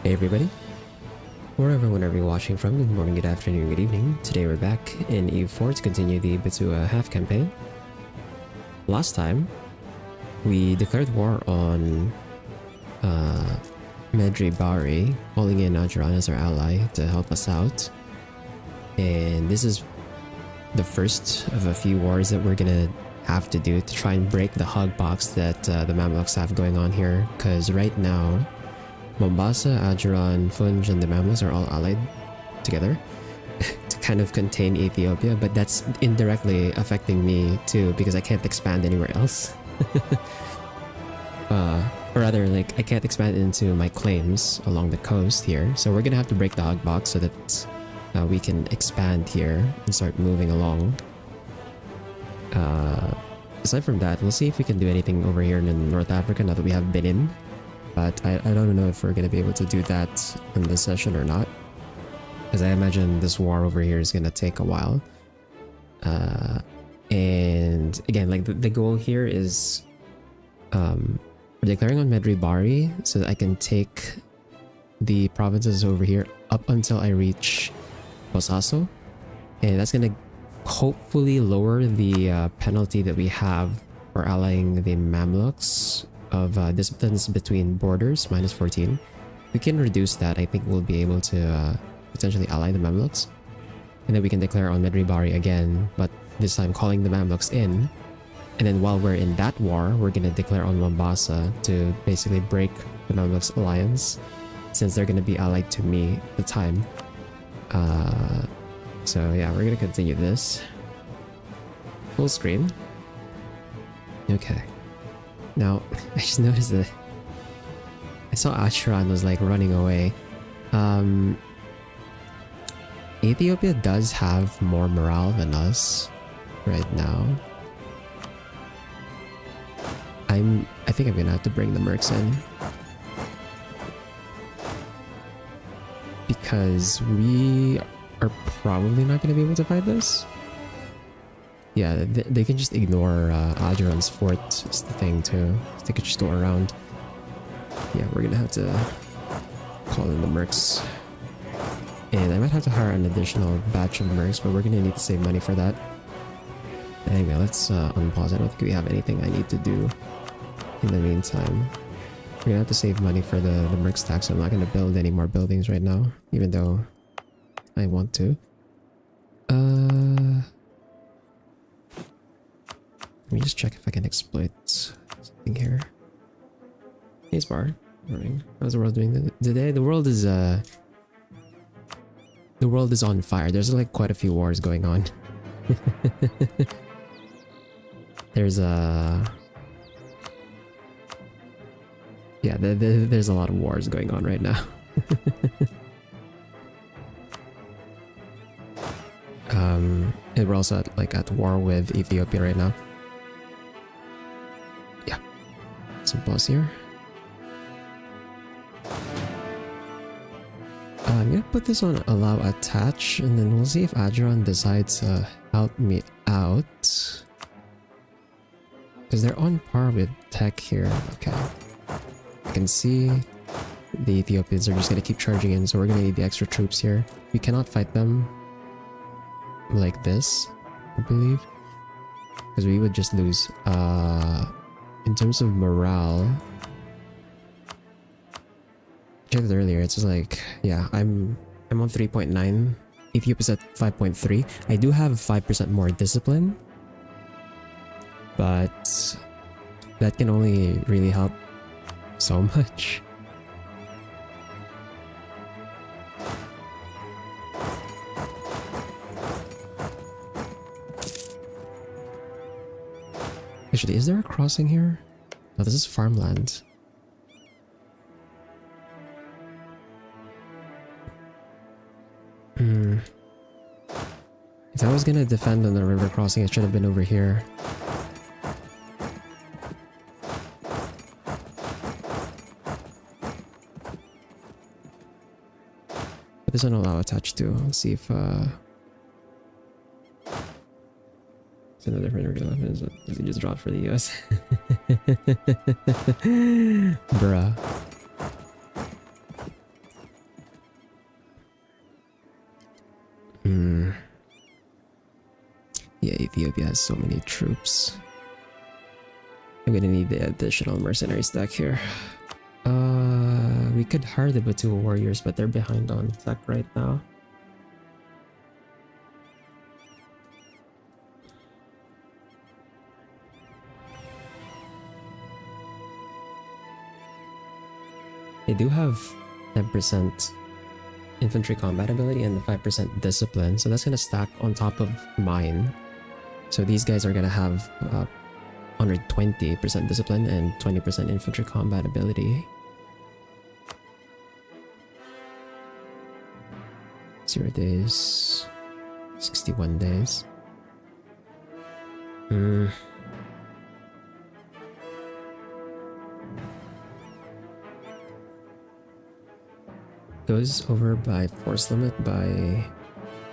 Hey everybody, whenever you're watching from, good morning, good afternoon, good evening. Today we're back in EU4 to continue the Butua Half-Campaign. Last time, we declared war on Medri Bari, calling in Ajuran as our ally to help us out. And this is the first of a few wars that we're gonna have to do to try and break the Hugbox that the Mamluks have going on here, because right now Mombasa, Ajuran, Funj, and the Mamluks are all allied together to kind of contain Ethiopia, but that's indirectly affecting me too because I can't expand anywhere else. Or rather, like, I can't expand into my claims along the coast here, so we're gonna have to break the Hugbox so that we can expand here and start moving along. Aside from that, we'll see if we can do anything over here in North Africa now that we have Benin. But I don't know if we're going to be able to do that in this session or not, because I imagine this war over here is going to take a while. And again, like the goal here is declaring on Medri Bari so that I can take the provinces over here up until I reach Bosaso, and that's going to hopefully lower the penalty that we have for allying the Mamluks of distance between borders, -14. We can reduce that. I think we'll be able to potentially ally the Mamluks, and then we can declare on Medri Bari again, but this time calling the Mamluks in. And then while we're in that war, we're gonna declare on Mombasa to basically break the Mamluks alliance, since they're gonna be allied to me at the time. So yeah, we're gonna continue this. Full screen. Okay. Now, I just noticed that I saw Ajuran was like running away. Ethiopia does have more morale than us right now. I think I'm gonna have to bring the mercs in, because we are probably not gonna be able to fight this. Yeah, they can just ignore Ajuran's fort is the thing too. They could just go around. Yeah, we're gonna have to call in the mercs. And I might have to hire an additional batch of mercs, but we're gonna need to save money for that. Anyway, let's unpause. I don't think we have anything I need to do in the meantime. We're gonna have to save money for the mercs tax, so I'm not gonna build any more buildings right now, even though I want to. Let me just check if I can exploit something here. Hey Spar, morning. How's the world doing today? The world is on fire. There's like quite a few wars going on. There's there's a lot of wars going on right now. And we're also at war with Ethiopia right now. Yeah. Some pause here. I'm gonna put this on allow attach, and then we'll see if Ajuran decides to help me out, because they're on par with tech here. Okay, I can see the Ethiopians are just gonna keep charging in, so we're gonna need the extra troops here. We cannot fight them like this, I believe, because we would just lose. In terms of morale, checked it earlier, it's just like, yeah, I'm on 3.9, Ethiopia's at 5.3. I do have 5% more discipline, but that can only really help so much. Actually, is there a crossing here? No, this is farmland. If I was gonna defend on the river crossing, it should have been over here. But this one will allow attached too. Let's see if it's in a different weapons. Does he just drop for the US? Bruh. Yeah, Ethiopia has so many troops. I'm gonna need the additional mercenary stack here. We could hire the Butua warriors, but they're behind on tech right now. They do have 10% infantry combat ability and the 5% discipline, so that's gonna stack on top of mine. So these guys are gonna have 120% discipline and 20% infantry combat ability. 0 days, 61 days. Goes over by force limit by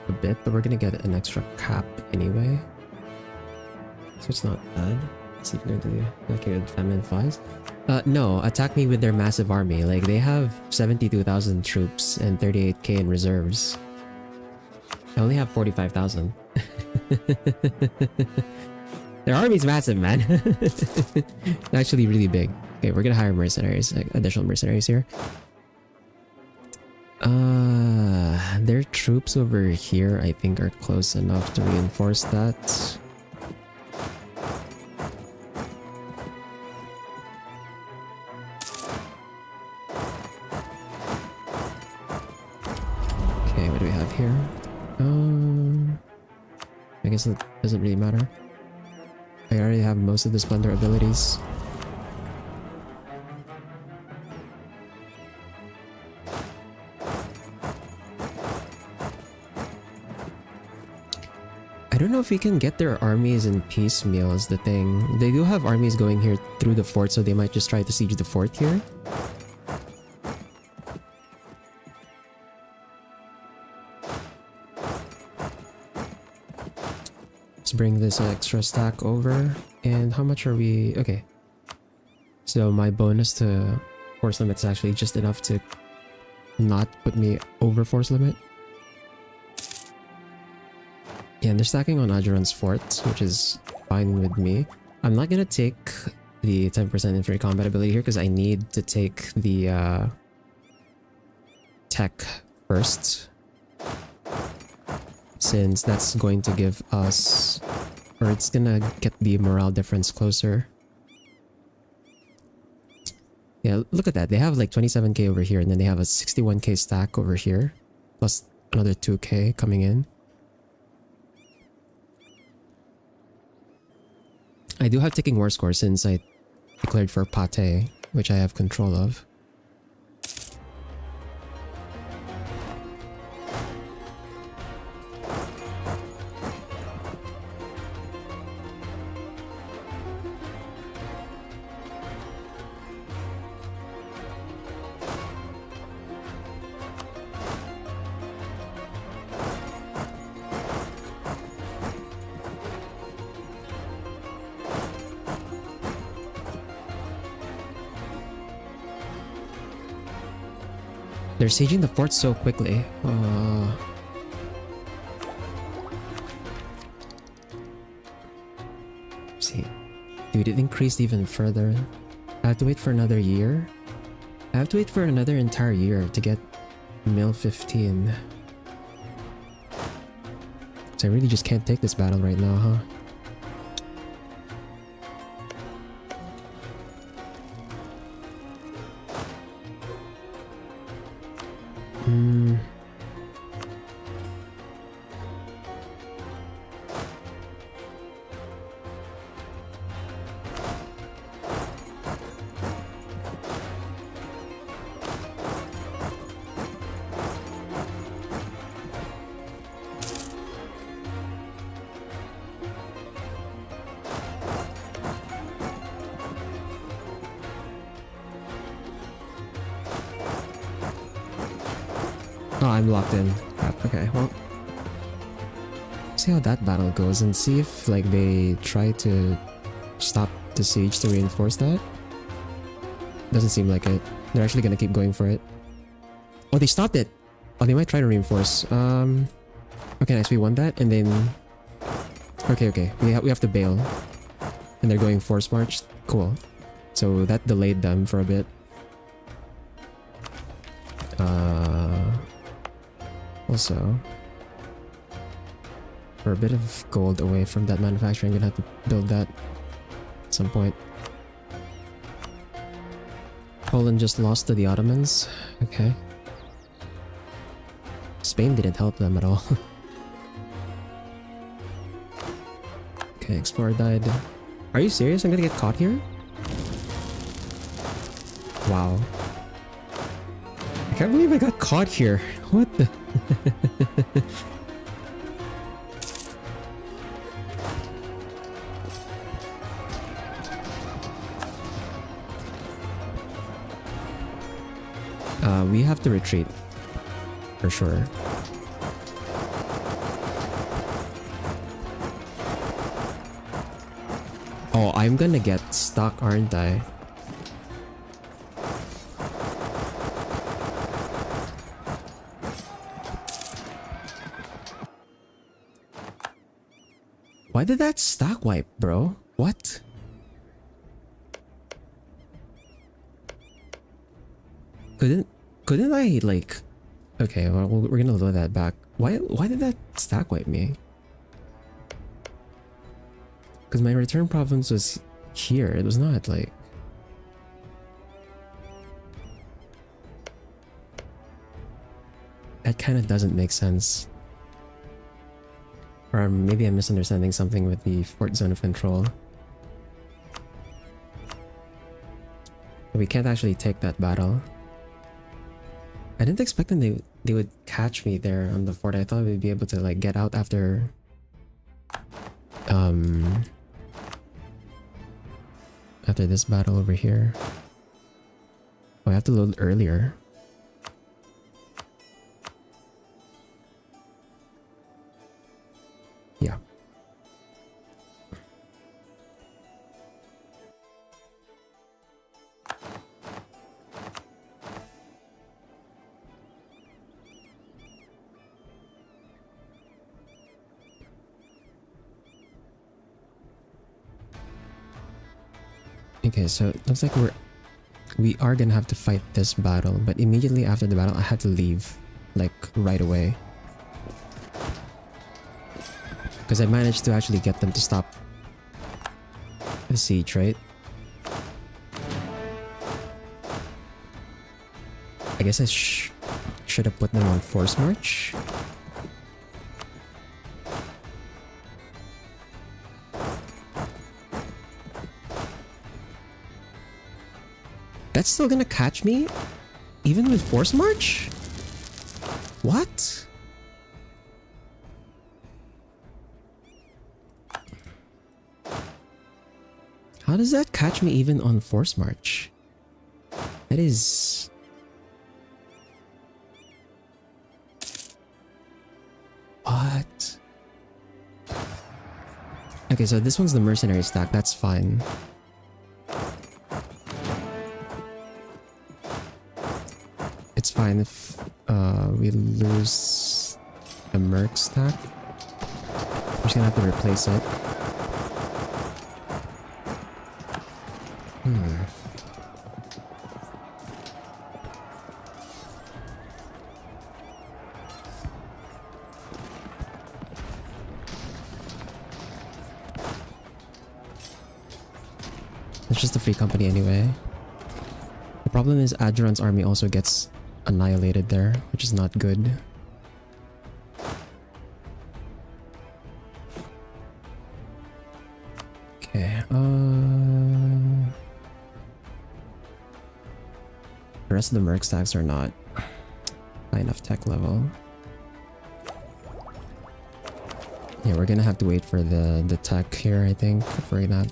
a bit, but we're gonna get an extra cap anyway, so it's not bad. Let's see if we're gonna do okay with famine flies. No, attack me with their massive army. Like, they have 72,000 troops and 38k in reserves. I only have 45,000. Their army's massive, man. Actually really big. Okay, we're gonna hire mercenaries, like additional mercenaries here. Their troops over here I think are close enough to reinforce that. Okay, what do we have here? I guess it doesn't really matter. I already have most of the splendor abilities. I don't know if we can get their armies in piecemeal is the thing. They do have armies going here through the fort, so they might just try to siege the fort here. Let's bring this extra stack over. And how much are we? Okay. So my bonus to force limit is actually just enough to not put me over force limit. Yeah, and they're stacking on Ajuran's fort, which is fine with me. I'm not gonna take the 10% infantry combat ability here because I need to take the tech first, since that's going to give us, or it's gonna get the morale difference closer. Yeah, look at that. They have like 27k over here, and then they have a 61k stack over here, plus another 2k coming in. I do have ticking war score since I declared for Pate, which I have control of. They're sieging the fort so quickly. See. Dude, it increased even further. I have to wait for another year? I have to wait for another entire year to get mil 15. So I really just can't take this battle right now, huh? Oh, I'm locked in. Crap. Okay, well, see how that battle goes and see if like they try to stop the siege to reinforce that. Doesn't seem like it. They're actually gonna keep going for it. Oh, they stopped it. Oh, they might try to reinforce. Okay, nice. We won that, and then Okay. We have to bail. And they're going force march. Cool. So that delayed them for a bit. Also, we're a bit of gold away from that manufacturer. I'm gonna have to build that at some point. Poland just lost to the Ottomans. Okay. Spain didn't help them at all. Okay, Explorer died. Are you serious? I'm gonna get caught here? Wow. I can't believe I got caught here. What the? We have to retreat. For sure. Oh, I'm gonna get stuck, aren't I? Why did that stock wipe, bro? What? Couldn't I like... Okay, well, we're gonna load that back. Why did that stack wipe me? Because my return province was here. It was not like... That kind of doesn't make sense. Or maybe I'm misunderstanding something with the fort zone of control. But we can't actually take that battle. I didn't expect them they would catch me there on the fort. I thought we'd be able to like get out after after this battle over here. Oh, I have to load earlier. Yeah. Okay, so it looks like we are gonna have to fight this battle, but immediately after the battle I had to leave, like right away. Because I managed to actually get them to stop the siege, right? I guess I should have put them on force march. That's still gonna catch me? Even with force march? What? How does that catch me even on force march? That is... What? Okay, so this one's the mercenary stack, that's fine. It's fine if we lose a merc stack. I'm just gonna have to replace it. It's just a free company anyway. The problem is Adjuran's army also gets annihilated there, which is not good. Okay, the rest of the merc stacks are not high enough tech level. Yeah, we're gonna have to wait for the tech here, I think, if we're gonna...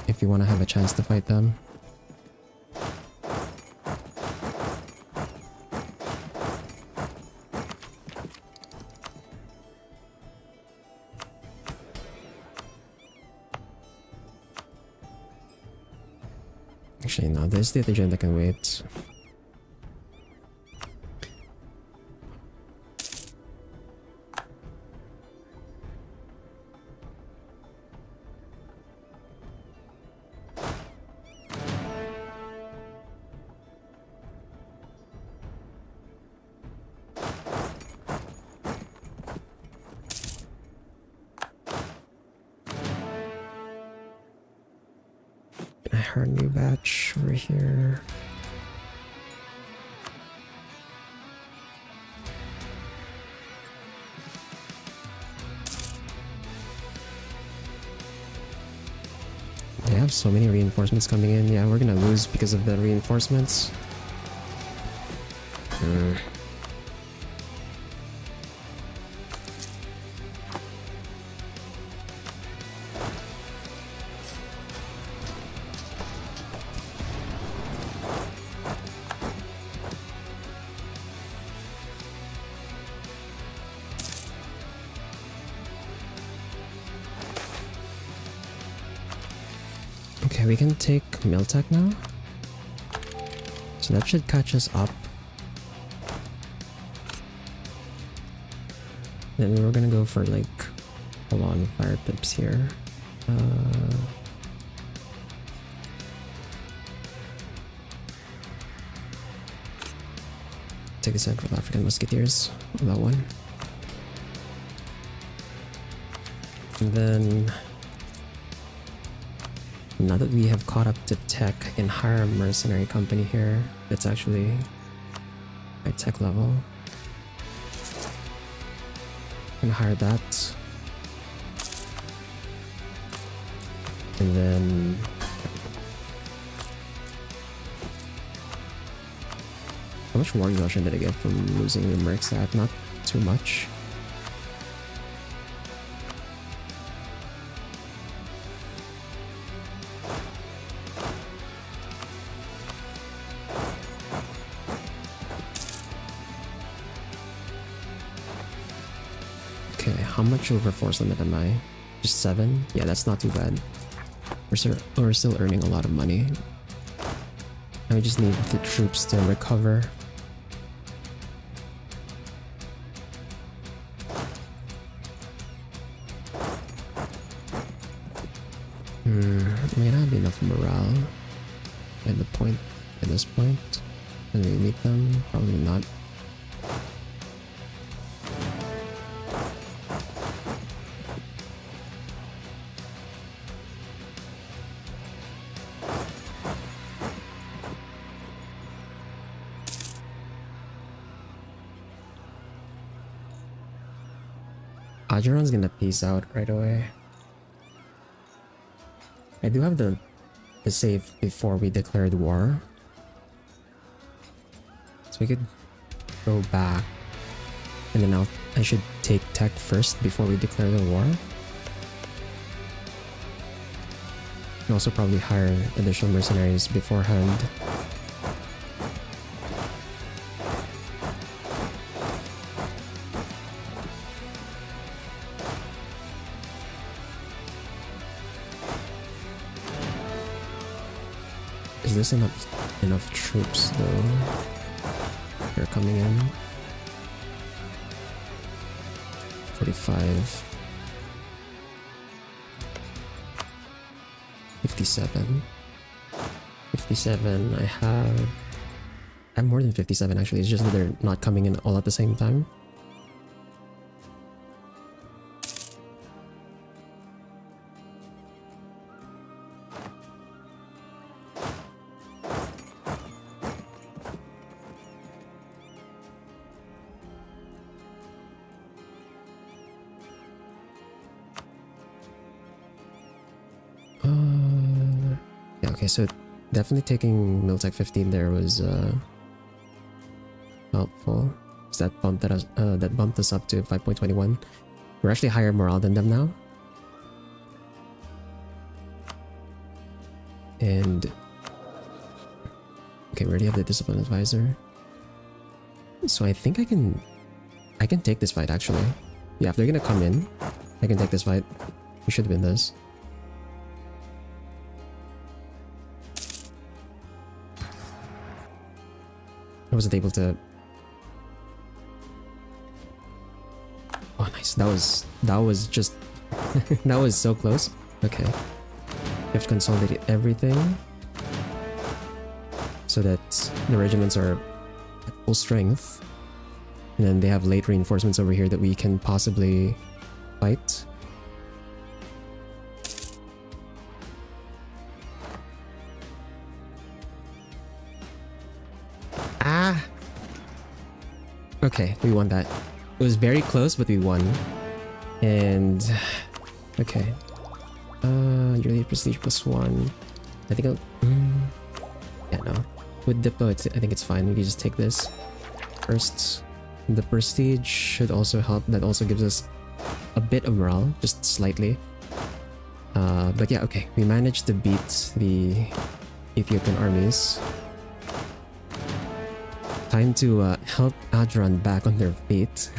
If you want to have a chance to fight them. Actually, no, there's the agenda can wait. hire a new batch over here. They have so many reinforcements coming in. Yeah, we're gonna lose because of the reinforcements. Okay, we can take Miltech now. So that should catch us up. Then we're gonna go for like hold on, fire pips here. Take the Central African Musketeers on that one. And then now that we have caught up to tech, I can hire a mercenary company here that's actually high tech level. I'm gonna hire that. And then how much war exhaustion did I get from losing the merc stat? Not too much. Okay, how much over force limit am I? Just 7? Yeah, that's not too bad. We're still earning a lot of money. And we just need the troops to recover. May not have enough morale at this point. Can we meet them? Probably not. Acheron's gonna peace out right away. I do have the save before we declared war. So we could go back. And then I should take tech first before we declare the war. And also probably hire additional mercenaries beforehand. Is this enough troops though? They're coming in. 45. 57. 57. I have more than 57 actually. It's just that they're not coming in all at the same time. Yeah, okay, so definitely taking Miltech 15 there was helpful. So that bumped us up to 5.21. We're actually higher morale than them now. And okay, we already have the discipline advisor. So I think I can take this fight actually. Yeah, if they're gonna come in, I can take this fight. We should win this. I wasn't able to. Oh, nice. That was just that was so close. Okay, we have to consolidate everything so that the regiments are at full strength, and then they have late reinforcements over here that we can possibly fight. Ah! Okay, we won that. It was very close, but we won. And... Okay. Yearly prestige +1. I think I'll... yeah, no. With Diplo, I think it's fine. We can just take this first. The prestige should also help. That also gives us a bit of morale, just slightly. But yeah, okay. We managed to beat the Ethiopian armies. Time to help Adran back on their feet.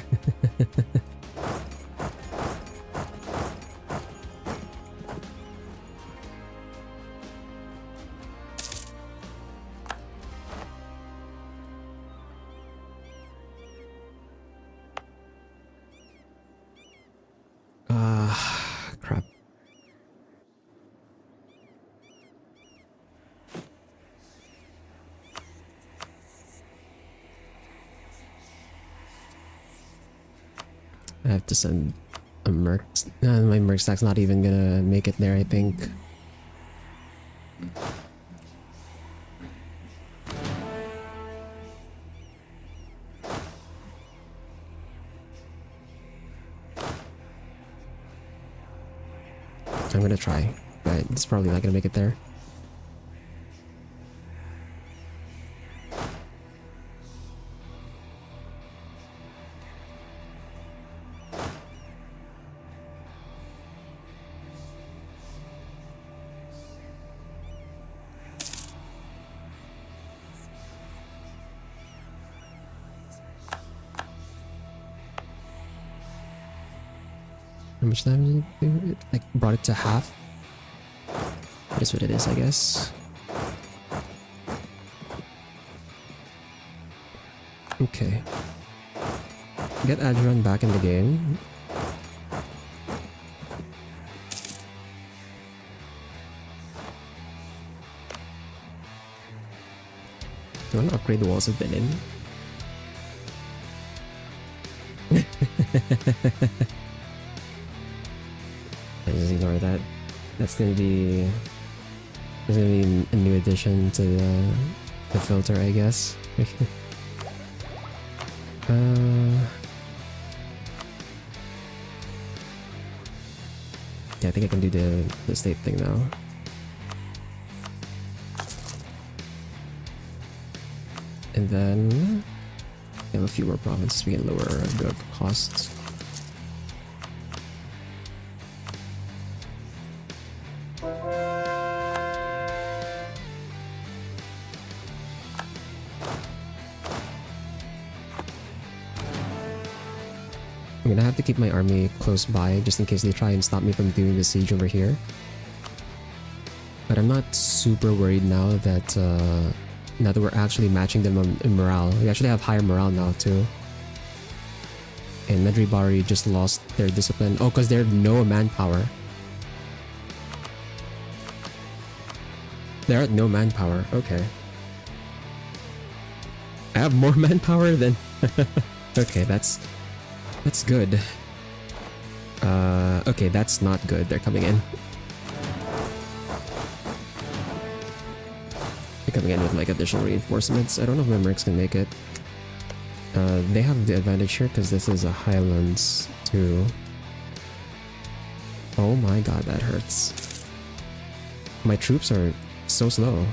Crap. I have to send a merc. My merc stack's not even gonna make it there, I think. I'm gonna try, but it's probably not gonna make it there. How much damage did it do? It like brought it to half. That is what it is, I guess. Okay. Get Adran back in the game. Do you want to upgrade the walls of Benin? Just ignore that. That's gonna be... There's gonna be a new addition to the filter, I guess. Yeah, I think I can do the state thing now. And then we have a few more provinces we can lower the costs. I'm gonna have to keep my army close by just in case they try and stop me from doing the siege over here. But I'm not super worried now that now that we're actually matching them in morale. We actually have higher morale now too. And Medribari just lost their discipline. Oh, because they have no manpower. They're at no manpower. Okay. I have more manpower than... Okay, that's good. Okay, that's not good. They're coming in. They're coming in with like additional reinforcements. I don't know if my mercs can make it. They have the advantage here because this is a highlands too. Oh my god, that hurts. My troops are so slow.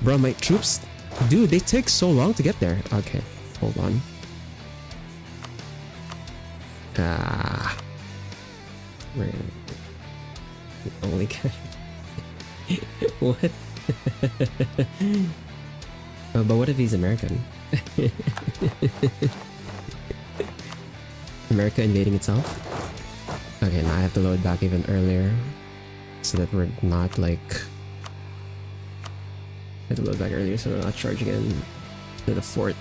Bro, my troops... Dude, they take so long to get there. Okay, hold on. Ah. Where... Only can... What? But what if he's American? America invading itself? Okay, now I have to load back even earlier. So that we're not like... I have to load back earlier so we're not charging in to the fort.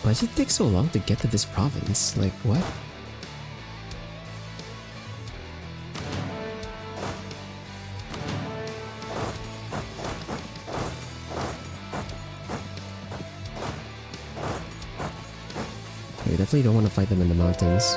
Why does it take so long to get to this province? Like, what? We definitely don't want to fight them in the mountains.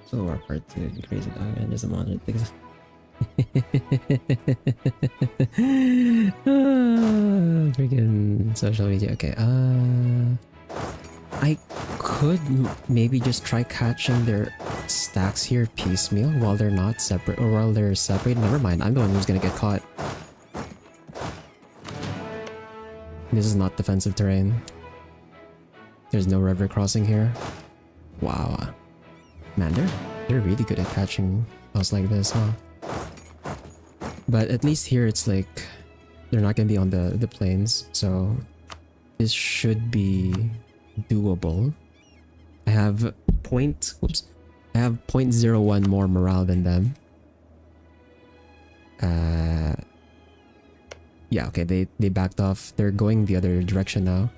So our part 2, crazy dog man, there's a monster things. Freaking social media. Okay, I could maybe just try catching their stacks here piecemeal while they're not separate, or while they're separated. Never mind, I'm the one who's gonna get caught. This is not defensive terrain. There's no river crossing here. Wow. Man, they're really good at catching us like this, huh? But at least here it's like they're not gonna be on the plains, so this should be doable. I have I have 0.01 more morale than them. Yeah, okay, they backed off. They're going the other direction now.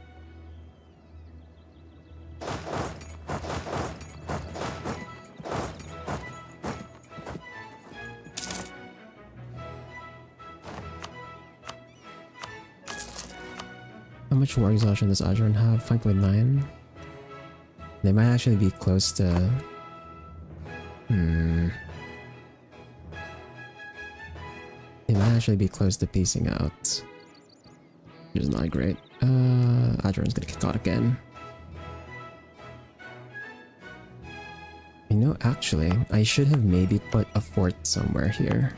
How much war exhaustion does Ajuran have? 5.9. They might actually be close to... They might actually be close to piecing out. Which is not great. Ajuran's gonna get caught again. You know, actually, I should have maybe put a fort somewhere here.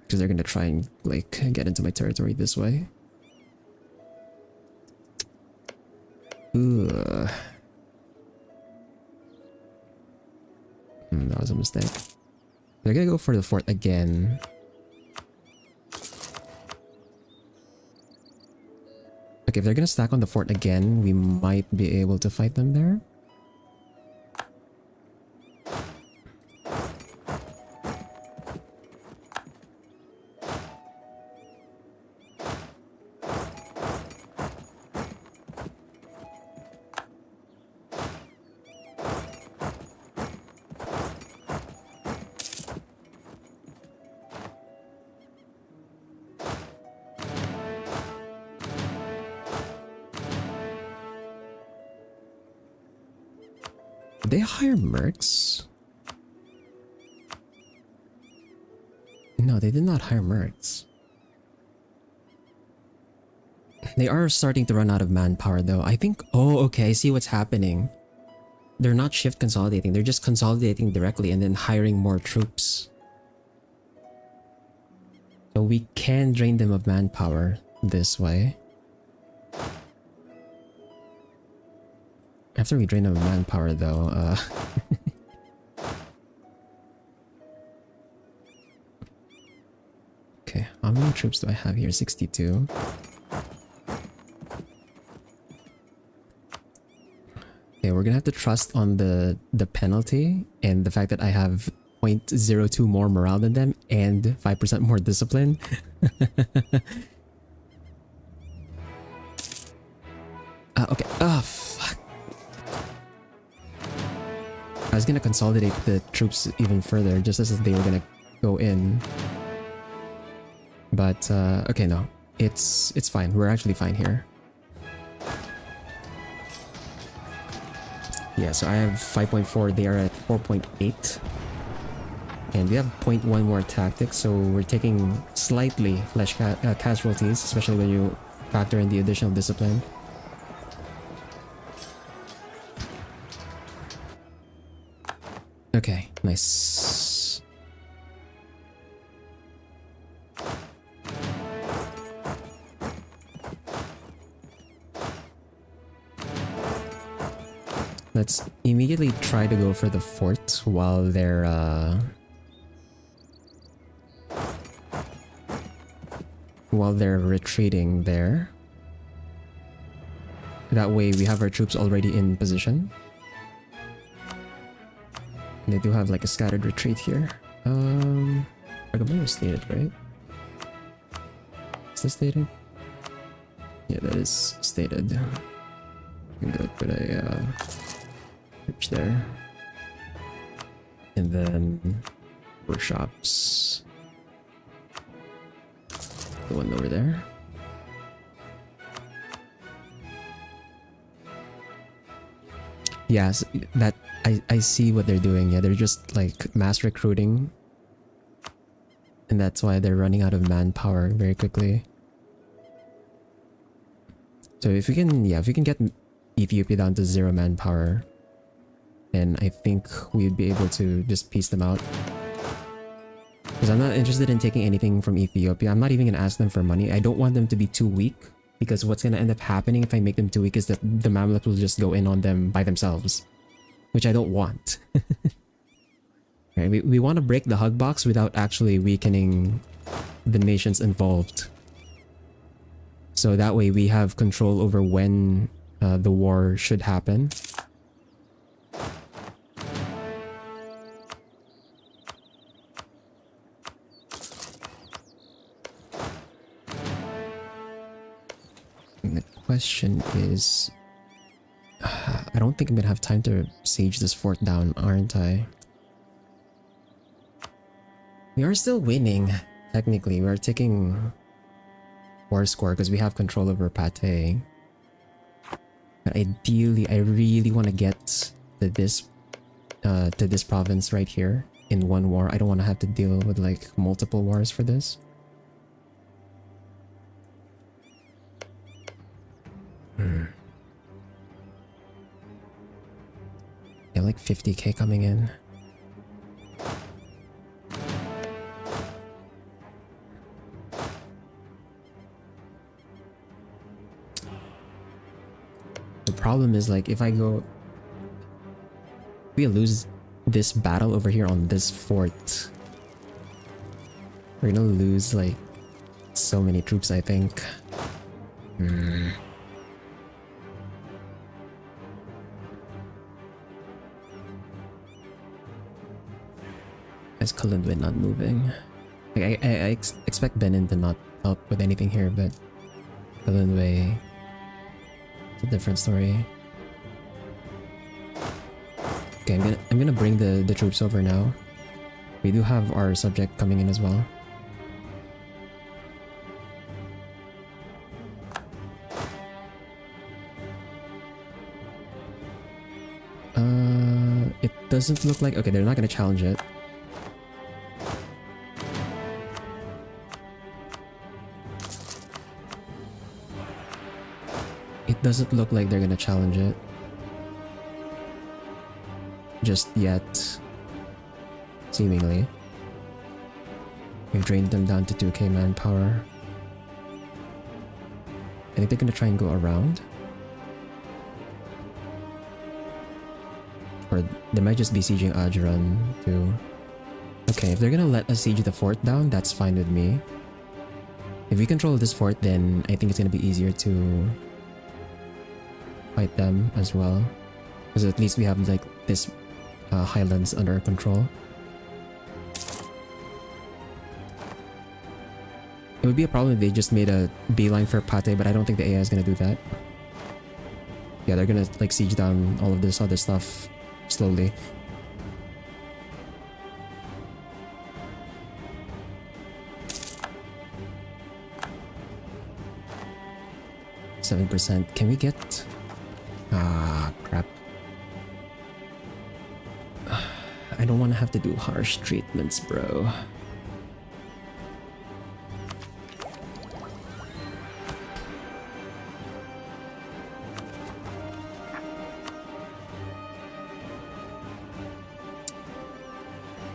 Because they're gonna try and, like, get into my territory this way. Ugh. That was a mistake. They're gonna go for the fort again. Okay, if they're gonna stack on the fort again, we might be able to fight them there. Did they hire mercs? No, they did not hire mercs. They are starting to run out of manpower though. I think... Oh, okay, I see what's happening. They're not shift consolidating. They're just consolidating directly and then hiring more troops. So we can drain them of manpower this way. After we drain them of manpower though, okay, how many troops do I have here? 62. Okay, we're gonna have to trust on the penalty and the fact that I have 0.02 more morale than them and 5% more discipline. Okay. Oh, fuck. I was gonna consolidate the troops even further just as they were gonna go in. But, okay, no. It's fine. We're actually fine here. Yeah, so I have 5.4. They are at 4.8. And we have 0.1 more tactics, so we're taking slightly less casualties, especially when you factor in the additional discipline. Okay, nice. Let's immediately try to go for the fort while they're retreating there. That way we have our troops already in position. They do have like a scattered retreat here. Recommend is stated, right? Is this stated? Yeah, that is stated. I'm gonna put a bridge there. And then workshops. The one over there. Yes, that I see what they're doing. Yeah, they're just like mass recruiting. And that's why they're running out of manpower very quickly. So if we can, yeah, if we can get Ethiopia down to 0 manpower, then I think we'd be able to just piece them out. Because I'm not interested in taking anything from Ethiopia. I'm not even gonna ask them for money. I don't want them to be too weak. Because what's gonna end up happening if I make them too weak is that the Mamluks will just go in on them by themselves. Which I don't want. Right, we want to break the Hugbox without actually weakening the nations involved. So that way we have control over when the war should happen. And the question is... I don't think I'm gonna have time to siege this fort down, aren't I? We are still winning, technically. We are taking war score because we have control over Pate. But ideally, I really want to get to this province right here in one war. I don't want to have to deal with like multiple wars for this. Yeah, like 50k coming in. The problem is like if we lose this battle over here on this fort, we're gonna lose like so many troops, I think. Is Kalundwin not moving? Like, I expect Benin to not help with anything here, but Kalundwin, it's a different story. Okay, I'm gonna bring the troops over now. We do have our subject coming in as well. It doesn't look like... Okay, they're not gonna challenge it. It doesn't look like they're gonna challenge it. Just yet. Seemingly. We've drained them down to 2k manpower. I think they're gonna try and go around. Or they might just be sieging Ajuran too. Okay, if they're gonna let us siege the fort down, that's fine with me. If we control this fort, then I think it's gonna be easier to fight them as well. Because at least we have like this highlands under our control. It would be a problem if they just made a beeline for Pate, but I don't think the AI is gonna do that. Yeah, they're gonna like siege down all of this other stuff slowly. %. Can we get... Ah, crap. I don't want to have to do harsh treatments, bro.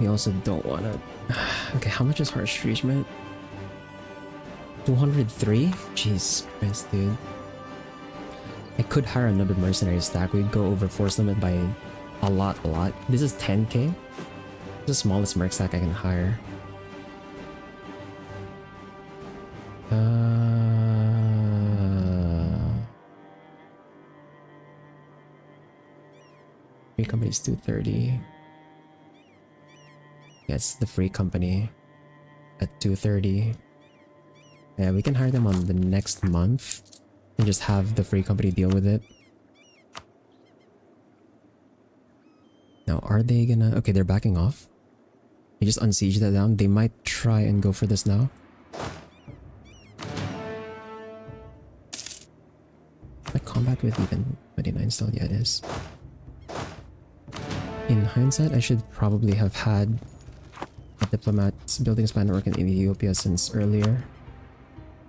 We also don't want to... Okay, how much is harsh treatment? 203? Jeez Christ, dude. I could hire another mercenary stack. We'd go over force limit by a lot. This is 10k? It's the smallest merc stack I can hire. Three companies 230. Yeah, it's the free company at 230. Yeah, we can hire them on the next month and just have the free company deal with it. Now, are they gonna... Okay, they're backing off. You just unsiege that down. They might try and go for this now. Like combat with even 29 still? Yeah, it is. In hindsight, I should probably have had a diplomat building span work in Ethiopia since earlier.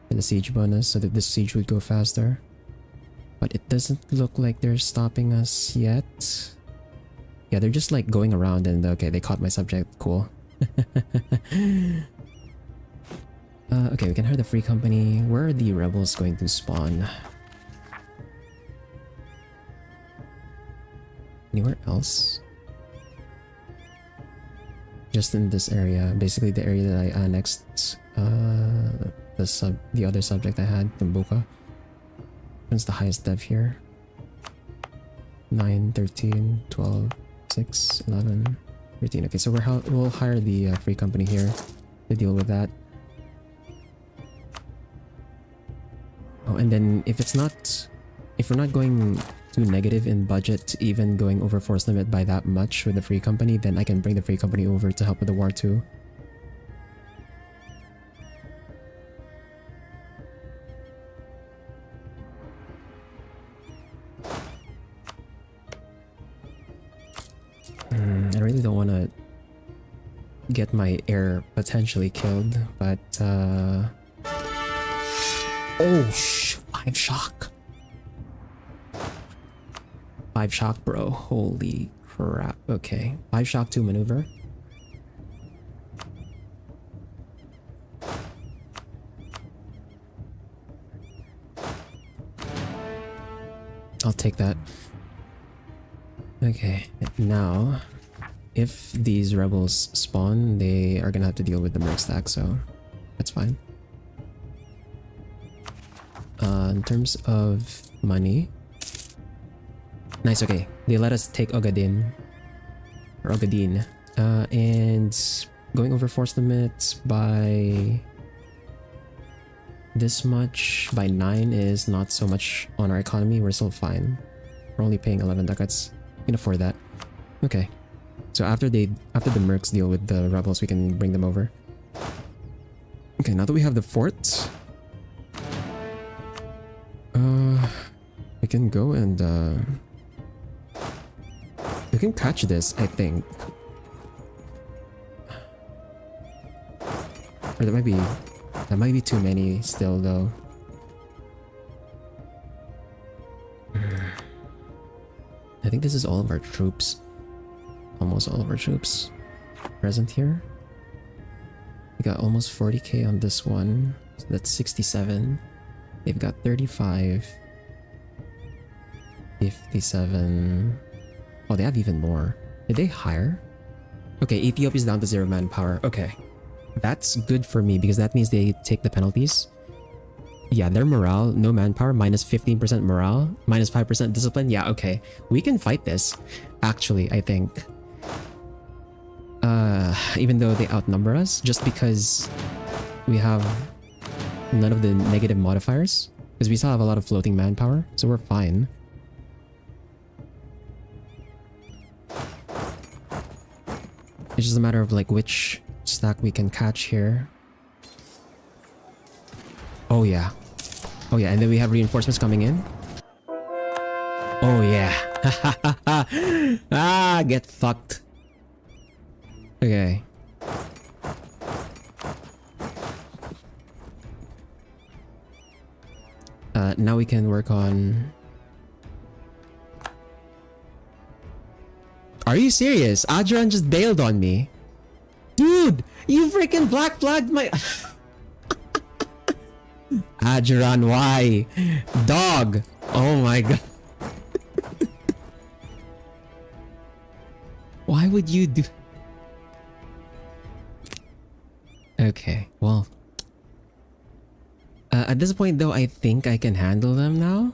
For the siege bonus, so that the siege would go faster. But it doesn't look like they're stopping us yet. Yeah, they're just like going around and okay, they caught my subject. Cool. Okay, we can hire the free company. Where are the rebels going to spawn? Anywhere else? Just in this area, basically the area that I annexed the other subject I had from Buka. What's the highest dev here? 9, 13, 12, 6, 11, 13. Okay, so we'll hire the free company here to deal with that. Oh, and then if we're not going too negative in budget, even going over force limit by that much with the free company, then I can bring the free company over to help with the war too. I really don't want to get my heir potentially killed, but oh, 5 shock. 5 shock, bro. Holy crap. Okay. 5 shock 2 maneuver. I'll take that. Okay. Now, if these rebels spawn, they are gonna have to deal with the merc stack, so that's fine. In terms of money, nice. Okay, they let us take Ogadin or Ogadin, and going over force limits by this much, by 9 is not so much on our economy. We're still fine. We're only paying 11 ducats. We can afford that. Okay, so after the mercs deal with the rebels, we can bring them over. Okay, now that we have the fort, we can go and we can catch this, I think. Or that might be too many still though. I think this is all of our troops. Almost all of our troops present here. We got almost 40k on this one. So that's 67. They've got 35. 57. Oh, they have even more. Did they hire? Okay, Ethiopia's down to 0 manpower. Okay. That's good for me because that means they take the penalties. Yeah, their morale, no manpower, minus 15% morale, minus 5% discipline. Yeah, okay. We can fight this, actually, I think. Even though they outnumber us, just because we have none of the negative modifiers. Because we still have a lot of floating manpower, so we're fine. It's just a matter of like which stack we can catch here. Oh yeah. Oh yeah, and then we have reinforcements coming in. Oh yeah. Ah, get fucked. Okay. Now we can work on... Are you serious? Adran just bailed on me. Dude, you freaking black flagged my... Adran, why? Dog. Oh my god. Why would you do... Okay, well... at this point though, I think I can handle them now.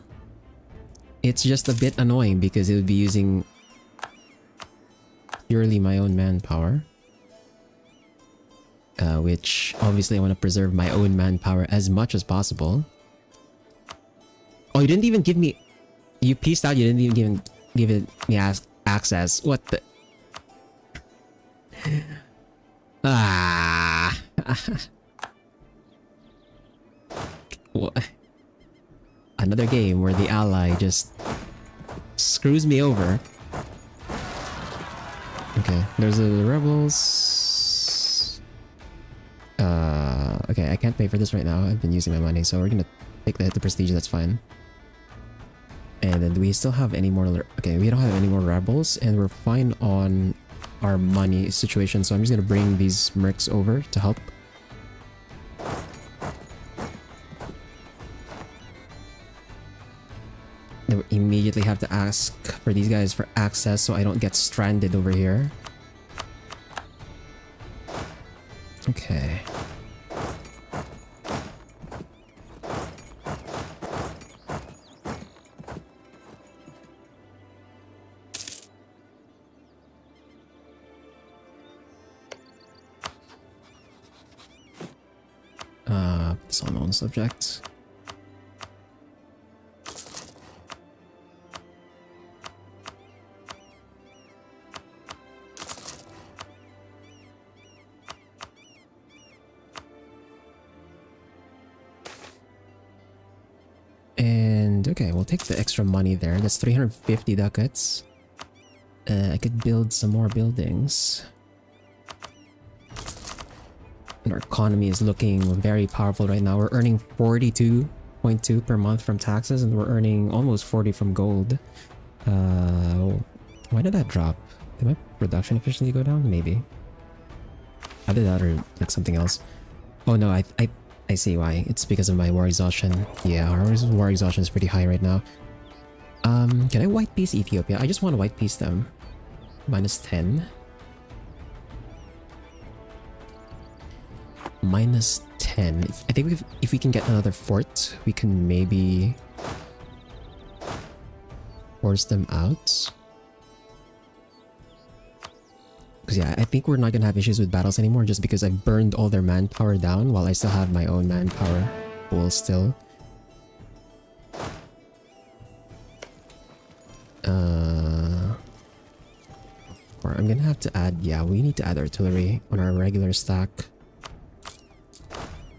It's just a bit annoying because it would be using purely my own manpower. which obviously I want to preserve my own manpower as much as possible. Oh, you didn't even give me... You pieced out, you didn't even give me access. What the... Ah... What? Another game where the ally just screws me over. Okay, there's the rebels. Okay, I can't pay for this right now. I've been using my money, so we're gonna take the hit to prestige. That's fine. And then do we still have any more? Okay, we don't have any more rebels, and we're fine on our money situation. So I'm just gonna bring these mercs over to help. I immediately have to ask for these guys for access so I don't get stranded over here. Okay. It's unknown subject. And okay, we'll take the extra money there. That's 350 ducats. I could build some more buildings. And our economy is looking very powerful right now. We're earning 42.2 per month from taxes, and we're earning almost 40 from gold. Why did that drop? Did my production efficiency go down? Maybe. Either that or like something else. Oh no, I see why. It's because of my war exhaustion. Yeah, our war exhaustion is pretty high right now. Can I white piece Ethiopia? I just want to white piece them. -10. -10. I think if we can get another fort, we can maybe force them out. Because yeah, I think we're not gonna have issues with battles anymore just because I've burned all their manpower down while I still have my own manpower pool still. Or I'm gonna have to add, yeah, we need to add artillery on our regular stack.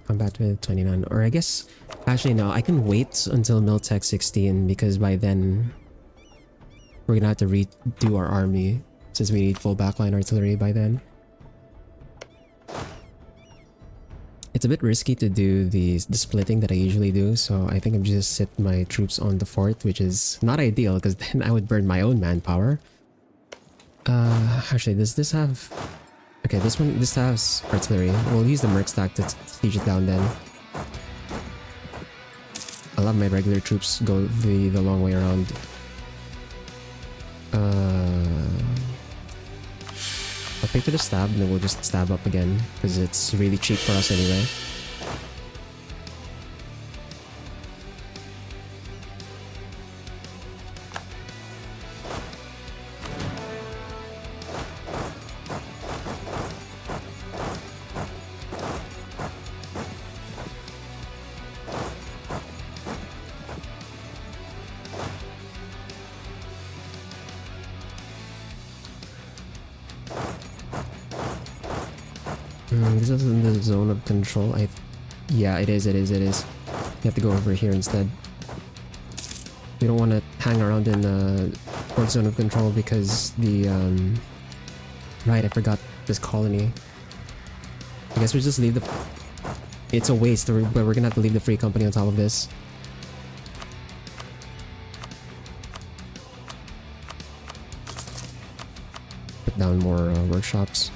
Combat with 29, or I guess, actually no, I can wait until Miltech 16 because by then we're gonna have to redo our army since we need full backline artillery by then. It's a bit risky to do the splitting that I usually do, so I think I'm just sit my troops on the fort, which is not ideal because then I would burn my own manpower. Actually, does this have... Okay, this has artillery. We'll use the merc stack to siege it down then. I'll have my regular troops go the long way around. I'll pay for the stab and then we'll just stab up again because it's really cheap for us anyway. This is in the zone of control. Yeah, it is. You have to go over here instead. We don't want to hang around in the port zone of control because the right, I forgot this colony. I guess we just leave the... It's a waste, but we're gonna have to leave the free company on top of this. Put down more workshops.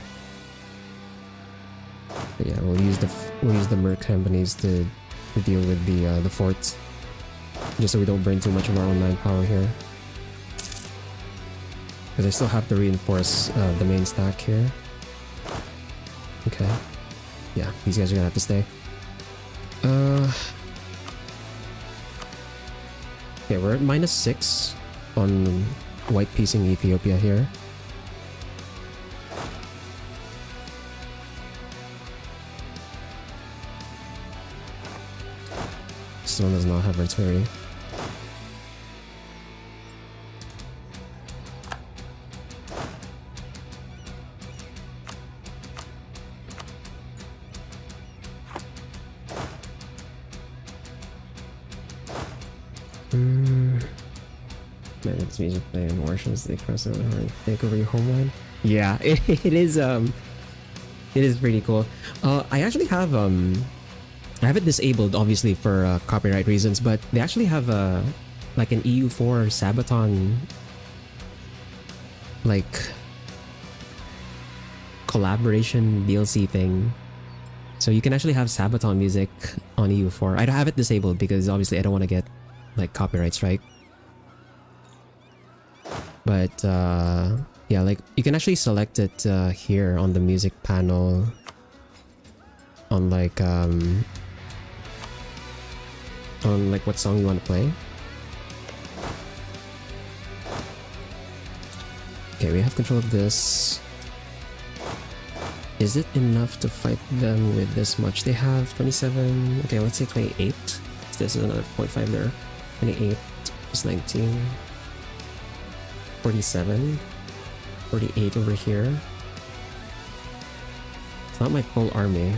But yeah, we'll use the merc companies to deal with the forts, just so we don't burn too much of our own manpower here. Because I still have to reinforce the main stack here. Okay. Yeah, these guys are gonna have to stay. Okay, we're at -6 on white piecing Ethiopia here. this one does not have artillery. Man, it's music playing Martians, they cross over and take over your homeland. Yeah, it is pretty cool. I actually have I have it disabled obviously for copyright reasons, but they actually have like an EU4 Sabaton like collaboration DLC thing. So you can actually have Sabaton music on EU4. I don't have it disabled because obviously I don't want to get like copyright strike. But yeah, like you can actually select it here on the music panel on like what song you want to play. Okay, we have control of this. Is it enough to fight them with this much? They have 27. Okay, let's say 28. This is another 0.5 there. 28 plus 19. 47. 48 over here. It's not my full army.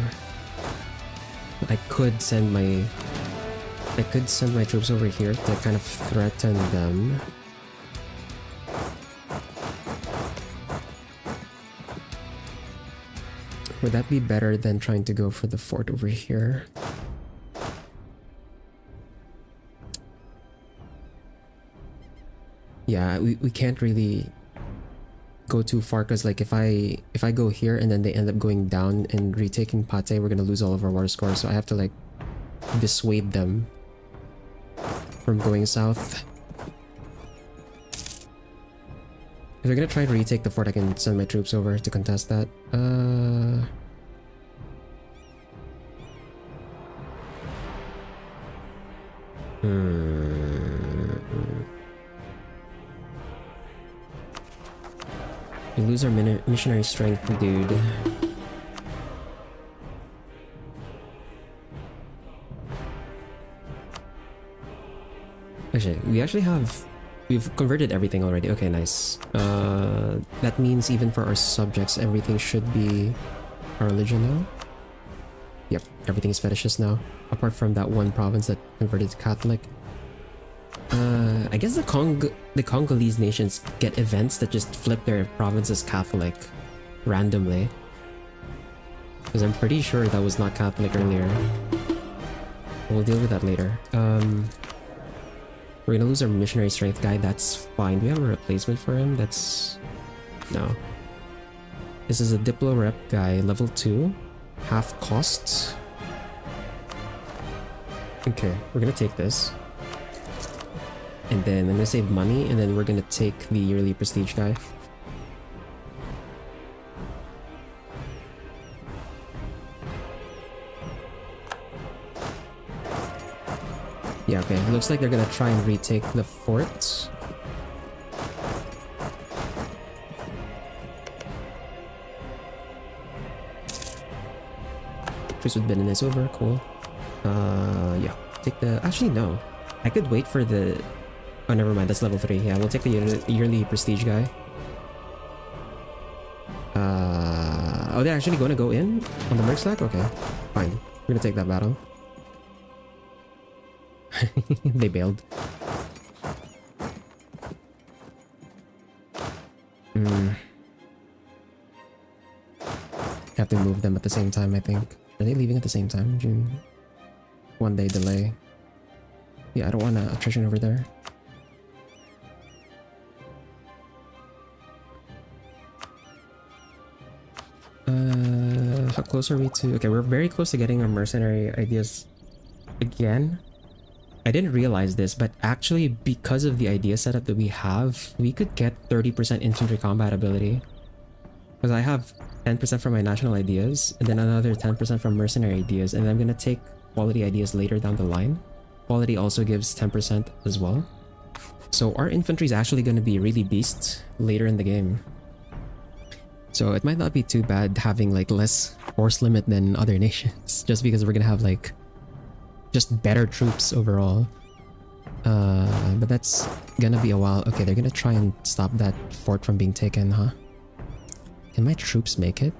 I could send my troops over here to kind of threaten them. Would that be better than trying to go for the fort over here? Yeah, we can't really go too far because like if I go here and then they end up going down and retaking Pate, we're gonna lose all of our water scores. So I have to like dissuade them from going south. If they're gonna try to retake the fort, I can send my troops over to contest that. We lose our missionary strength, dude. We've converted everything already. Okay, nice. That means even for our subjects, everything should be our religion now. Yep, everything is fetishist now, apart from that one province that converted to Catholic. I guess the Congolese nations get events that just flip their provinces Catholic randomly. Because I'm pretty sure that was not Catholic earlier. We'll deal with that later. We're gonna lose our missionary strength guy, that's fine. Do we have a replacement for him? No. This is a Diplo rep guy, level 2. Half cost. Okay, we're gonna take this. And then I'm gonna save money, and then we're gonna take the yearly prestige guy. Yeah, okay. Looks like they're gonna try and retake the fort. Truce with Benin is over. Cool. Yeah. Take the... Actually, no. I could wait for the... Oh, never mind. That's level 3. Yeah, we'll take the yearly prestige guy. Oh, they're actually going to go in on the merc stack? Okay. Fine. We're going to take that battle. They bailed. Have to move them at the same time, I think. Are they leaving at the same time? June. 1 day delay. Yeah, I don't want attrition over there. How close are we to... Okay, we're very close to getting our mercenary ideas again. I didn't realize this, but actually because of the idea setup that we have, we could get 30% infantry combat ability. Because I have 10% from my national ideas, and then another 10% from mercenary ideas, and I'm gonna take quality ideas later down the line. Quality also gives 10% as well. So our infantry is actually gonna be really beast later in the game. So it might not be too bad having like less force limit than other nations, just because we're gonna have like just better troops overall. But that's gonna be a while. Okay, they're gonna try and stop that fort from being taken, huh? Can my troops make it?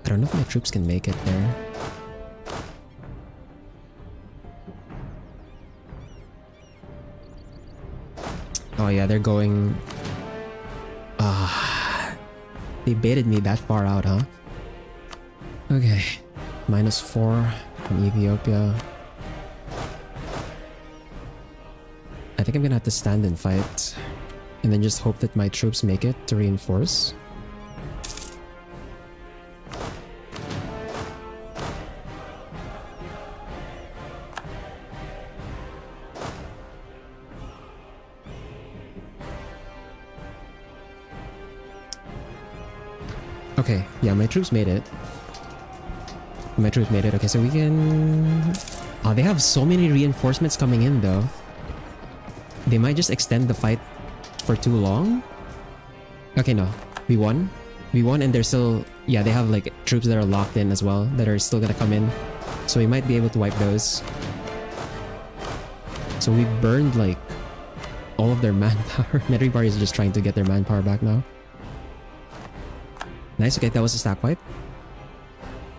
I don't know if my troops can make it there. Oh yeah, they're going... they baited me that far out, huh? Okay. -4 from Ethiopia. I think I'm gonna have to stand and fight. And then just hope that my troops make it to reinforce. Okay, yeah, my troops made it. My troops made it. Okay, so we can... Oh, they have so many reinforcements coming in, though. They might just extend the fight for too long. Okay, no. We won. We won, and they're still... Yeah, they have, like, troops that are locked in as well, that are still gonna come in. So we might be able to wipe those. So we've burned, like, all of their manpower. Medribar is just trying to get their manpower back now. Nice, okay, that was a stack wipe.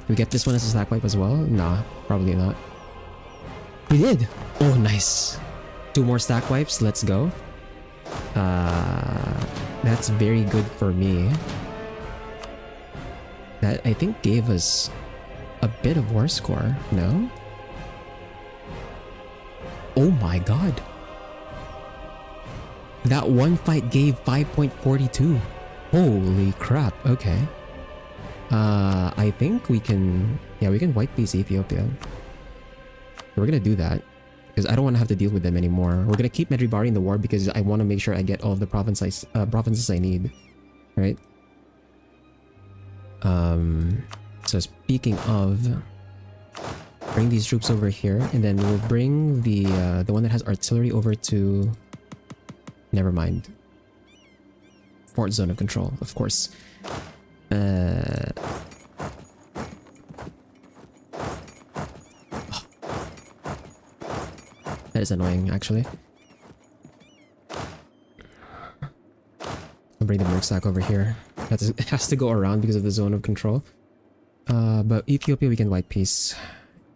We get this one as a stack wipe as well? Nah, probably not. We did! Oh, nice. 2 more stack wipes, let's go. That's very good for me. That, I think, gave us a bit of war score, no? Oh my god. That one fight gave 5.42. Holy crap, okay. I think we can... Yeah, we can white piece Ethiopia. We're gonna do that. Because I don't want to have to deal with them anymore. We're gonna keep Medribari in the war because I want to make sure I get all of the provinces I need. Right? So speaking of... Bring these troops over here. And then we'll bring the one that has artillery over to... Never mind. Fort zone of control, of course. Oh. That is annoying, actually. I'll bring the Merksack over here. It has to go around because of the zone of control. But Ethiopia we can white peace.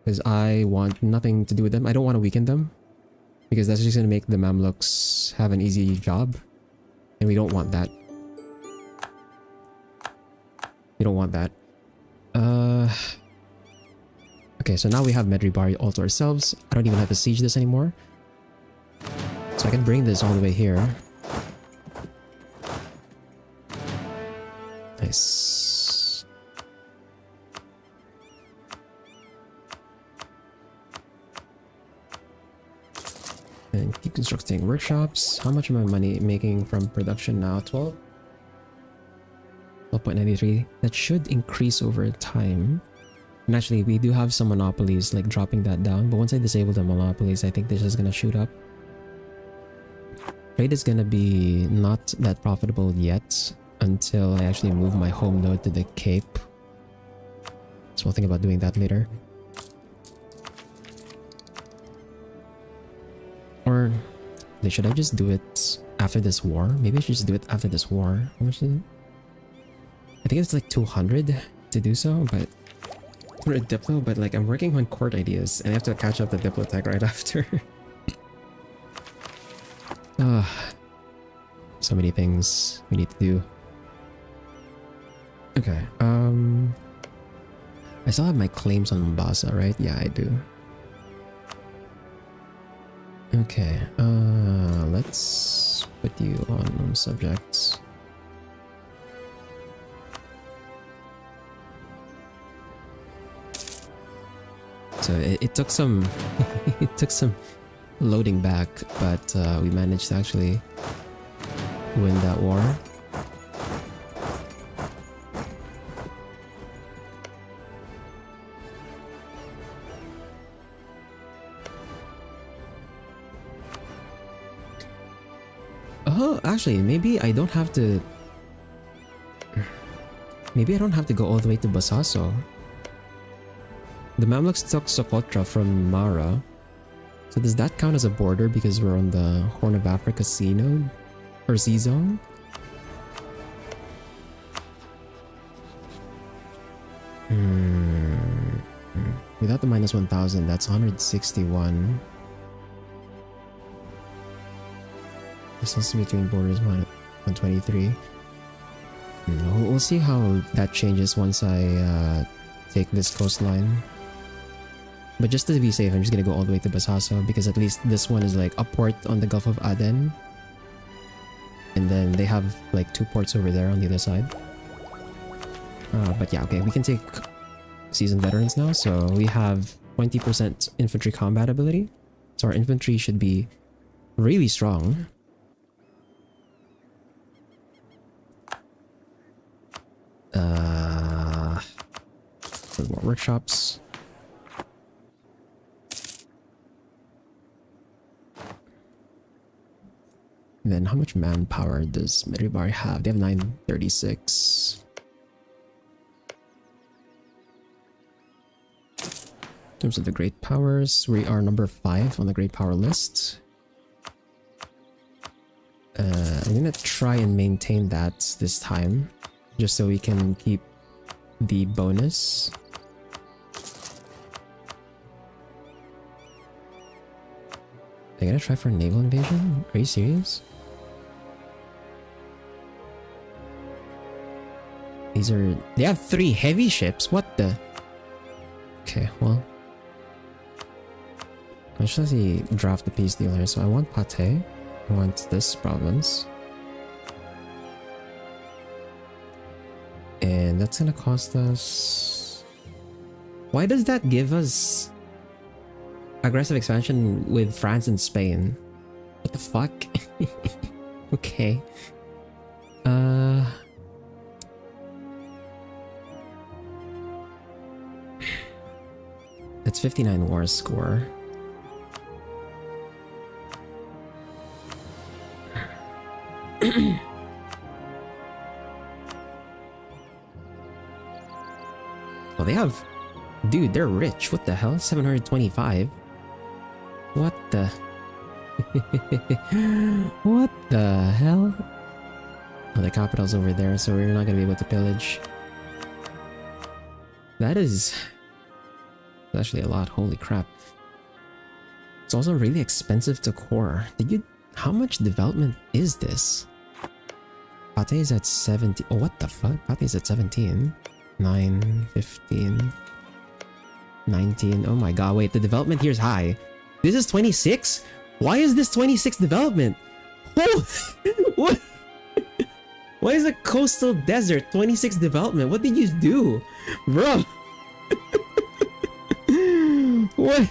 Because I want nothing to do with them. I don't want to weaken them. Because that's just going to make the Mamluks have an easy job. And we don't want that. We don't want that. Okay, so now we have Medribari all to ourselves. I don't even have to siege this anymore. So I can bring this all the way here. Nice. And keep constructing workshops. How much am I money making from production now? 12? 12.93. That should increase over time. And actually, we do have some monopolies, like dropping that down. But once I disable the monopolies, I think this is gonna shoot up. Trade is gonna be not that profitable yet until I actually move my home node to the Cape. So we'll think about doing that later. Or should I just do it after this war? Maybe I should just do it after this war. How much is it? I think it's like 200 to do so, but for a Diplo, but like I'm working on court ideas and I have to catch up the Diplo tech right after. So many things we need to do. Okay, I still have my claims on Mombasa, right? Yeah, I do. Okay, let's put you on subjects. So it took some it took some loading back, but we managed to actually win that war. Oh, actually, maybe I don't have to... Maybe I don't have to go all the way to Basaso. The Mamluks took Socotra from Mara. So does that count as a border because we're on the Horn of Africa Sea node? Or Sea Zone? Without the minus 1000, that's 161. Distance between borders 123. We'll see how that changes once I take this coastline. But just to be safe, I'm just gonna go all the way to Basaso because at least this one is like a port on the Gulf of Aden. And then they have like 2 ports over there on the other side. But yeah, okay, we can take seasoned veterans now. So we have 20% infantry combat ability. So our infantry should be really strong. More workshops. Then how much manpower does Meribari have? They have 936. In terms of the great powers, we are number 5 on the great power list. I'm gonna try and maintain that this time, just so we can keep the bonus. Are you gonna try for a naval invasion? Are you serious? They have 3 heavy ships? What the? Okay, well. I should actually draft the peace deal here. So I want Pate. I want this province. And that's gonna cost us... Why does that give us aggressive expansion with France and Spain? What the fuck? Okay. That's 59 war score. Well, they have... Dude, they're rich. What the hell? 725? What the... What the hell? Oh, the capital's over there, so we're not gonna be able to pillage. That is... actually a lot. Holy crap. It's also really expensive to core. How much development is this? Pate is at 70. Oh, what the fuck? Pate is at 17. 9, 15, 19. Oh my god, wait, the development here is high. This is 26? Why is this 26 development? Oh, what? Why is a coastal desert 26 development? What did you do? Bro. What?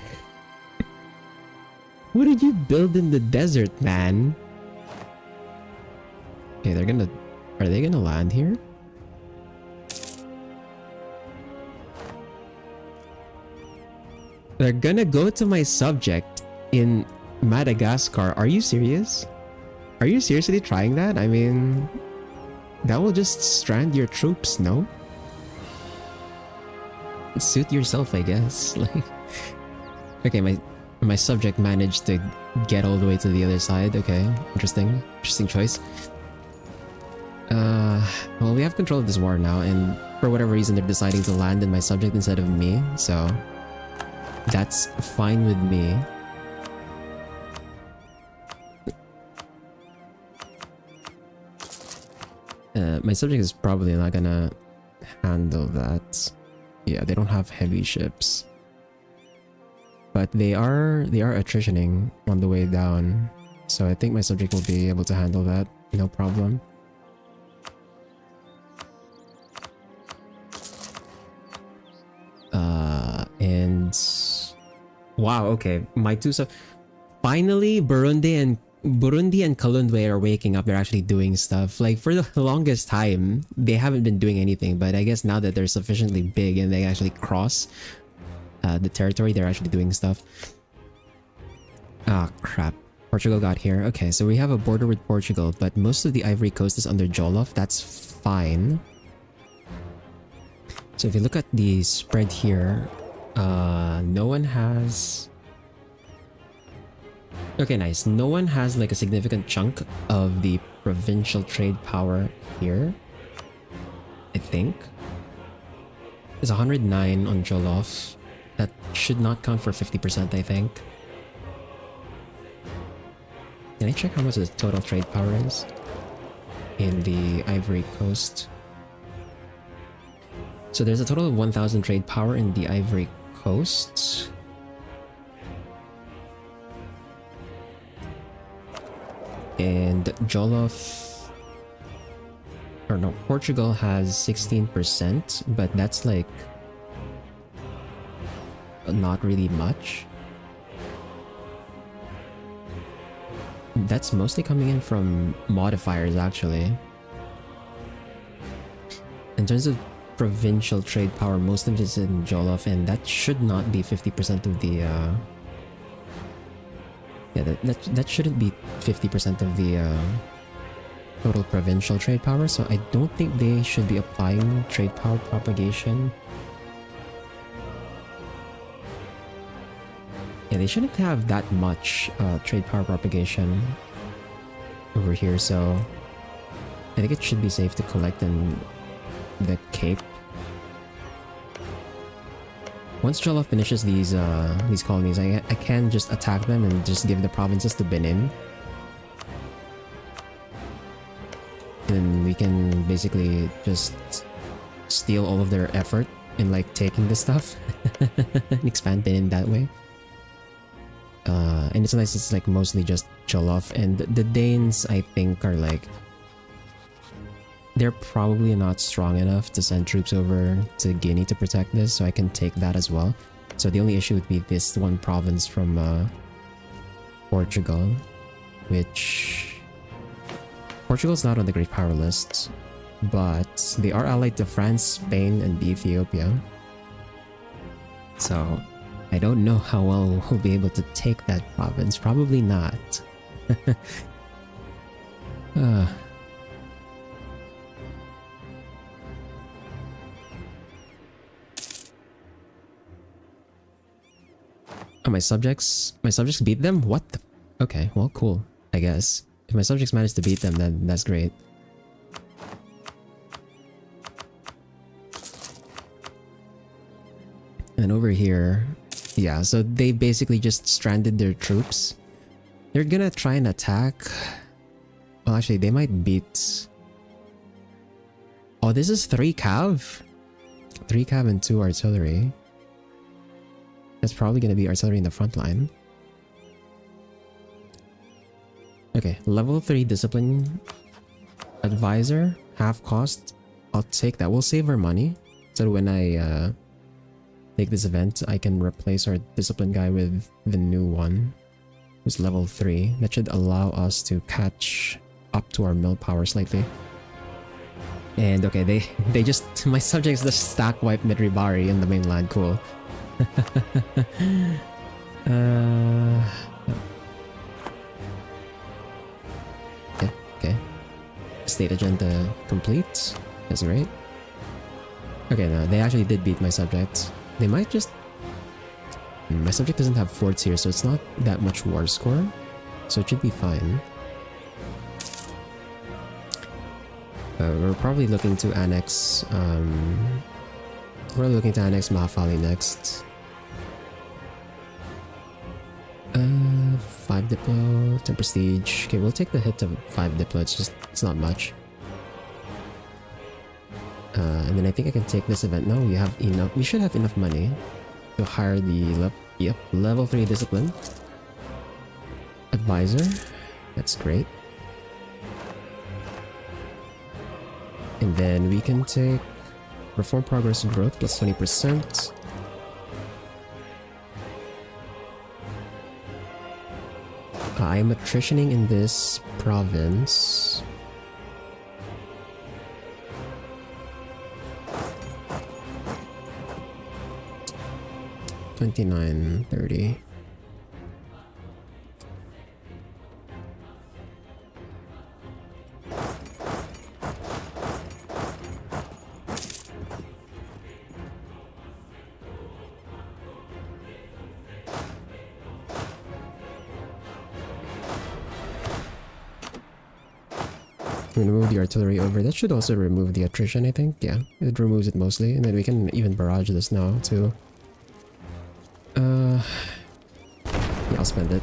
What did you build in the desert, man? Okay, are they gonna land here? They're gonna go to my subject in Madagascar. Are you serious? Are you seriously trying that? I mean, that will just strand your troops, no? Suit yourself, I guess. Like, okay, my subject managed to get all the way to the other side. Okay, interesting choice. Well, we have control of this war now, and for whatever reason, they're deciding to land in my subject instead of me. So that's fine with me. My subject is probably not gonna handle that. Yeah, they don't have heavy ships. But they are attritioning on the way down. So I think my subject will be able to handle that, no problem. And wow, okay, my two finally Burundi and Kalundwe are waking up. They're actually doing stuff. Like, for the longest time, they haven't been doing anything. But I guess now that they're sufficiently big and they actually cross the territory, they're actually doing stuff. Ah, crap. Portugal got here. Okay, so we have a border with Portugal, but most of the Ivory Coast is under Jollof. That's fine. So if you look at the spread here, No one has... Okay, nice. No one has like a significant chunk of the provincial trade power here. I think. It's 109 on Jollof. That should not count for 50%, I think. Can I check how much the total trade power is in the Ivory Coast? So there's a total of 1,000 trade power in the Ivory Coast. And Jollof... Or no, Portugal has 16%, but that's like... not really much. That's mostly coming in from modifiers, actually. In terms of provincial trade power, most of it is in Jollof, and that should not be 50% of the... Yeah, that shouldn't be 50% of the total provincial trade power, so I don't think they should be applying trade power propagation. Yeah, they shouldn't have that much trade power propagation over here, so I think it should be safe to collect in the Cape. Once Jollof finishes these colonies, I can just attack them and just give the provinces to Benin. And we can basically just steal all of their effort in like taking this stuff and expand Benin that way. And it's nice, it's like mostly just Jollof, and the Danes I think are like... They're probably not strong enough to send troops over to Guinea to protect this, so I can take that as well. So the only issue would be this one province from Portugal, which... Portugal's not on the Great Power list, but they are allied to France, Spain, and Ethiopia. So I don't know how well we'll be able to take that province. Probably not. Oh, my subjects beat them? What the... Okay, well, cool, I guess. If my subjects manage to beat them, then that's great. And over here... Yeah, so they basically just stranded their troops. They're gonna try and attack... Well, actually, they might beat... Oh, this is 3 cav? 3 cav and 2 artillery. That's probably going to be artillery in the front line. Okay, level 3 discipline advisor, half cost. I'll take that. We'll save our money. So when I take this event, I can replace our discipline guy with the new one, who's level 3. That should allow us to catch up to our mill power slightly. And okay, they just... My subjects just stack wipe Midribari in the mainland. Cool. No. Okay. State agenda complete. That's great. Okay, no, they actually did beat my subject. They might just... My subject doesn't have forts here, so it's not that much war score. So it should be fine. We're probably looking to annex... We're looking to annex Mahafali next. 5 Diplo, 10 Prestige. Okay, we'll take the hit of 5 Diplo, it's not much. And then I think I can take this event. No, we should have enough money to hire the level 3 discipline advisor. That's great. And then we can take Reform Progress and Growth plus 20%. I'm attritioning in this province. $29.30. remove the artillery over. That should also remove the attrition, I think. Yeah, it removes it mostly. And then we can even barrage this now, too. Yeah, I'll spend it.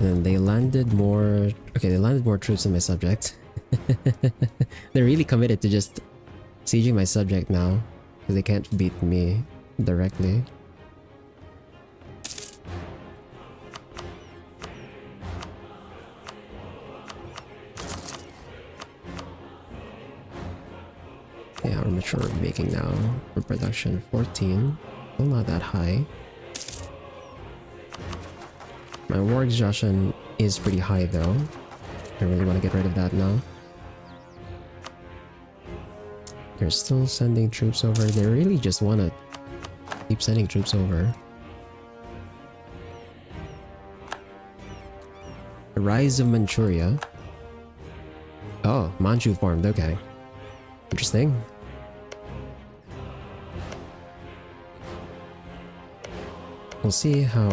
And then they landed more... Okay, they landed more troops in my subject. They're really committed to just sieging my subject now. Because they can't beat me directly. Yeah, how much are we making now for production? 14. Still not that high. My war exhaustion is pretty high though. I really want to get rid of that now. They're still sending troops over. They really just want to keep sending troops over. The rise of Manchuria. Oh, Manchu formed. Okay. Interesting. We'll see how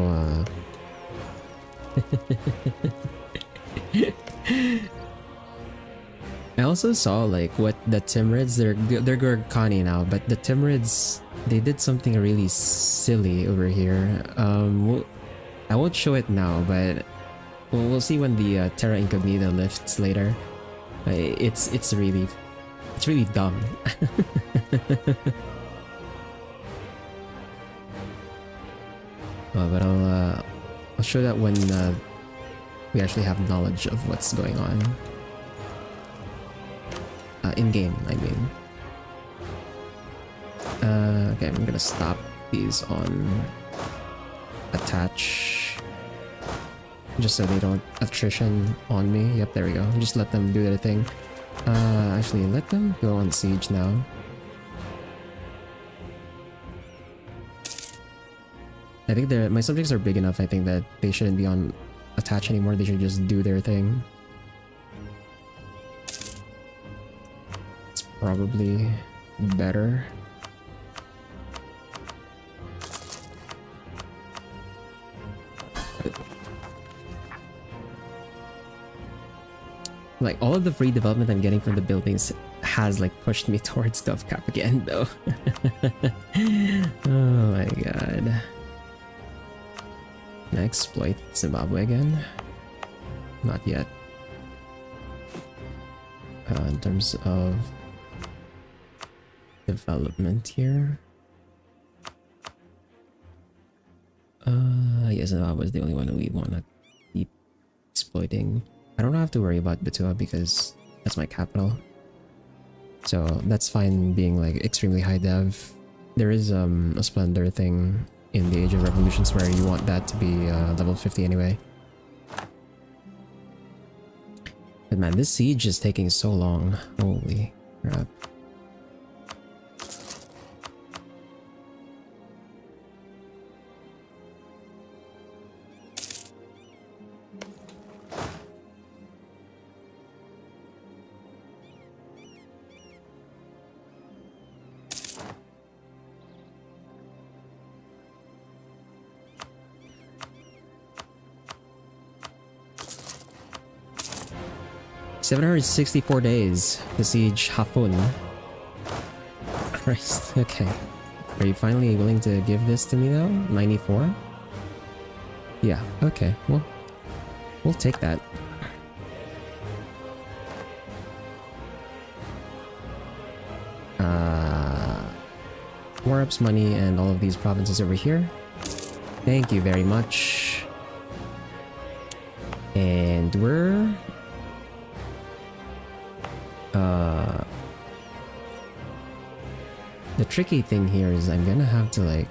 I also saw like what the Timurids, they're Gurkhani now, but the Timurids, they did something really silly over here. I won't show it now, but we'll see when the Terra Incognita lifts later. It's really dumb. But I'll show that when we actually have knowledge of what's going on. In-game, I mean. Okay, I'm gonna stop these on attach. Just so they don't attrition on me. Yep, there we go. Just let them do their thing. Actually, let them go on siege now. I think my subjects are big enough, I think that they shouldn't be on attach anymore. They should just do their thing. It's probably better. Like, all of the free development I'm getting from the buildings has like pushed me towards GovCap again though. Oh my god. Can I exploit Zimbabwe again? Not yet. In terms of development here. Yeah, Zimbabwe is the only one that we want to keep exploiting. I don't have to worry about Butua because that's my capital. So that's fine being like extremely high dev. There is a Splendor thing in the Age of Revolutions where you want that to be level 50 anyway. But man, this siege is taking so long. Holy crap. $764 days to siege Hafun. Christ, okay. Are you finally willing to give this to me now? 94? Yeah, okay, well, we'll take that. War ups money and all of these provinces over here. Thank you very much. And we're... the tricky thing here is I'm gonna have to like...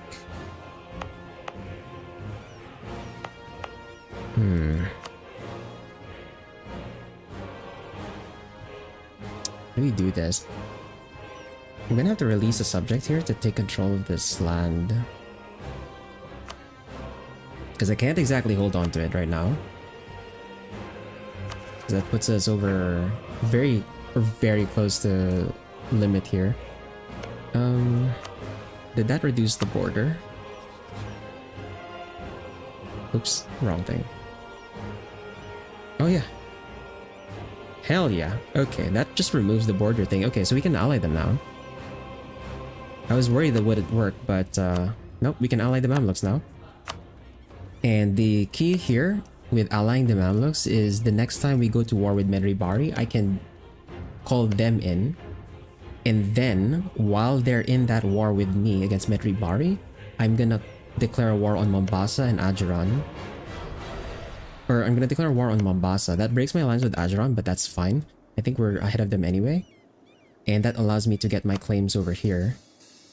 How do we do this? I'm gonna have to release a subject here to take control of this land. Because I can't exactly hold on to it right now. Because that puts us over very close to limit here. Did that reduce the border? Oops, wrong thing. Oh yeah, Hell yeah. Okay, that just removes the border thing. Okay, so we can ally them now. I was worried that wouldn't work, but nope, we can ally the Mamluks now. And the key here with allying the Mamluks is the next time we go to war with Medri Bari, I can call them in. And then, while they're in that war with me against Medri Bari, I'm gonna declare a war on Mombasa and Ajiran. Or I'm gonna declare war on Mombasa. That breaks my alliance with Ajiran, but that's fine. I think we're ahead of them anyway. And that allows me to get my claims over here.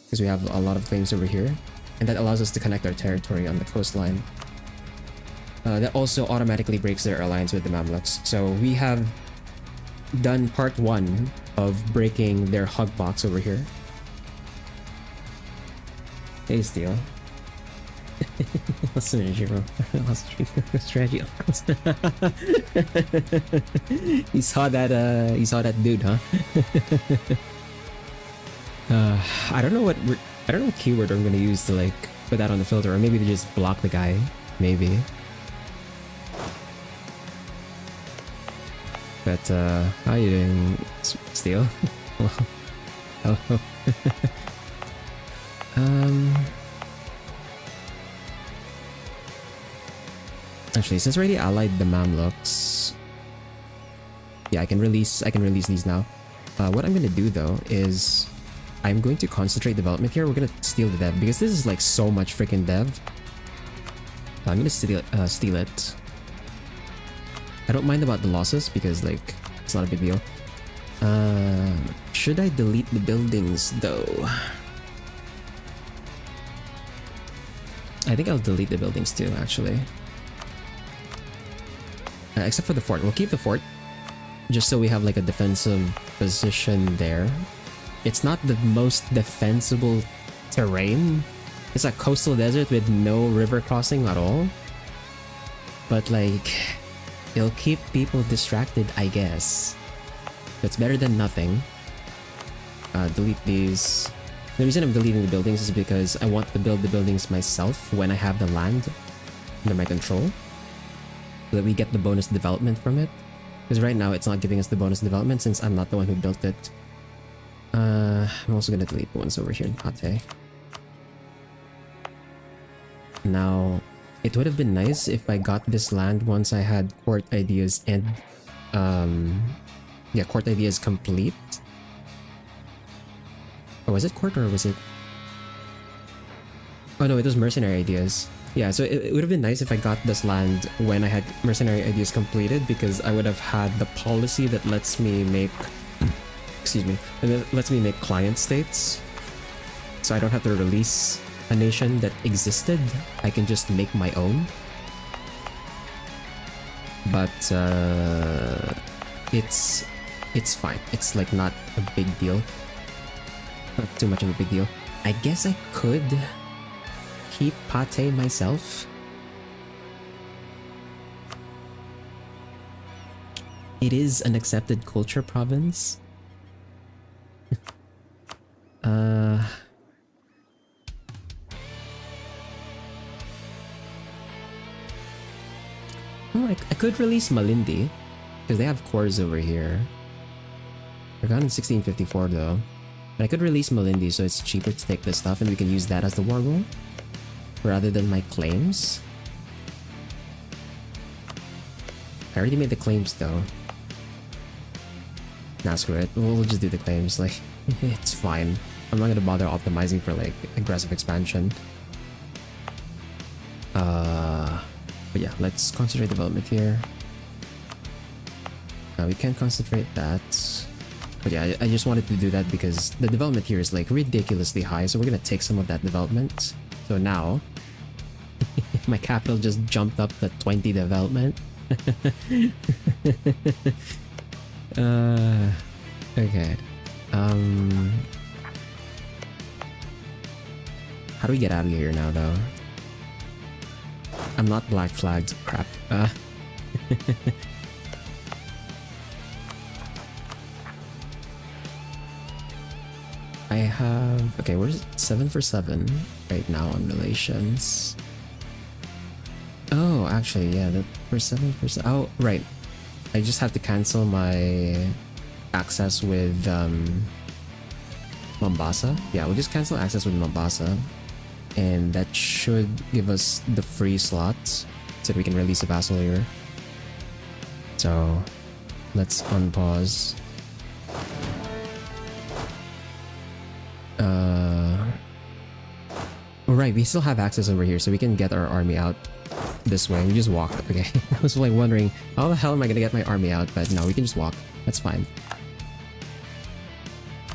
Because we have a lot of claims over here. And that allows us to connect our territory on the coastline. That also automatically breaks their alliance with the Mamluks. So we have done part 1 of breaking their Hugbox over here. Hey, Steel. Listen, Jiro. Strategy. You saw that dude, huh? I don't know what keyword I'm gonna use to like put that on the filter, or maybe to just block the guy. Maybe. But how you doing, Steel? Hello. Actually, since I already allied the Mamluks, yeah, I can release these now. What I'm gonna do though is I'm going to concentrate development here. We're gonna steal the dev because this is like so much freaking dev. I'm gonna steal it. I don't mind about the losses because like it's not a big deal. Should I delete the buildings though? I think I'll delete the buildings too, actually. Except for the fort. We'll keep the fort just so we have like a defensive position there. It's not the most defensible terrain. It's a coastal desert with no river crossing at all. But like, it'll keep people distracted, I guess. It's better than nothing. Delete these. The reason I'm deleting the buildings is because I want to build the buildings myself when I have the land under my control. So that we get the bonus development from it. Because right now it's not giving us the bonus development since I'm not the one who built it. I'm also gonna delete the ones over here in Pate. Now, it would have been nice if I got this land once I had court ideas and yeah, court ideas complete. Or was it court or was it... Oh no, it was mercenary ideas. Yeah, so it would have been nice if I got this land when I had mercenary ideas completed, because I would have had the policy that lets me make... excuse me. That lets me make client states. So I don't have to release a nation that existed. I can just make my own. But it's fine. It's like not a big deal. Not too much of a big deal. I guess I could keep Pate myself. It is an accepted culture province. Oh, I could release Malindi because they have cores over here. They're gone in 1654 though. But I could release Malindi so it's cheaper to take this stuff and we can use that as the war goal rather than my claims. I already made the claims though. Nah, screw it. We'll just do the claims. Like, it's fine. I'm not gonna bother optimizing for like aggressive expansion. But yeah, let's concentrate development here. We can concentrate that. But yeah, I just wanted to do that because the development here is like ridiculously high, so we're gonna take some of that development. So now, my capital just jumped up to 20 development. Okay. How do we get out of here now, though? I'm not black flagged. Crap. I have... Okay, we're 7 for 7 right now on relations. Oh, actually, yeah, we're 7 for 7. Oh, right. I just have to cancel my access with Mombasa. Yeah, we'll just cancel access with Mombasa, and that should give us the free slots so that we can release a vassal here. So let's unpause. Right, we still have access over here, so we can get our army out this way. We just walk. Okay, I was like wondering how the hell am I gonna get my army out, but no, we can just walk. That's fine.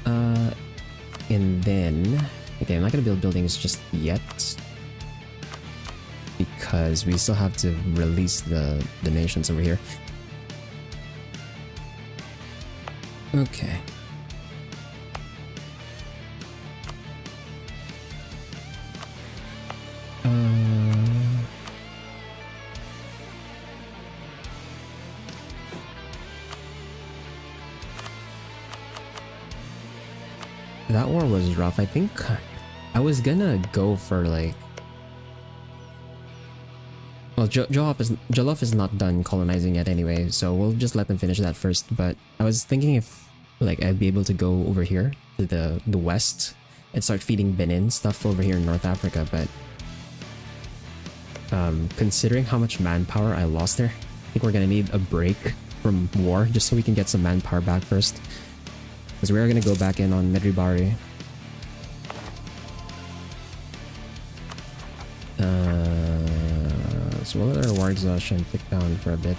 And then okay, I'm not gonna build buildings just yet because we still have to release the nations over here. Okay. That war was rough. I think I was gonna go for like... Well, Jollof is not done colonizing yet anyway, so we'll just let them finish that first. But I was thinking if like I'd be able to go over here to the west and start feeding Benin stuff over here in North Africa, but considering how much manpower I lost there, I think we're gonna need a break from war just so we can get some manpower back first. Because we are going to go back in on Medribari. So we'll let our war exhaustion tick down for a bit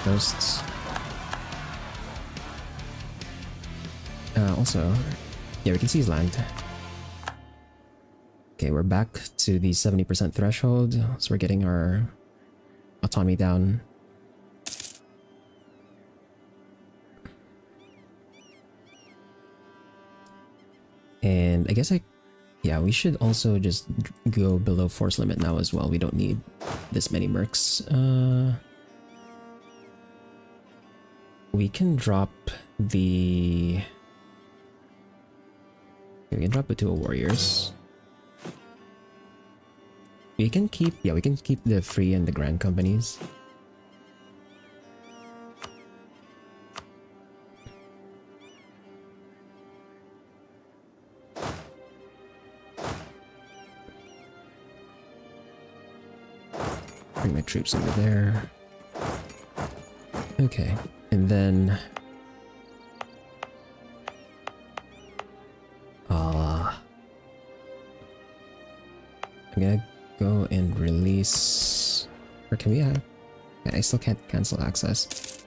first. Also, yeah, we can seize land. Okay, we're back to the 70% threshold, so we're getting our autonomy down. And I guess yeah, we should also just go below force limit now as well. We don't need this many mercs. We can drop the... Okay, we can drop Butua warriors. We can keep... Yeah, we can keep the free and the grand companies. Bring my troops over there. Okay, and then... I'm gonna go and release... Or can we have... Yeah, I still can't cancel access.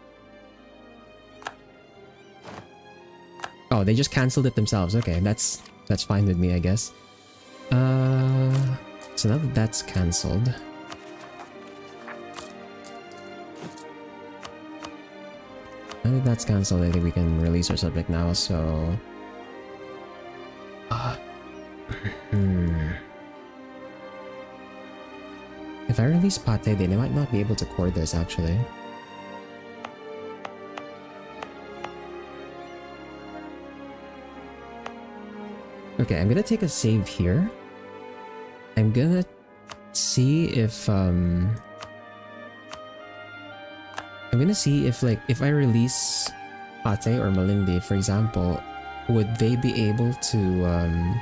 Oh, they just cancelled it themselves. Okay, that's fine with me, I guess. So now that that's cancelled... Now that that's cancelled, I think we can release our subject now, so... If I release Pate, they might not be able to core this, actually. Okay, I'm gonna take a save here. I'm gonna see if, I'm gonna see if, like, if I release Pate or Malindi, for example, would they be able to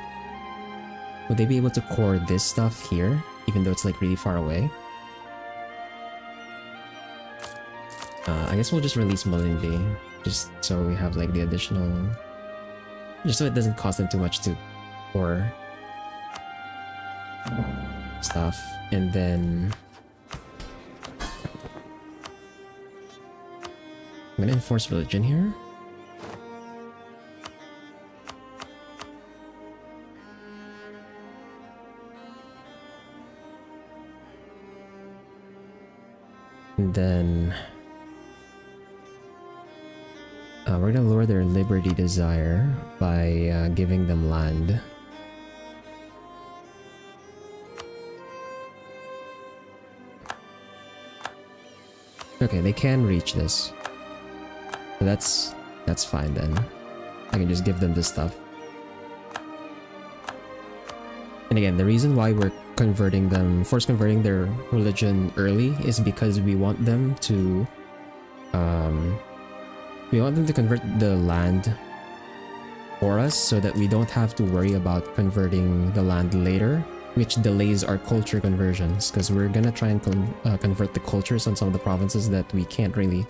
core this stuff here, even though it's like really far away? I guess we'll just release Malindi, just so we have like the additional, just so it doesn't cost them too much to core stuff, and then I'm gonna enforce religion here. And then we're gonna lower their liberty desire by giving them land. Okay, they can reach this. So that's fine then. I can just give them this stuff. And again, the reason why we're converting them, force converting their religion early, is because we want them to We want them to convert the land for us so that we don't have to worry about converting the land later, which delays our culture conversions, because we're gonna try and convert the cultures on some of the provinces that we can't really,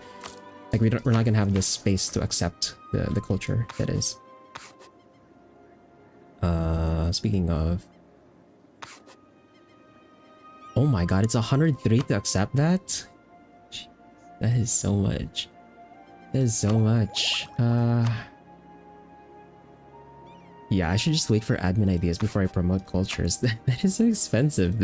like, we're not gonna have the space to accept the culture, that is. Speaking of, oh my god, it's 103 to accept that? Jeez, that is so much. That is so much. Yeah, I should just wait for admin ideas before I promote cultures. That is so expensive.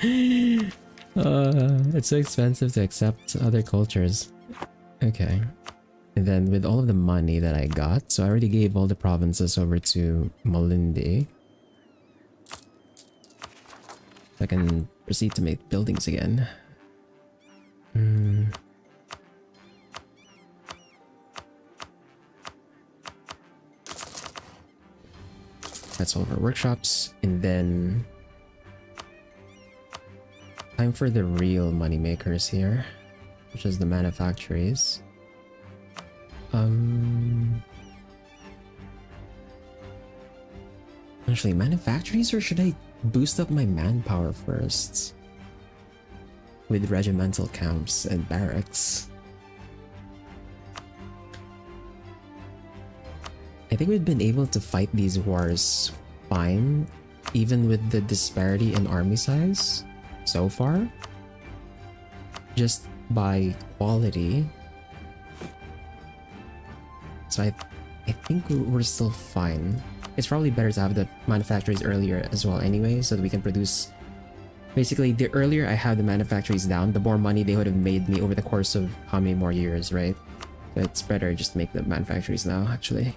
It's so expensive to accept other cultures. Okay. And then with all of the money that I got, so I already gave all the provinces over to Malindi. I can proceed to make buildings again. That's all of our workshops, and then time for the real money makers here, which is the manufactories. Actually, manufactories, or should I boost up my manpower first with regimental camps and barracks? I think we've been able to fight these wars fine, even with the disparity in army size so far, just by quality. So I think we're still fine. It's probably better to have the manufactories earlier as well anyway, so that we can produce. Basically, the earlier I have the manufactories down, the more money they would have made me over the course of how many more years, right? So it's better just to make the manufactories now, actually.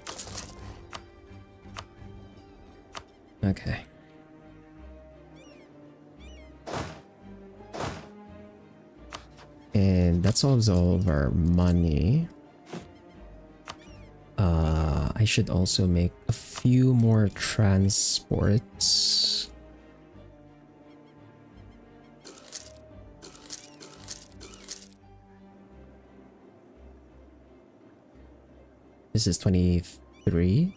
Okay. And that solves all of our money. I should also make a few more transports. This is 23?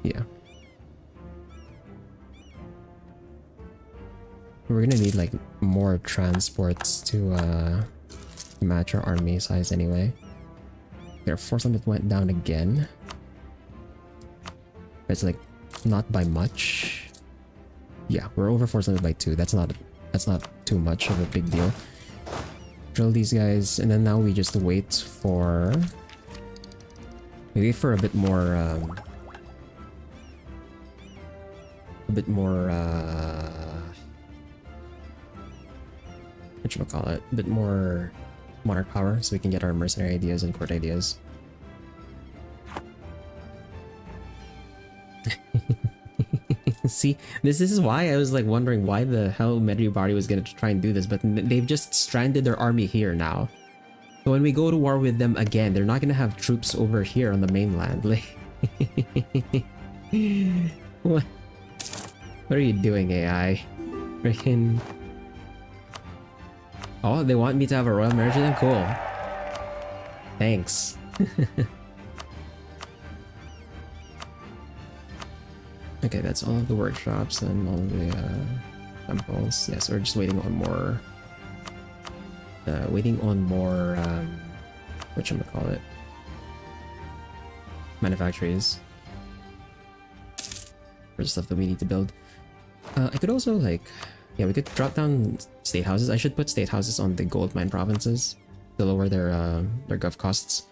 Yeah. We're gonna need like more transports to match our army size anyway. Their force limit went down again. It's like not by much. Yeah, we're over force limit by 2. That's not too much of a big deal. Drill these guys, and then now we just wait for maybe for a bit more whatchamacallit, a bit more monarch power, so we can get our mercenary ideas and court ideas. See, this is why I was like wondering why the hell Medjugorje was gonna try and do this, but they've just stranded their army here now. So when we go to war with them again, they're not gonna have troops over here on the mainland. Like, what are you doing, AI? Freaking. Oh, they want me to have a royal marriage with them? Cool. Thanks. Okay, that's all of the workshops and all of the temples. Yeah, so we're just waiting on more. Whatchamacallit? Manufactories. For the stuff that we need to build. I could also like, yeah, we could drop down state houses. I should put state houses on the gold mine provinces to lower their gov costs.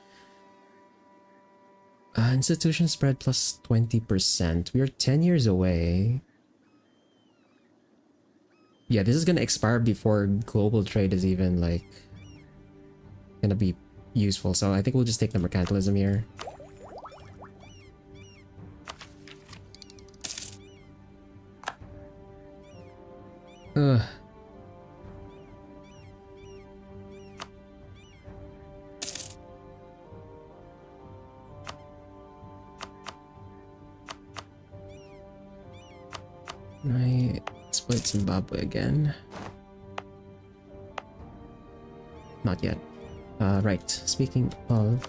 Institution spread plus 20%. We are 10 years away. Yeah, this is gonna expire before global trade is even like gonna be useful. So I think we'll just take the mercantilism here. Ugh. I split Zimbabwe again. Not yet. Right, speaking of,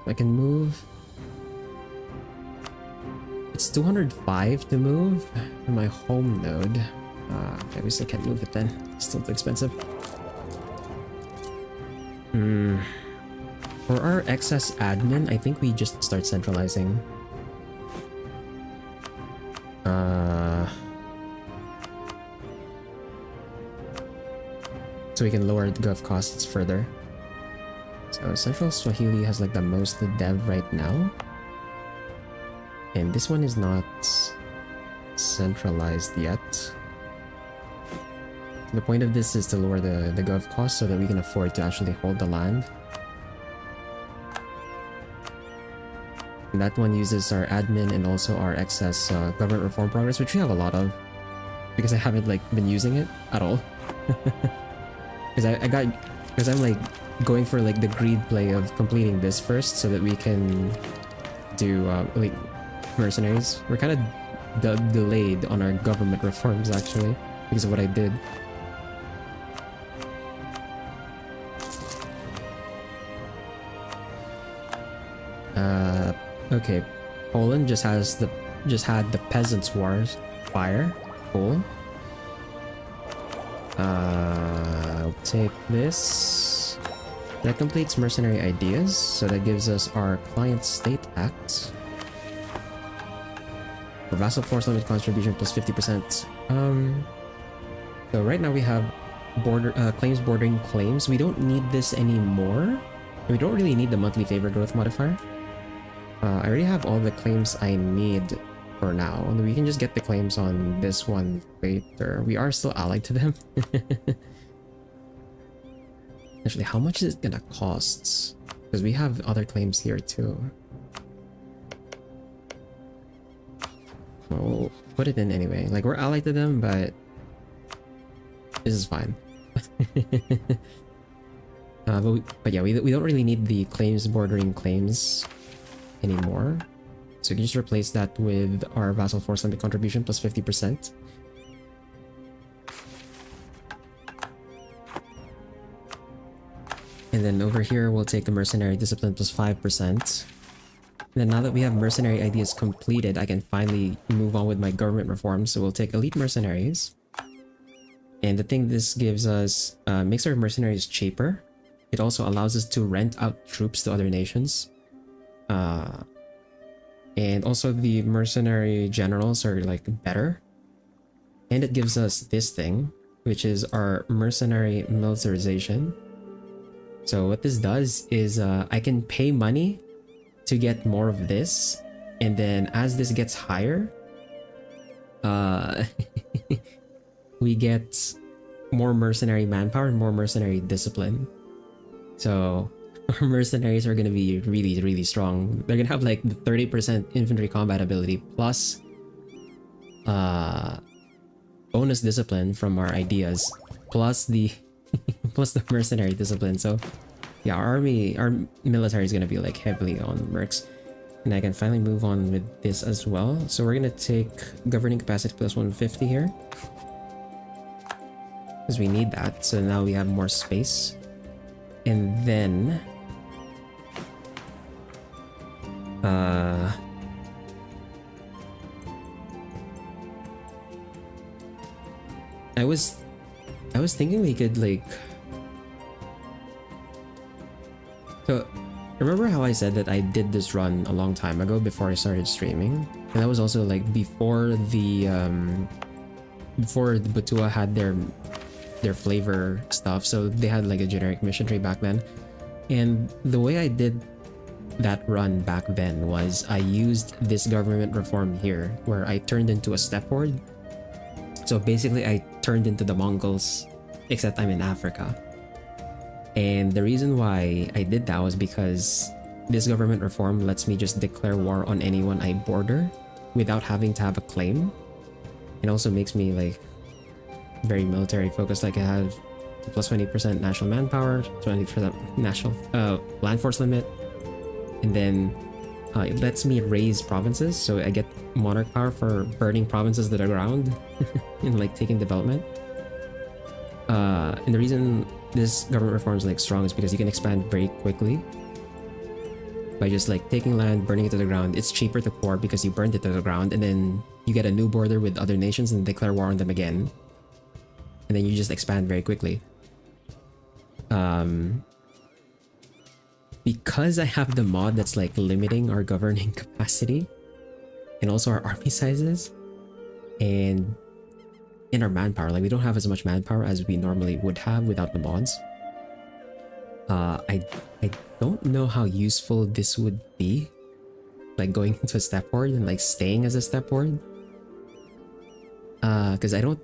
I can move. It's 205 to move in my home node. I obviously can't move it then. It's still too expensive. For our excess admin, I think we just start centralizing. So we can lower the gov costs further. So Central Swahili has like the most dev right now. And this one is not centralized yet. The point of this is to lower the gov cost so that we can afford to actually hold the land. And that one uses our admin and also our excess government reform progress, which we have a lot of. Because I haven't like been using it at all. Because I'm like going for like the greed play of completing this first so that we can do like mercenaries. We're kind of delayed on our government reforms actually because of what I did. Okay, Poland just had the Peasants' Wars fire. Cool. I'll take this. That completes mercenary ideas, so that gives us our Client State Act. For vassal force limit contribution plus 50%. So right now we have claims bordering claims. We don't need this anymore. We don't really need the monthly favor growth modifier. I already have all the claims I need for now. We can just get the claims on this one later. We are still allied to them. Actually, how much is it gonna cost? Because we have other claims here too. Well, put it in anyway. Like, we're allied to them, but this is fine. But yeah, we don't really need the claims bordering claims anymore. So you can just replace that with our vassal force limit contribution plus 50%. And then over here, we'll take the mercenary discipline plus 5%. And then now that we have mercenary ideas completed, I can finally move on with my government reforms. So we'll take elite mercenaries. And the thing this gives us makes our mercenaries cheaper. It also allows us to rent out troops to other nations. And also the mercenary generals are like better. And it gives us this thing, which is our mercenary militarization. So what this does is I can pay money to get more of this. And then as this gets higher, we get more mercenary manpower and more mercenary discipline. So our mercenaries are going to be really, really strong. They're going to have like the 30% infantry combat ability plus bonus discipline from our ideas plus the plus the mercenary discipline. So yeah, our military is going to be like heavily on mercs. And I can finally move on with this as well. So we're going to take governing capacity plus 150 here, because we need that. So now we have more space. And then I was thinking we could like, so remember how I said that I did this run a long time ago before I started streaming? And that was also like before the Butua had their flavor stuff, so they had like a generic mission tree back then. And the way I did that run back then was I used this government reform here where I turned into a steppe horde. So basically I turned into the Mongols, except I'm in Africa. And the reason why I did that was because this government reform lets me just declare war on anyone I border without having to have a claim. It also makes me like very military focused. Like I have plus 20% national manpower, 20% national land force limit, and then it lets me raise provinces, so I get monarch power for burning provinces to the ground and like taking development. And the reason this government reform is like strong is because you can expand very quickly by just like taking land, burning it to the ground. It's cheaper to core because you burned it to the ground, and then you get a new border with other nations and declare war on them again, and then you just expand very quickly. Because I have the mod that's like limiting our governing capacity and also our army sizes and in our manpower, like we don't have as much manpower as we normally would have without the mods. I don't know how useful this would be, like going into a step board and like staying as a step board. Because I don't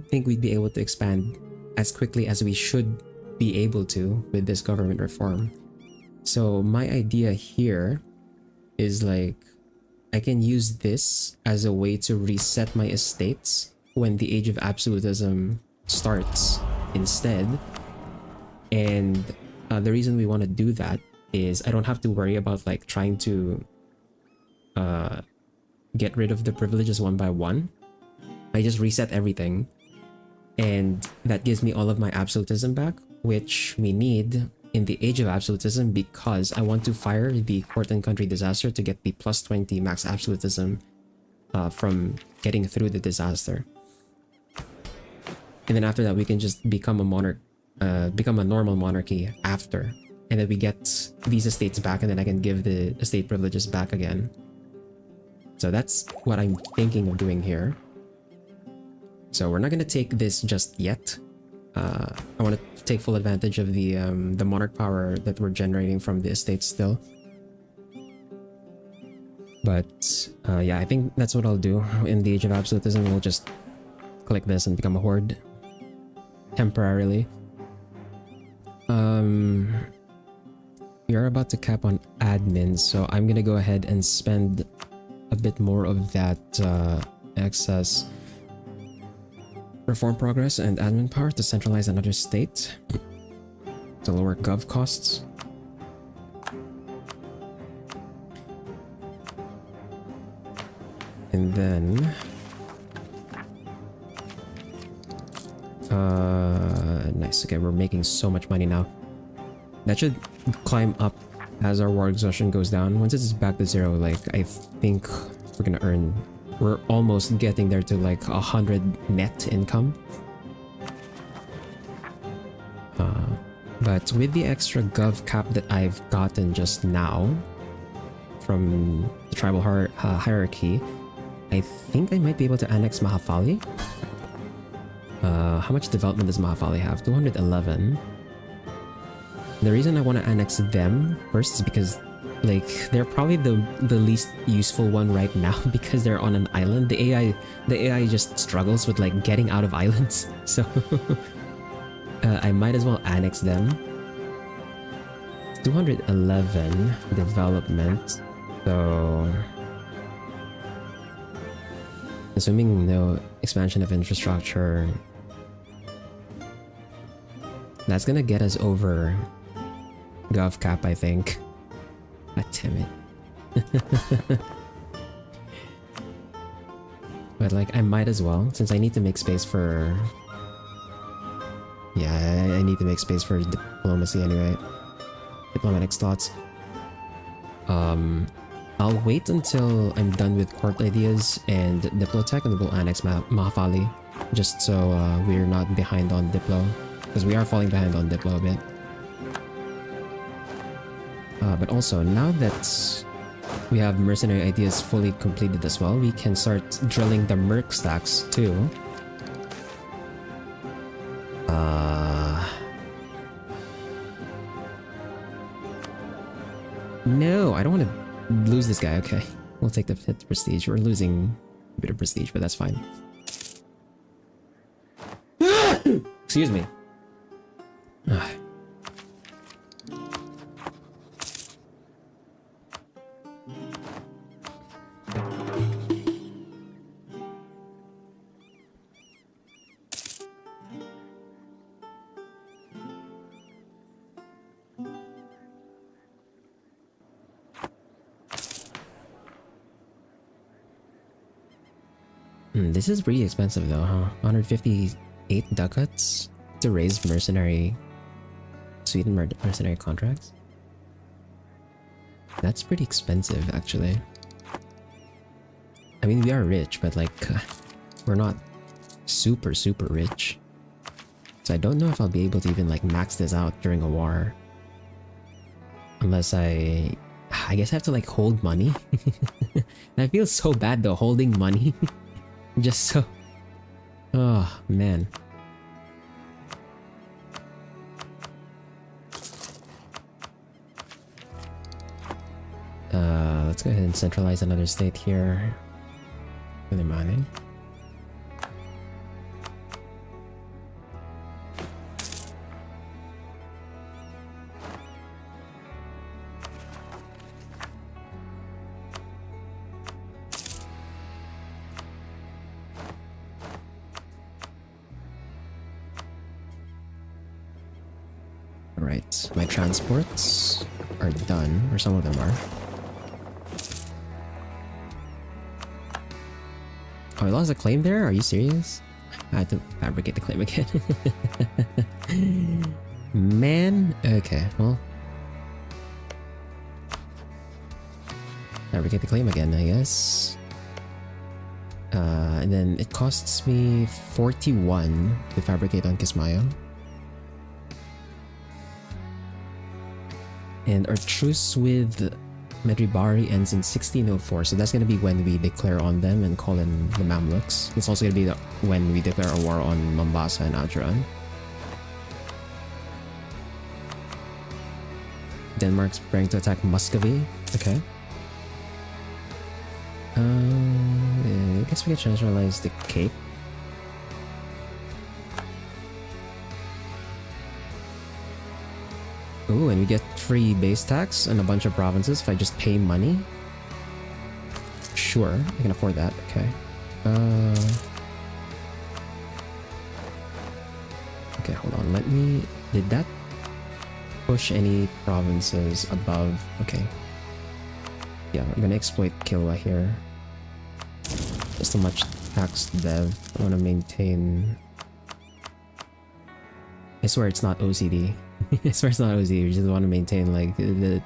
think we'd be able to expand as quickly as we should be able to with this government reform. So my idea here is like I can use this as a way to reset my estates when the age of absolutism starts instead. And the reason we want to do that is I don't have to worry about like trying to get rid of the privileges one by one. I just reset everything, and that gives me all of my absolutism back, which we need in the age of absolutism because I want to fire the court and country disaster to get the plus 20 max absolutism from getting through the disaster. And then after that we can just become a monarch, become a normal monarchy after, and then we get these estates back, and then I can give the estate privileges back again. So that's what I'm thinking of doing here. So we're not going to take this just yet. I want to take full advantage of the monarch power that we're generating from the estates still. But yeah, I think that's what I'll do. In the age of absolutism, we'll just click this and become a horde temporarily. We are about to cap on admin, so I'm gonna go ahead and spend a bit more of that excess reform progress and admin power to centralize another state to lower gov costs. And then nice. Okay, we're making so much money now. That should climb up as our war exhaustion goes down. Once it's back to zero, like I think we're gonna earn, we're almost getting there to like 100 net income. But with the extra gov cap that I've gotten just now from the tribal hierarchy, I think I might be able to annex Mahafali. How much development does Mahafali have? 211. The reason I want to annex them first is because like they're probably the least useful one right now because they're on an island. The AI just struggles with like getting out of islands. So I might as well annex them. 211 development. So assuming no expansion of infrastructure, that's gonna get us over gov cap, I think. God damn it. But like I might as well, since I need to make space for, yeah, I need to make space for diplomacy anyway. Diplomatic slots. I'll wait until I'm done with court ideas and Diplotech, and we'll annex Mahafali, just so we're not behind on Diplo, because we are falling behind on Diplo a bit. But also, now that we have mercenary ideas fully completed as well, we can start drilling the merc stacks too. No, I don't want to lose this guy. Okay, we'll take the 5th prestige. We're losing a bit of prestige, but that's fine. Excuse me. This is pretty expensive though, huh? 158 ducats to raise mercenary Sweden mercenary contracts. That's pretty expensive, actually. I mean, we are rich, but like, we're not super rich. So I don't know if I'll be able to even like max this out during a war. Unless I guess I have to like hold money. I feel so bad though, holding money. Just so... Oh, man. Let's go ahead and centralize another state here. For the mining. Alright, my transports are done, or some of them are. Oh, I lost a claim there? Are you serious? I had to fabricate the claim again. Man, okay, well. Fabricate the claim again, I guess. And then it costs me 41 to fabricate on Kismayo. And our truce with Medribari ends in 1604, so that's gonna be when we declare on them and call in the Mamluks. It's also gonna be when we declare a war on Mombasa and Ajuran. Denmark's preparing to attack Muscovy. Okay. I guess we can centralize the Cape. Ooh, and we get free base tax and a bunch of provinces if I just pay money. Sure, I can afford that. Okay. Okay, hold on. Let me... Did that push any provinces above? Okay. Yeah, I'm gonna exploit Kilwa here. Just so much tax dev. I want to maintain... I swear it's not OCD. I swear it's not OCD. We just want to maintain like the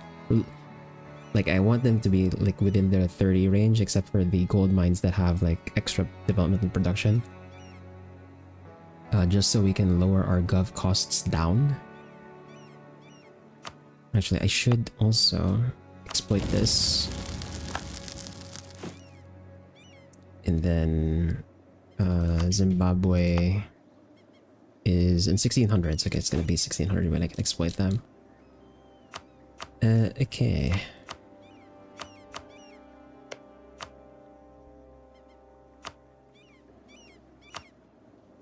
like I want them to be like within the 30 range, except for the gold mines that have like extra development and production. Just so we can lower our gov costs down. Actually, I should also exploit this. And then Zimbabwe is in 1600s. Okay, it's gonna be 1600 when I can exploit them. Okay.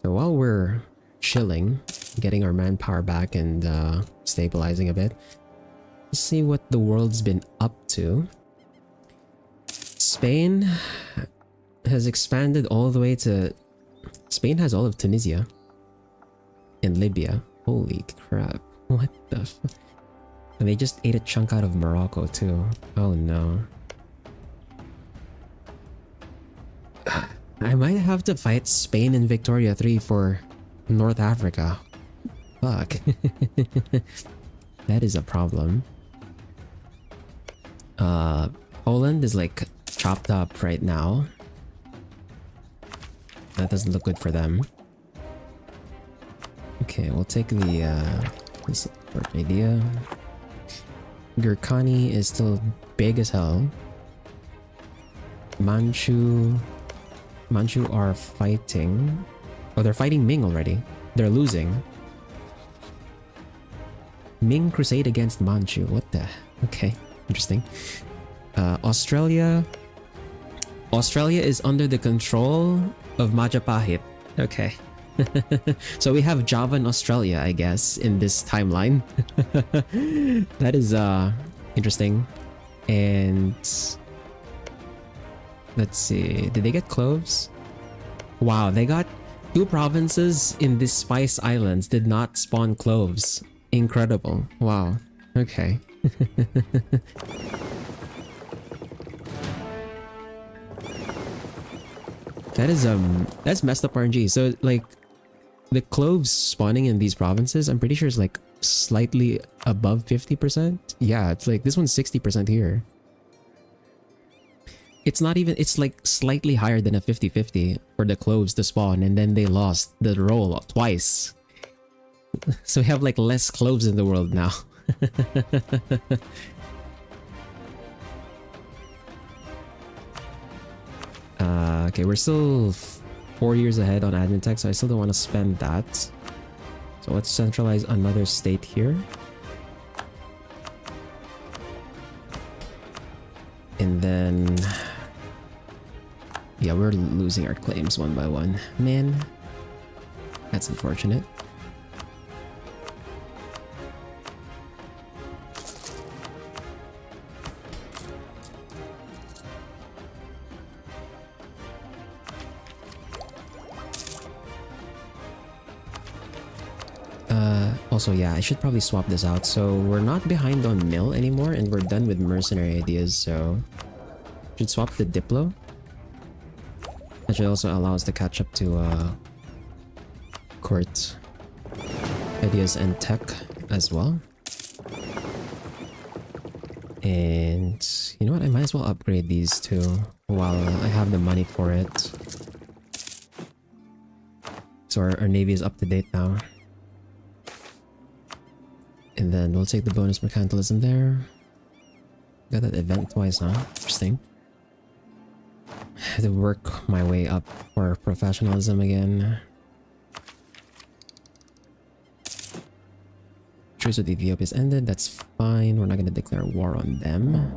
So while we're chilling, getting our manpower back and stabilizing a bit, let's see what the world's been up to. Spain has expanded all the way to... Spain has all of Tunisia. In Libya. Holy crap. What the fuck? And they just ate a chunk out of Morocco too. Oh no. I might have to fight Spain and Victoria 3 for North Africa. Fuck. That is a problem. Poland is like chopped up right now. That doesn't look good for them. Okay, we'll take the this idea. Gurkhani is still big as hell. Manchu are fighting. Oh, they're fighting Ming already. They're losing. Ming crusade against Manchu. What the? Okay, interesting. Australia is under the control of Majapahit. Okay. So we have Java and Australia, I guess, in this timeline. That is interesting. And let's see, did they get cloves? Wow, they got 2 provinces in these Spice Islands did not spawn cloves. Incredible. Wow. Okay. That is that's messed up RNG. So like the cloves spawning in these provinces, I'm pretty sure it's like slightly above 50%. Yeah, it's like this one's 60% here. It's not even, it's like slightly higher than a 50-50 for the cloves to spawn, and then they lost the roll twice. So we have like less cloves in the world now. Okay, we're still 4 years ahead on admin tech, so I still don't want to spend that. So let's centralize another state here. And then... yeah, we're losing our claims one by one. Man, that's unfortunate. Also, yeah, I should probably swap this out. So we're not behind on mill anymore, and we're done with mercenary ideas, so... should swap the Diplo. That should also allow us to catch up to court ideas and tech as well. And you know what? I might as well upgrade these two while I have the money for it. So our navy is up to date now. And then we'll take the bonus mercantilism there. Got that event twice, huh? Interesting. I have to work my way up for professionalism again. Truce with Ethiopia is ended. That's fine. We're not going to declare war on them.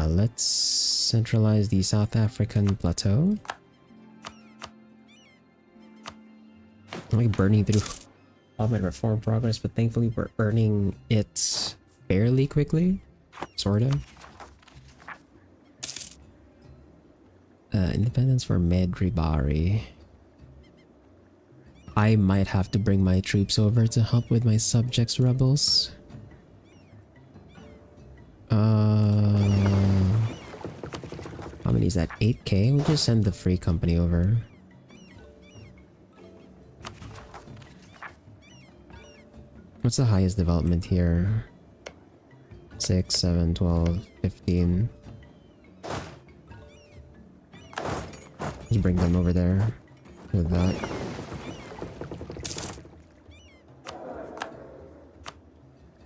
Let's centralize the South African plateau. I'm like burning through all my reform progress, but thankfully we're earning it fairly quickly. Sort of. Independence for Medribari. I might have to bring my troops over to help with my subjects rebels. How many is that? 8k? We'll just send the free company over. What's the highest development here? 6, 7, 12, 15. Just bring them over there with that.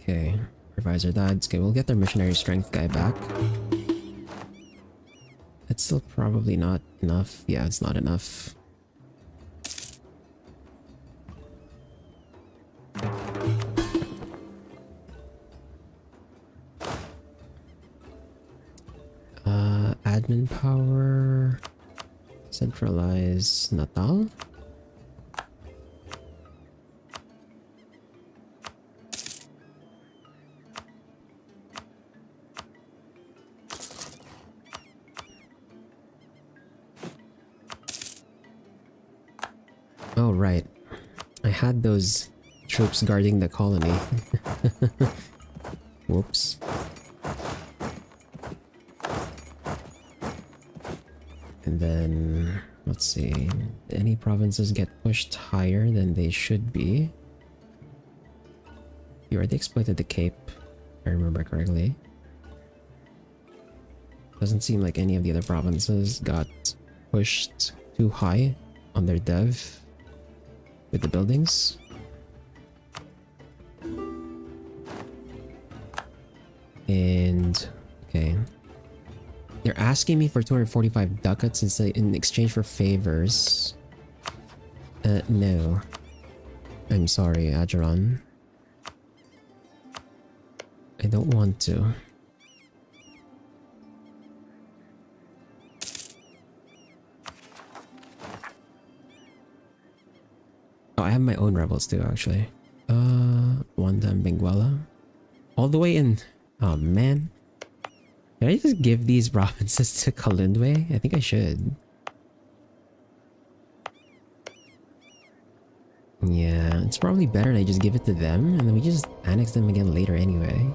Okay, Revisor died. Okay, we'll get their missionary strength guy back. It's still probably not enough. Yeah, it's not enough. Admin power. Centralize Natal. Oh, right. I had those troops guarding the colony. Whoops. And then, let's see. Any provinces get pushed higher than they should be? You already exploited the Cape, if I remember correctly. Doesn't seem like any of the other provinces got pushed too high on their dev with the buildings. And okay, they're asking me for 245 ducats in exchange for favors. No, I'm sorry, Acheron. I don't want to. Oh, I have my own rebels too, actually. Wanda and Benguela. All the way in... Oh, man. Can I just give these provinces to Kalindwe? I think I should. Yeah, it's probably better that I just give it to them, and then we just annex them again later anyway.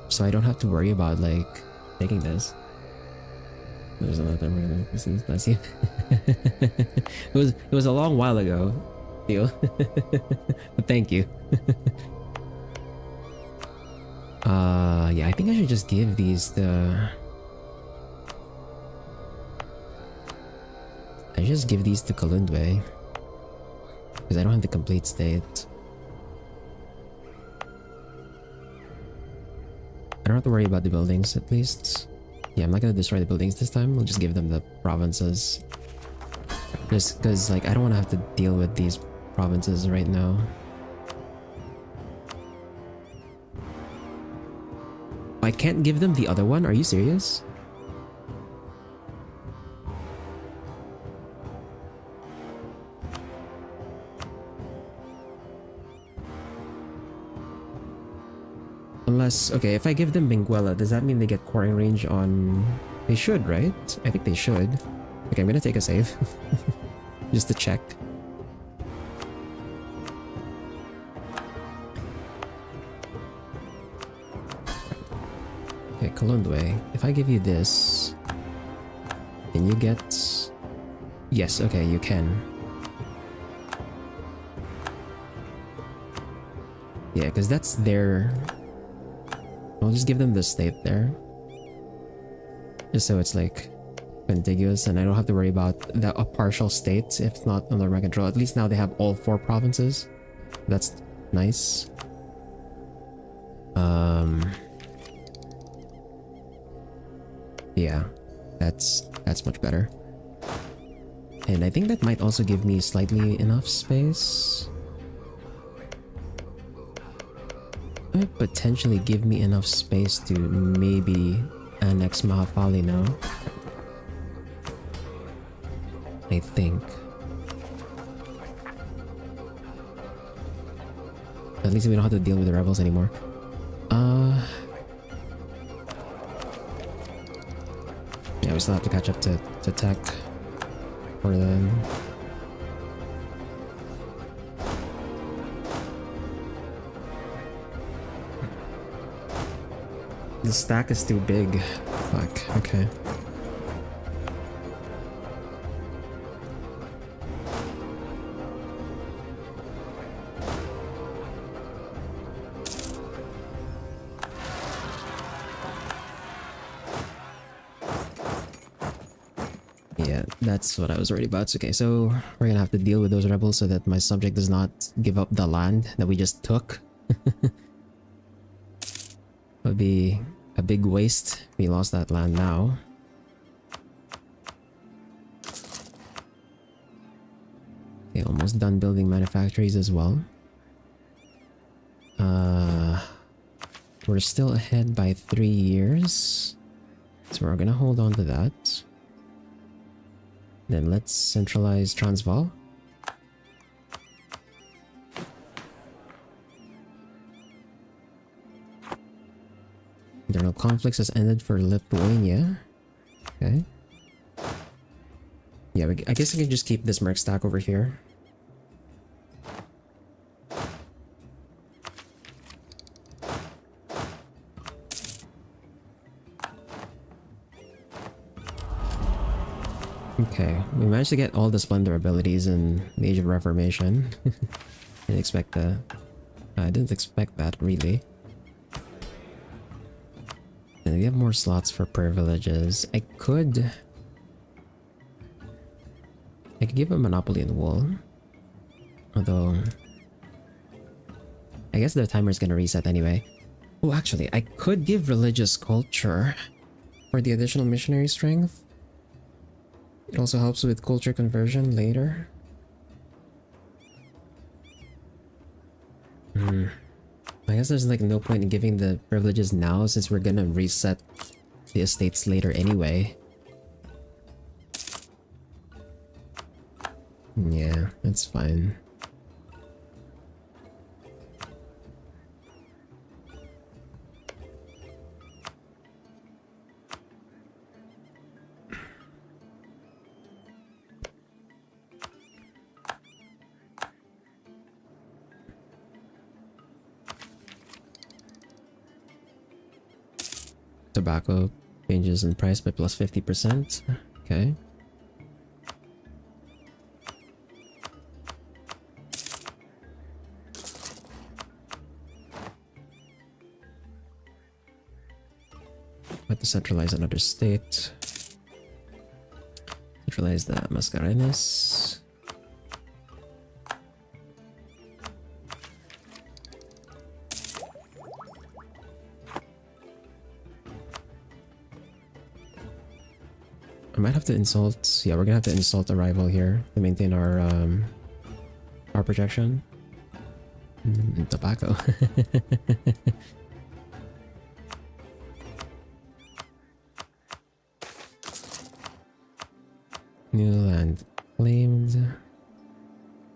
So I don't have to worry about, like, taking this. There's another one. Bless you. It was a long while ago, Theo. But thank you. Yeah, I think I should just give these the. I just give these to Kalundwe because I don't have the complete state. I don't have to worry about the buildings at least. Yeah, I'm not gonna destroy the buildings this time. We'll just give them the provinces. Just because, like, I don't want to have to deal with these provinces right now. I can't give them the other one? Are you serious? Unless, okay, if I give them Benguela, does that mean they get quarrying range on... They should, right? I think they should. Okay, I'm gonna take a save. Just to check. Okay, Kalundwe. If I give you this... Can you get... Yes, okay, you can. Yeah, because that's their... I'll just give them the state there. Just so it's like contiguous and I don't have to worry about a partial state if it's not under my control. At least now they have all 4 provinces. That's nice. Yeah, that's much better. And I think that might also give me slightly enough space. Might potentially give me enough space to maybe annex Mahafali now. I think. At least we don't have to deal with the rebels anymore. Yeah, we still have to catch up to tech for them. The stack is too big. Fuck, okay. Yeah, that's what I was worried about. Okay, so we're gonna have to deal with those rebels so that my subject does not give up the land that we just took. Would be a big waste if we lost that land now. Okay, almost done building manufactories as well. We're still ahead by 3 years. So we're gonna hold on to that. Then let's centralize Transvaal. Internal conflicts has ended for Lithuania. Okay. Yeah, I guess I can just keep this merc stack over here. Okay, we managed to get all the Splendor abilities in the Age of Reformation. Didn't expect that. I didn't expect that, really. And we have more slots for privileges. I could give a monopoly in wool. Although I guess the timer's gonna reset anyway. Oh, actually, I could give religious culture for the additional missionary strength. It also helps with culture conversion later. I guess there's like no point in giving the privileges now since we're gonna reset the estates later anyway. Yeah, that's fine. Tobacco Changes in price by plus 50%. Okay. Have to centralize another state. Centralize the Mascarenes. I might have to insult. Yeah, we're gonna have to insult a rival here to maintain our projection. Tobacco. New land claimed.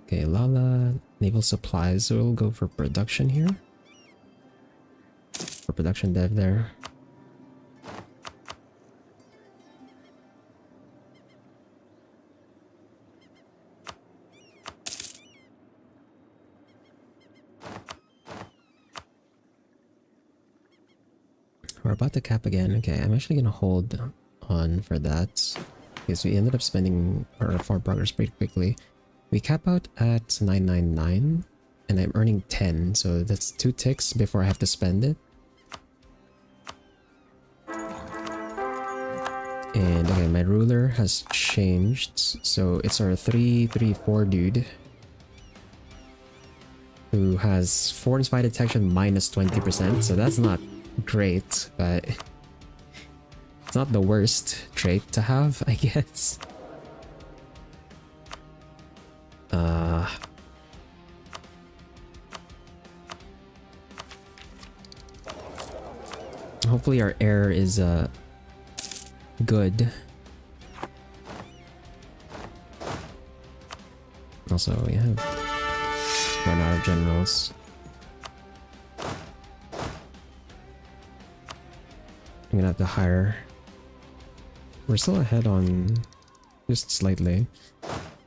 Okay, Lala, naval supplies. So we'll go for production here. For production dev there. We're about to cap again. Okay, I'm actually gonna hold on for that. Because we ended up spending our farm progress pretty quickly. We cap out at 999 and I'm earning 10, so that's 2 ticks before I have to spend it. And okay, my ruler has changed, so it's our 334 dude who has foreign spy detection minus 20%, so that's not great, but it's not the worst trait to have, I guess. Hopefully our air is good. Also, we have run out of generals. I'm gonna have to hire. We're still ahead on just slightly.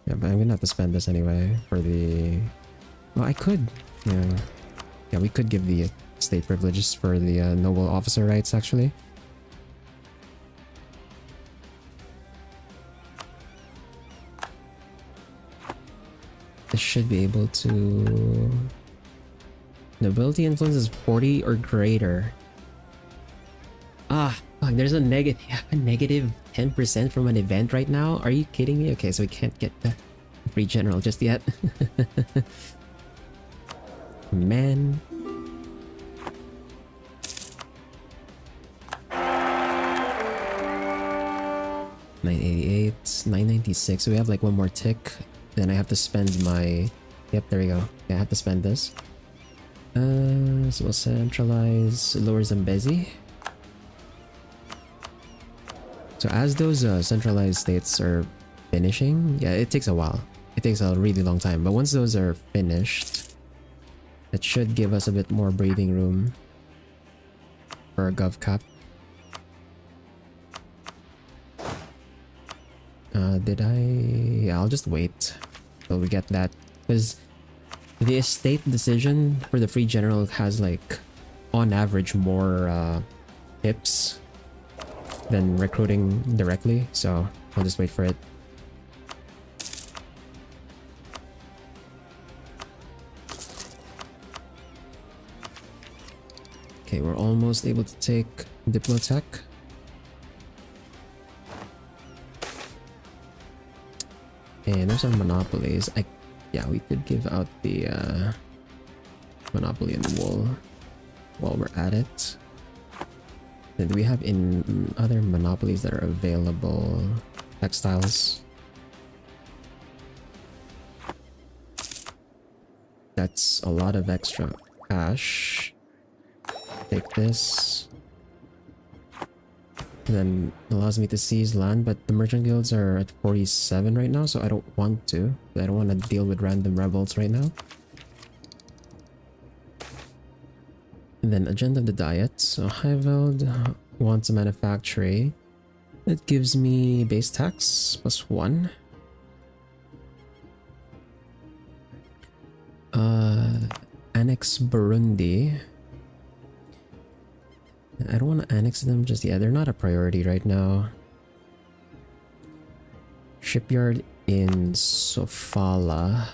Yeah, but I'm gonna have to spend this anyway for the... Well, I could. Yeah. Yeah, we could give the state privileges for the noble officer rights, actually. This should be able to... Nobility influence is 40 or greater. Ah, fuck, there's a negative 10% from an event right now? Are you kidding me? Okay, so we can't get the free general just yet. Man. $988, $996. So we have like one more tick. Then I have to spend my... Yep, there we go. Yeah, I have to spend this. So we'll centralize Lower Zambezi. So as those centralized states are finishing, yeah, it takes a while. It takes a really long time. But once those are finished, that should give us a bit more breathing room for a gov cap. Did I... Yeah, I'll just wait till we get that. Because the estate decision for the free general has like, on average, more tips than recruiting directly. So I'll just wait for it. Okay, we're almost able to take Diplotech. And there's our monopolies. Yeah, we could give out the monopoly in wool while we're at it. Then do we have in other monopolies that are available? Textiles. That's a lot of extra cash. Take this. Then allows me to seize land, but the merchant guilds are at 47 right now, so I don't want to. I don't want to deal with random rebels right now. And then agenda of the diet. So Highveld wants a manufactory. That gives me base tax plus 1. Annex Burundi. I don't want to annex them just yet. They're not a priority right now. Shipyard in Sofala.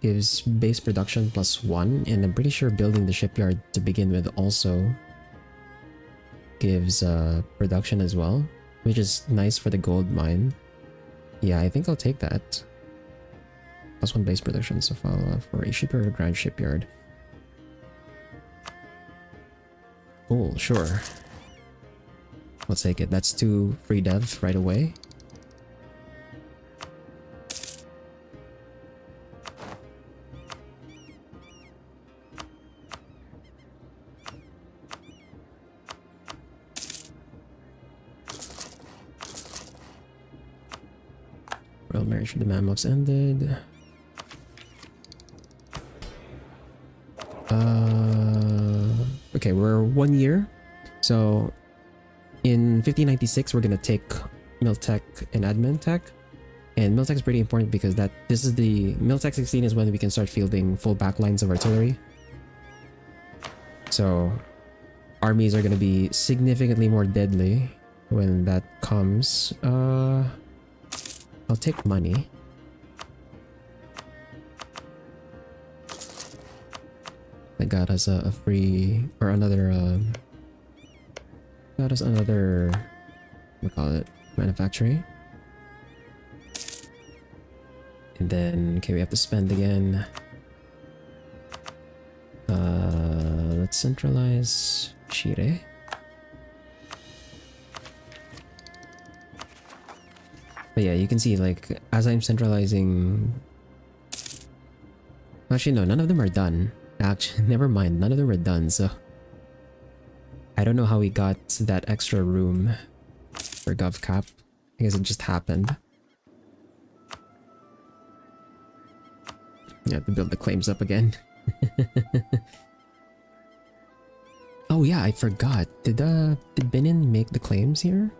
Gives base production +1, and I'm pretty sure building the shipyard to begin with also gives production as well, which is nice for the gold mine. Yeah, I think I'll take that. +1 base production Sofala for a shipyard, grand shipyard. Cool, sure. Let's take it. That's 2 free dev right away. Royal marriage for the Mamluks ended. Okay, we're 1 year. So in 1596, we're gonna take Miltech and Admin Tech. And Miltech is pretty important because this is the Miltech 16 is when we can start fielding full backlines of artillery. So armies are gonna be significantly more deadly when that comes. I'll take money. That got us a free or another got us another, what do we call it, manufacturing. And then okay, we have to spend again. Let's centralize Shire. But yeah, you can see like as I'm centralizing. Actually no, none of them are done. Actually, never mind, none of them are done, so I don't know how we got that extra room for GovCap. I guess it just happened. You have to build the claims up again. Oh yeah, I forgot. Did Benin make the claims here?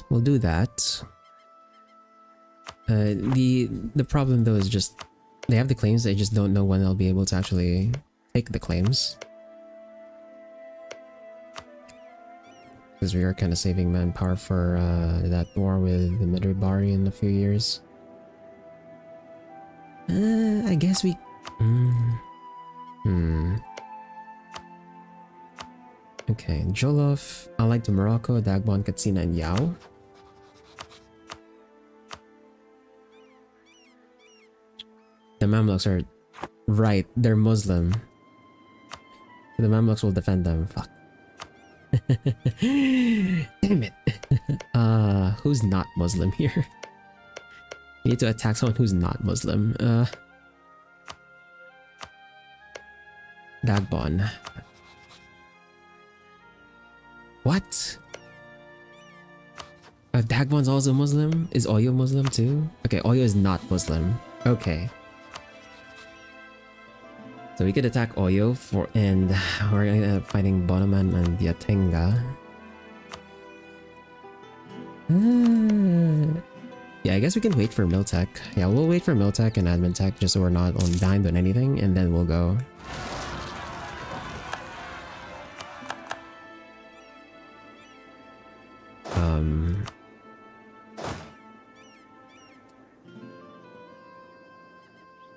We'll do that. The problem though is just they have the claims, they just don't know when they'll be able to actually take the claims. Because we are kind of saving manpower for that war with the Midribari in a few years. I guess we... Okay, Jollof, Allied to Morocco, Dagbon, Katsina, and Yao. The Mamluks are... Right, they're Muslim. The Mamluks will defend them. Fuck. Damn it. Who's not Muslim here? You need to attack someone who's not Muslim. Dagbon. What? Dagbon's also Muslim? Is Oyo Muslim too? Okay, Oyo is not Muslim. Okay. So we could attack Oyo and we're gonna end up fighting Bonaman and Yatenga. Yeah, I guess we can wait for Miltech. Yeah, we'll wait for Miltech and Admin Tech just so we're not behind on anything, and then we'll go.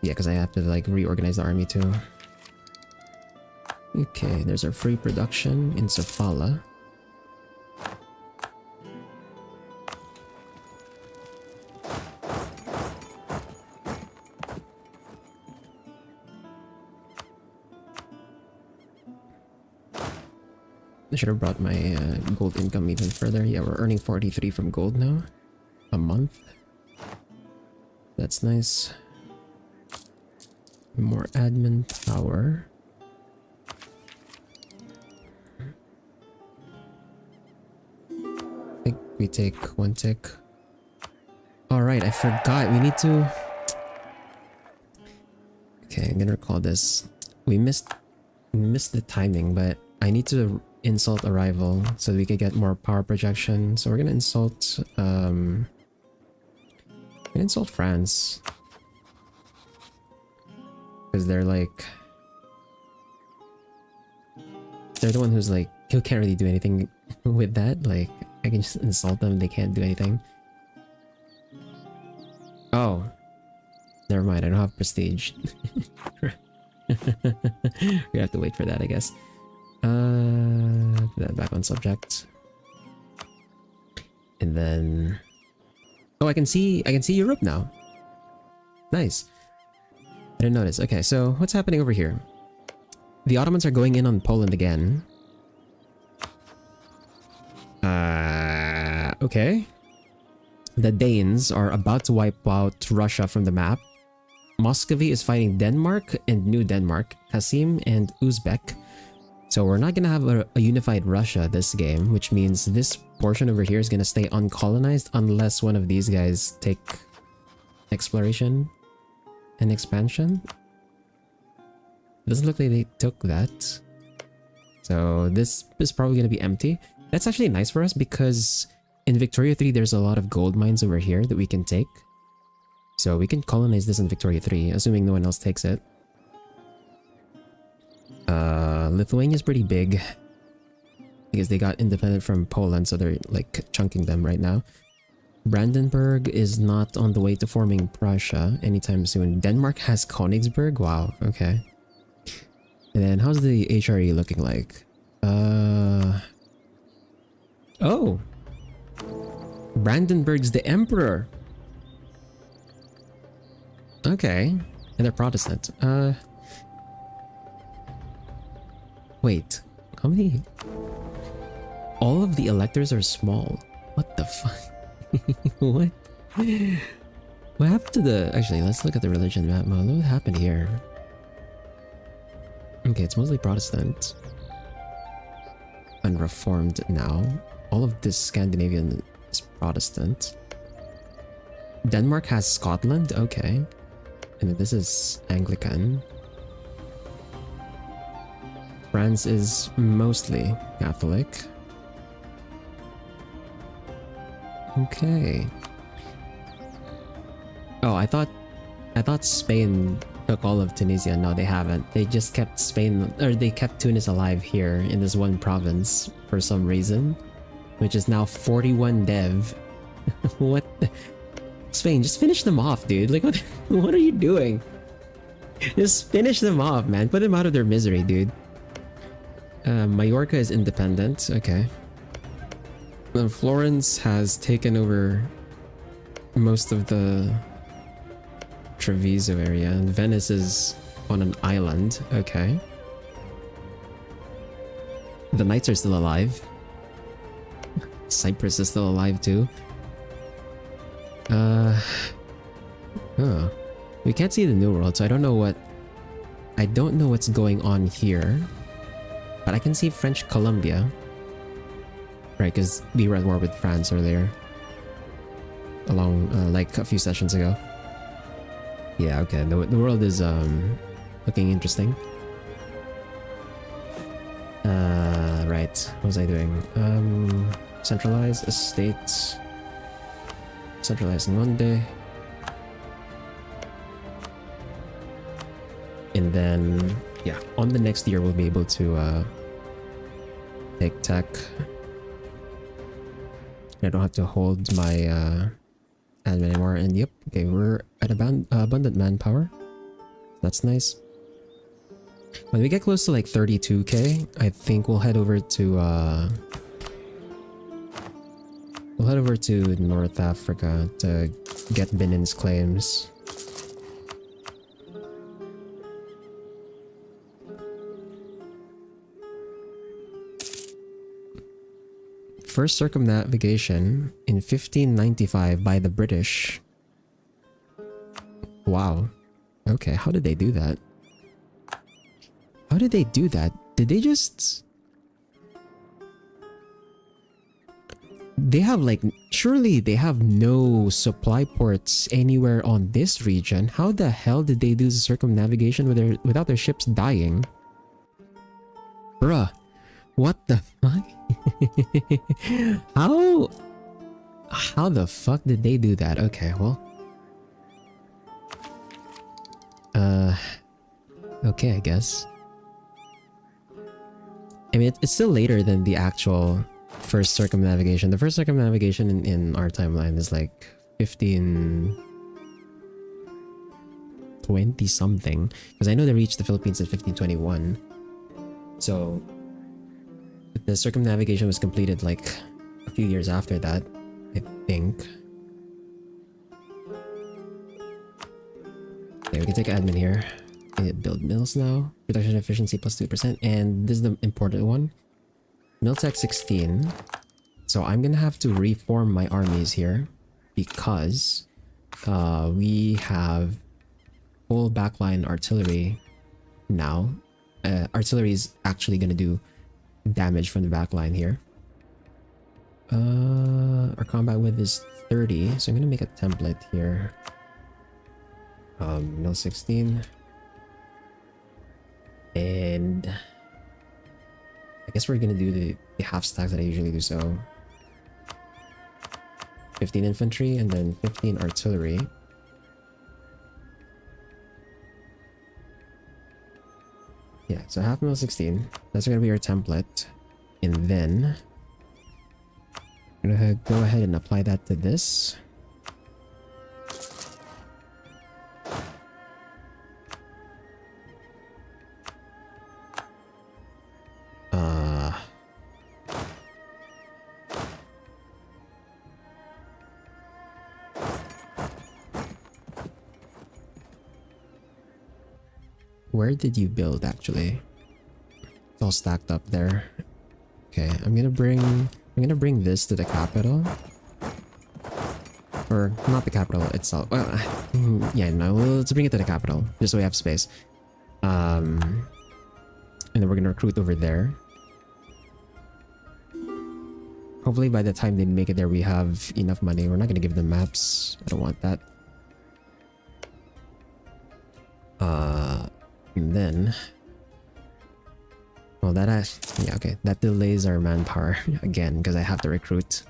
Yeah, because I have to like reorganize the army too. Okay, there's our free production in Sofala. I should have brought my gold income even further. Yeah, we're earning 43 from gold now. A month. That's nice. More admin power. I think we take 1 tick. Alright, I forgot. We need to... Okay, I'm gonna recall this. We missed the timing, but I need to insult a rival so that we can get more power projection. So we're gonna insult France. Because they're like... They're the one who's like... You can't really do anything with that. Like, I can just insult them, they can't do anything. Oh. Never mind, I don't have prestige. We have to wait for that, I guess. Put that back on subject. And then... Oh, I can see Europe now. Nice. I didn't notice. Okay, so what's happening over here? The Ottomans are going in on Poland again. Okay. The Danes are about to wipe out Russia from the map. Muscovy is fighting Denmark and New Denmark, Kasim and Uzbek. So we're not gonna have a unified Russia this game, which means this portion over here is gonna stay uncolonized unless one of these guys take exploration and expansion. Doesn't look like they took that. So this is probably gonna be empty. That's actually nice for us because in Victoria 3 there's a lot of gold mines over here that we can take. So we can colonize this in Victoria 3, assuming no one else takes it. Lithuania's pretty big because they got independent from Poland, so they're like chunking them right now. Brandenburg is not on the way to forming Prussia anytime soon. Denmark has Königsberg? Wow, okay. And then how's the HRE looking like? Oh! Brandenburg's the emperor! Okay. And they're Protestant. Wait. How many? All of the electors are small. What the fuck? What? What happened to the... Actually, let's look at the religion map. What happened here? Okay, it's mostly Protestant. And Reformed now. All of this Scandinavian is Protestant. Denmark has Scotland? Okay. And then this is Anglican. France is mostly Catholic. Okay. Oh, I thought Spain took all of Tunisia. No, they haven't. They just kept Spain, or they kept Tunis alive here in this one province for some reason, which is now 41 dev. What the? Spain, just finish them off, dude. Like, what are you doing? Just finish them off, man. Put them out of their misery, dude. Majorca is independent. Okay. Then Florence has taken over most of the Treviso area, and Venice is on an island. Okay. The Knights are still alive. Cyprus is still alive too. We can't see the New World, so I don't know what's going on here. But I can see French Colombia. Right, because we were at war with France earlier. Like a few sessions ago. Yeah, okay, the world is looking interesting. Right, what was I doing? Centralize estates. Centralize in one day. And then, yeah, on the next year we'll be able to take tech. I don't have to hold my admin anymore. And yep, okay, we're at abundant manpower. That's nice. When we get close to like 32k, I think we'll head over to North Africa to get Benin's claims. First circumnavigation in 1595 by the British. Wow. Okay, how did they do that? How did they do that? Did they just... They have like... Surely they have no supply ports anywhere on this region. How the hell did they do the circumnavigation without their ships dying? Bruh. What the fuck? How the fuck did they do that? Okay, well. Okay, I guess. I mean, it's still later than the actual first circumnavigation. The first circumnavigation in our timeline is like 1520 something. Because I know they reached the Philippines in 1521. So the circumnavigation was completed like a few years after that, I think. Okay, we can take admin here. Build mills now. Production efficiency plus 2%. And this is the important one. Miltech 16. So I'm gonna have to reform my armies here because we have full backline artillery now. Artillery is actually gonna do damage from the backline here. Our combat width is 30, so I'm gonna make a template here. Mill 16. And I guess we're gonna do the half stacks that I usually do, so 15 infantry and then 15 artillery. Yeah, so half mill 16. That's gonna be our template. And then I'm gonna go ahead and apply that to this. Where did you build actually? It's all stacked up there. Okay, I'm gonna bring this to the capital. Or not the capital itself. Well, yeah, no, let's bring it to the capital just so we have space. And then we're gonna recruit over there. Hopefully by the time they make it there we have enough money. We're not gonna give them maps. I don't want that. And then, well, yeah, okay, that delays our manpower again because I have to recruit.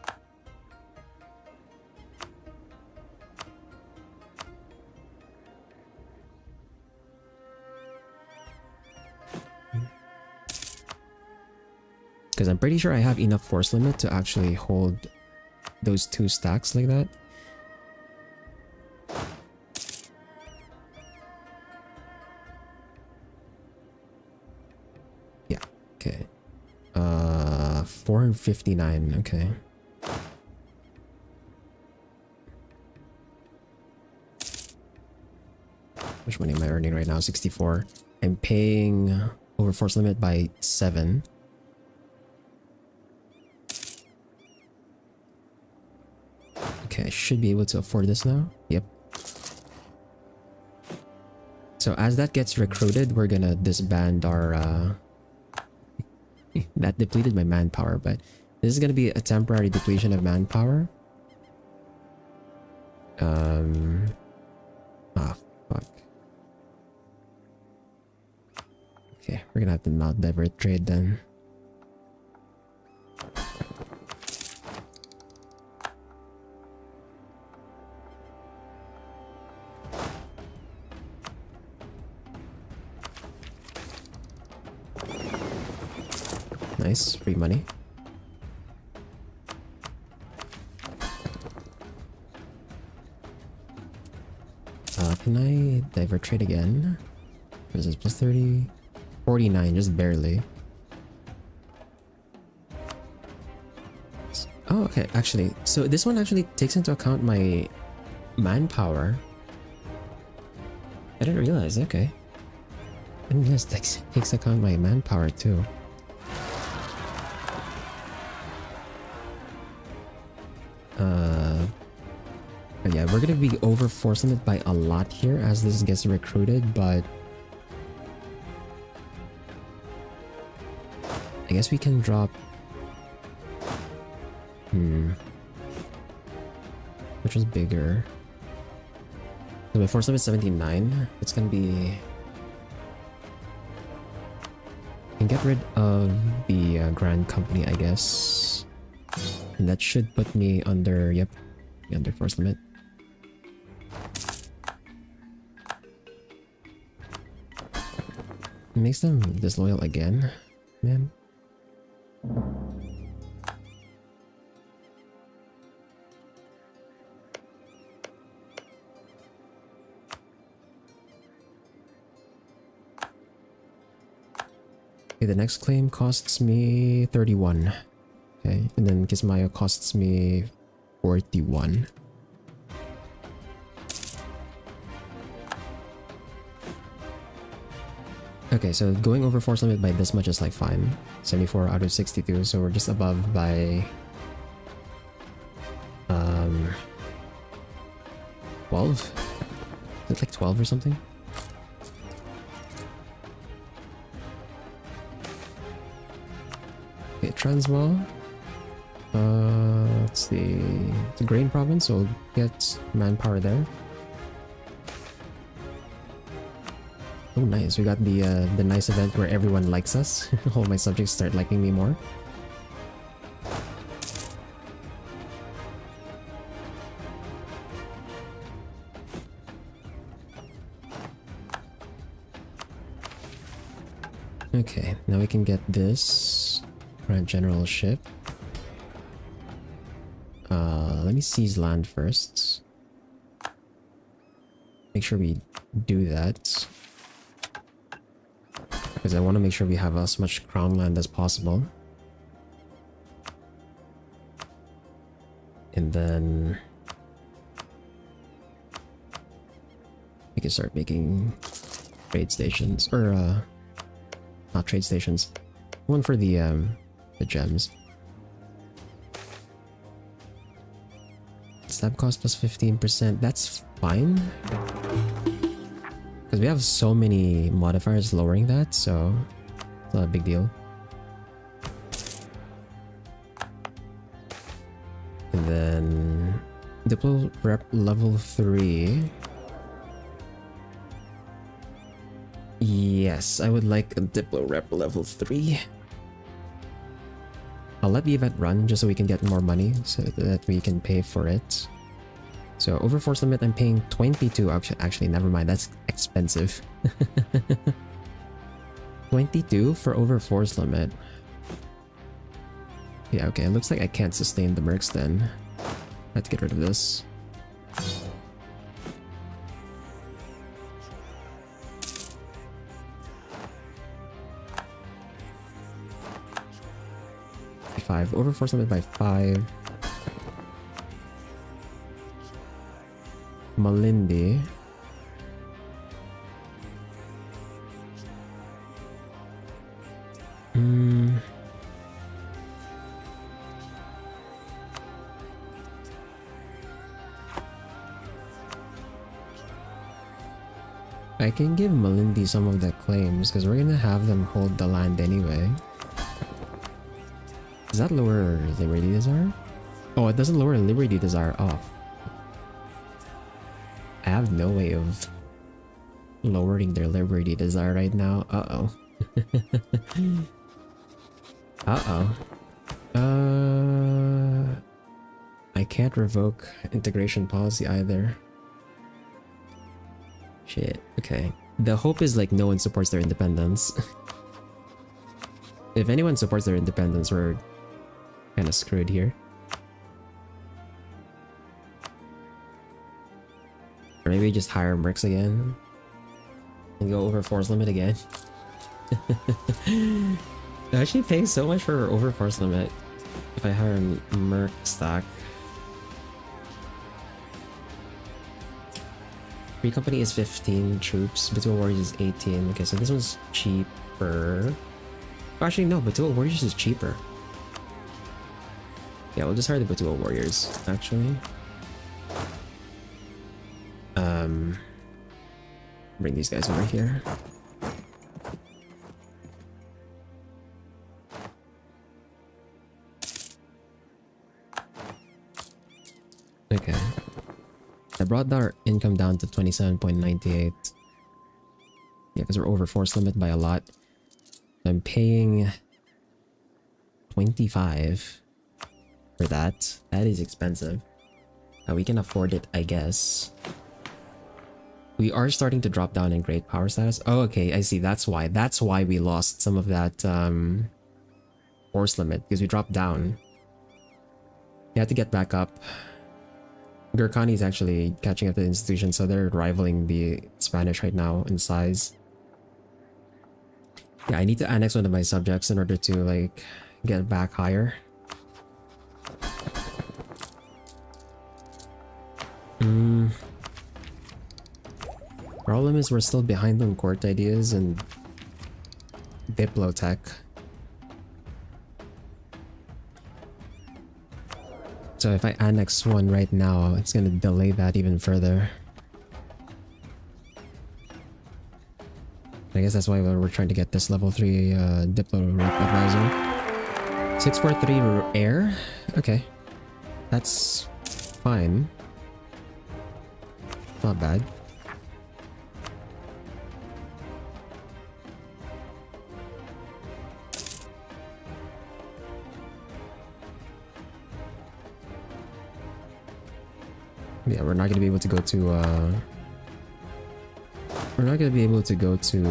Because I'm pretty sure I have enough force limit to actually hold those 2 stacks like that. Okay. 459, okay. Which money am I earning right now? 64. I'm paying over force limit by 7. Okay, I should be able to afford this now. Yep. So as that gets recruited, we're gonna disband our that depleted my manpower, but this is gonna be a temporary depletion of manpower. Fuck. Okay, we're gonna have to not divert trade then. Nice, free money. Can I divert trade again? What is this? Plus 30? 49, just barely. Oh, okay, actually. So this one actually takes into account my manpower. I didn't realize, okay. I didn't realize it takes account my manpower too. Yeah, we're gonna be over force limit by a lot here as this gets recruited, but I guess we can drop. Which was bigger? So my force limit is 79. It's gonna be Can get rid of the Grand Company, I guess. And that should put me under, yep, under force limit. It makes them disloyal again, man. Okay, the next claim costs me 31. Okay, and then Kismayo costs me 41. Okay, so going over force limit by this much is like fine. 74 out of 62, so we're just above by 12? Is it like 12 or something? Okay, Transvaal. Let's see. It's a grain province, so we'll get manpower there. Oh, nice. We got the nice event where everyone likes us. All my subjects start liking me more. Okay, now we can get this Grand Generalship. Let me seize land first. Make sure we do that. Because I want to make sure we have as much crown land as possible. And then we can start making trade stations, or not trade stations. One for the gems. Stab cost plus 15%. That's fine. Because we have so many modifiers lowering that, so it's not a big deal. And then Diplo Rep level 3. Yes, I would like a Diplo Rep level 3. I'll let the event run just so we can get more money so that we can pay for it. So over force limit, I'm paying 22. Actually, never mind. That's expensive. 22 for over force limit. Yeah, okay. It looks like I can't sustain the mercs then. Let's get rid of this. Five over force limit by 5. Malindi. I can give Malindi some of the claims because we're gonna have them hold the land anyway. Does that lower Liberty Desire? Oh, it doesn't lower Liberty Desire off. I have no way of lowering their Liberty Desire right now. Uh-oh. I can't revoke integration policy either. Shit. Okay. The hope is like no one supports their independence. If anyone supports their independence, we're kind of screwed here. Or maybe just hire mercs again and go over force limit again. I actually pay so much for over force limit if I hire a merc stack. Free company is 15 troops, Butua Warriors is 18. Okay, so this one's cheaper. Actually, no, Butua Warriors is cheaper. Yeah, we'll just hire the Butua Warriors, actually. Bring these guys over here. Okay. I brought our income down to 27.98. Yeah, because we're over force limit by a lot. I'm paying 25 for that. That is expensive. We can afford it, I guess. We are starting to drop down in great power status. Oh, okay, I see. That's why. That's why we lost some of that force limit, because we dropped down. You have to get back up. Gurkhani is actually catching up to the institution, so they're rivaling the Spanish right now in size. Yeah, I need to annex one of my subjects in order to like get back higher. Problem is we're still behind on court ideas and Diplotech. So if I annex one right now, it's gonna delay that even further. I guess that's why we're trying to get this level 3 Diplo advisor. 643 air? Okay. That's fine. Not bad. Yeah, we're not gonna be able to go to we're not gonna be able to go to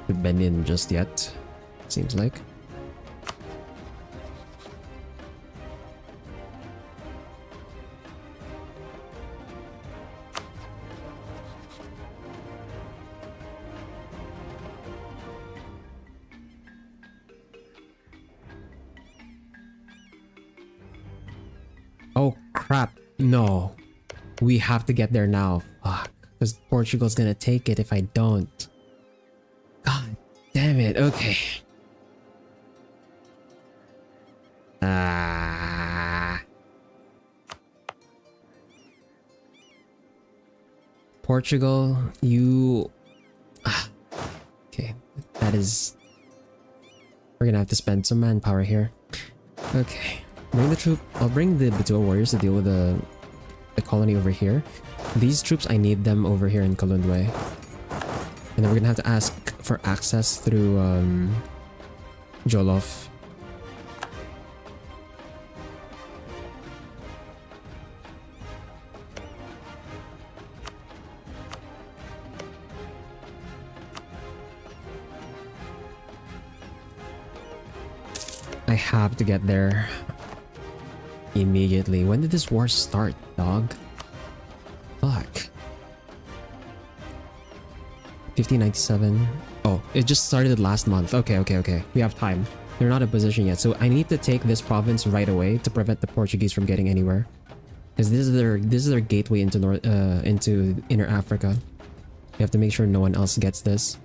Benin just yet, seems like. Oh crap, no. We have to get there now. Fuck. Because Portugal's gonna take it if I don't. God damn it, okay. Portugal, you... Okay, that is... We're gonna have to spend some manpower here. Okay. Bring the troop. I'll bring the Butua warriors to deal with the colony over here. These troops, I need them over here in Kalundwe. And then we're gonna have to ask for access through Jolof. I have to get there immediately. When did this war start, dog? Fuck. 1597. Oh, it just started last month. Okay. We have time. They're not in position yet, so I need to take this province right away to prevent the Portuguese from getting anywhere. Because this is their gateway into into Inner Africa. We have to make sure no one else gets this.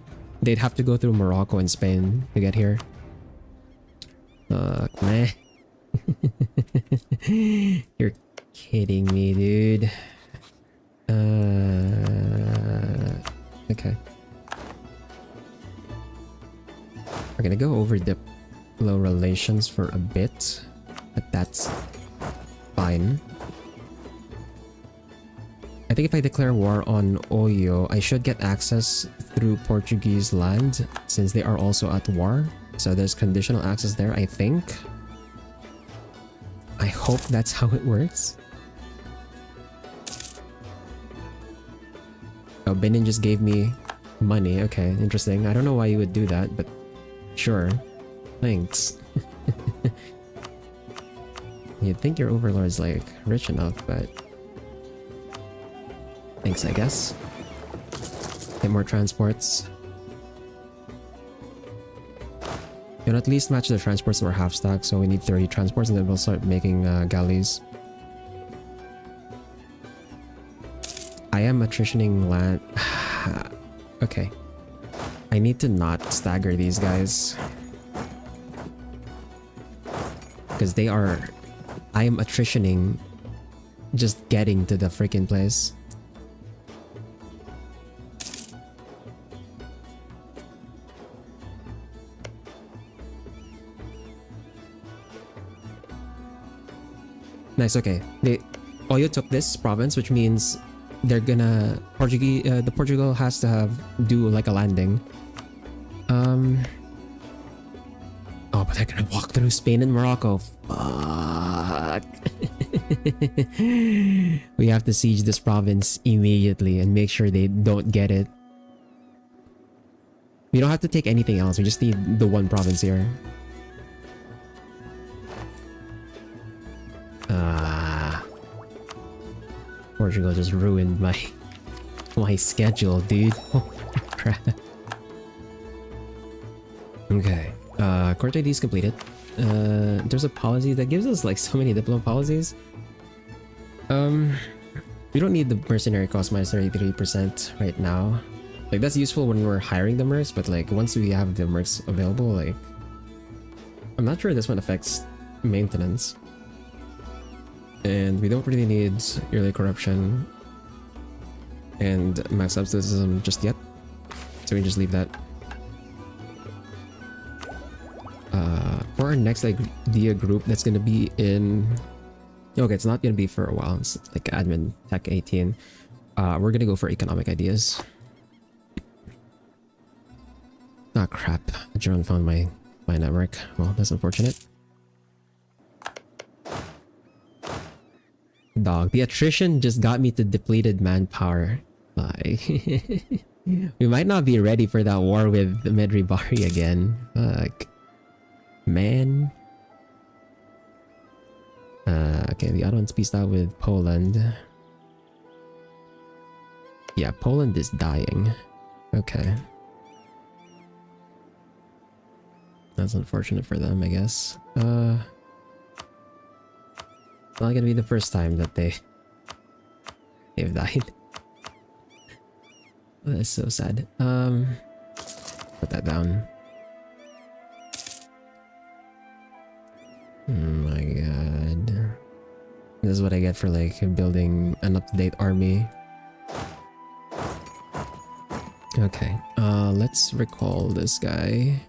They'd have to go through Morocco and Spain to get here. Fuck, meh. You're kidding me, dude. Okay. We're gonna go over Diplo relations for a bit, but that's fine. I think if I declare war on Oyo, I should get access through Portuguese land since they are also at war. So there's conditional access there, I think. I hope that's how it works. Oh, Benin just gave me money. Okay, interesting. I don't know why you would do that, but sure. Thanks. You'd think your overlord's like rich enough, but... Thanks, I guess. Get more transports. You can at least match the transports to our half stack, so we need 30 transports and then we'll start making galleys. I am attritioning land. Okay. I need to not stagger these guys. Because they are... I am attritioning just getting to the freaking place. Nice, okay. Oyo took this province, which means they're gonna the Portugal has to do like a landing. Oh, but they're gonna walk through Spain and Morocco. Fuck. We have to siege this province immediately and make sure they don't get it. We don't have to take anything else. We just need the one province here. Portugal just ruined my schedule, dude. Oh crap. Okay. Court ID is completed. There's a policy that gives us like so many diploma policies. We don't need the mercenary cost minus 33% right now. Like that's useful when we're hiring the mercs, but like once we have the mercs available, like I'm not sure this one affects maintenance. And we don't really need early corruption and max absolutism just yet, so we just leave that. For our next idea group, that's gonna be in. Okay, it's not gonna be for a while. It's like admin tech 18. We're gonna go for economic ideas. Ah crap! Jerome found my network. Well, that's unfortunate. Dog, the attrition just got me to depleted manpower. Like, we might not be ready for that war with Medri Bari again. Fuck. Man. Okay, the other one's pieced out with Poland. Yeah, Poland is dying. Okay. That's unfortunate for them, I guess. It's not gonna be the first time that they've died. That's so sad. Put that down. Oh my god. This is what I get for like building an up-to-date army. Okay, let's recall this guy.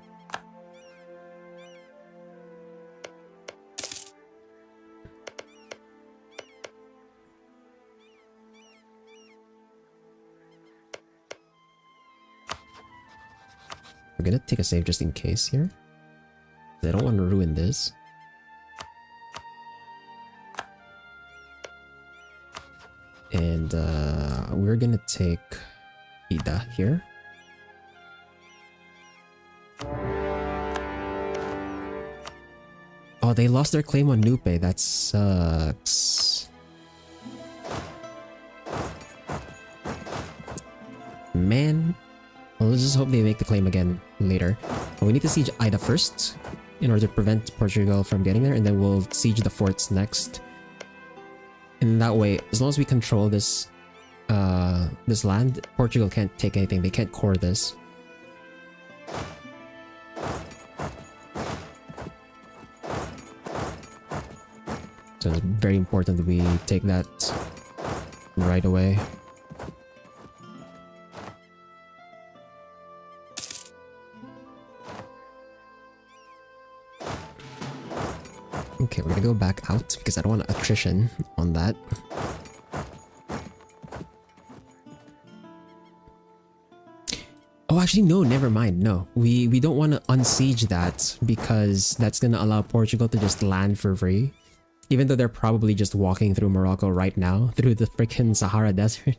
I'm gonna take a save just in case here. I don't want to ruin this. And we're gonna take Ida here. Oh, they lost their claim on Nupe. That sucks. Man. Well, let's just hope they make the claim again later. But we need to siege Ida first in order to prevent Portugal from getting there, and then we'll siege the forts next. And that way, as long as we control this this land, Portugal can't take anything. They can't core this. So it's very important that we take that right away. Okay, we're gonna go back out because I don't want attrition on that. Oh, actually, no, never mind. No, we don't want to unsiege that because that's gonna allow Portugal to just land for free. Even though they're probably just walking through Morocco right now, through the freaking Sahara Desert.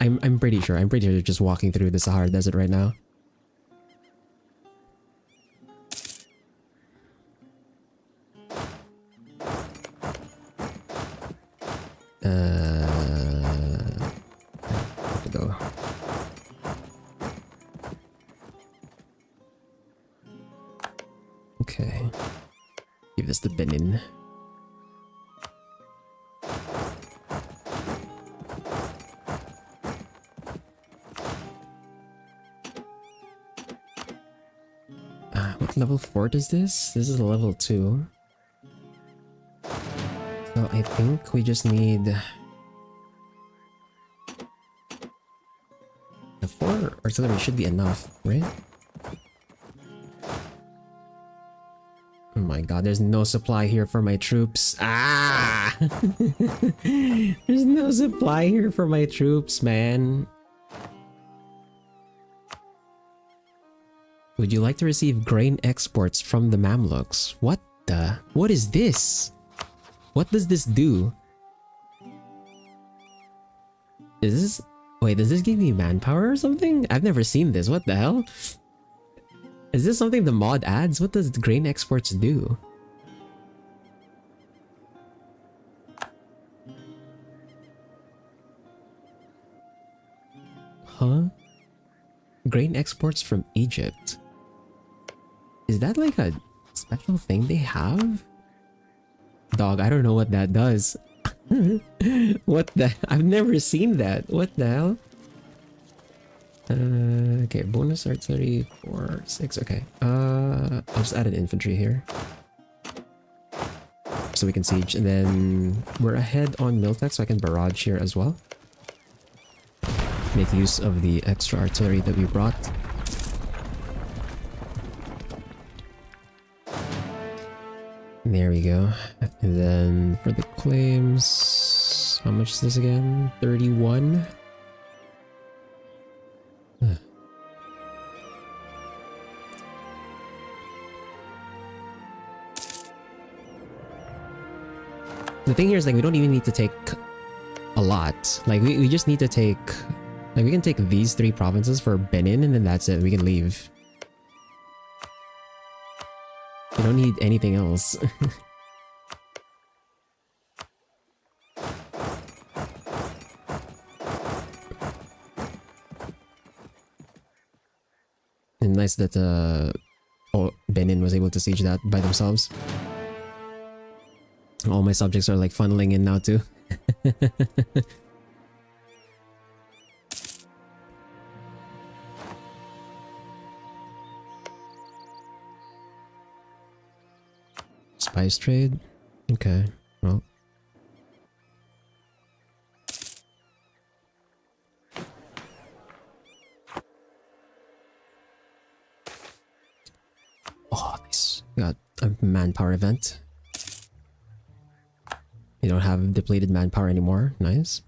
I'm pretty sure they're just walking through the Sahara Desert right now. Where to go? Okay. Give this to Benin. What level fort is this? This is a level 2. So I think we just need the 4 artillery should be enough, right? my god, there's no supply here for my troops. Ah! There's no supply here for my troops, man. Would you like to receive grain exports from the Mamluks? What the? What is this? What does this do? Is this... Wait, does this give me manpower or something? I've never seen this. What the hell? Is this something the mod adds? What does grain exports do? Huh? Grain exports from Egypt. Is that like a special thing they have? Dog, I don't know what that does. What the... I've never seen that. What the hell? Okay, bonus artillery 4, 6, okay. I'll just add an infantry here. So we can siege, and then we're ahead on Miltech, so I can barrage here as well. Make use of the extra artillery that we brought. There we go. And then for the claims, how much is this again? 31. The thing here is, like, we don't even need to take a lot. Like, we just need to take... Like, we can take these 3 provinces for Benin, and then that's it. We can leave. We don't need anything else. And nice that Benin was able to siege that by themselves. All my subjects are like funneling in now too. Spice trade? Okay, well. Oh, nice. Got a manpower event. You don't have depleted manpower anymore. Nice.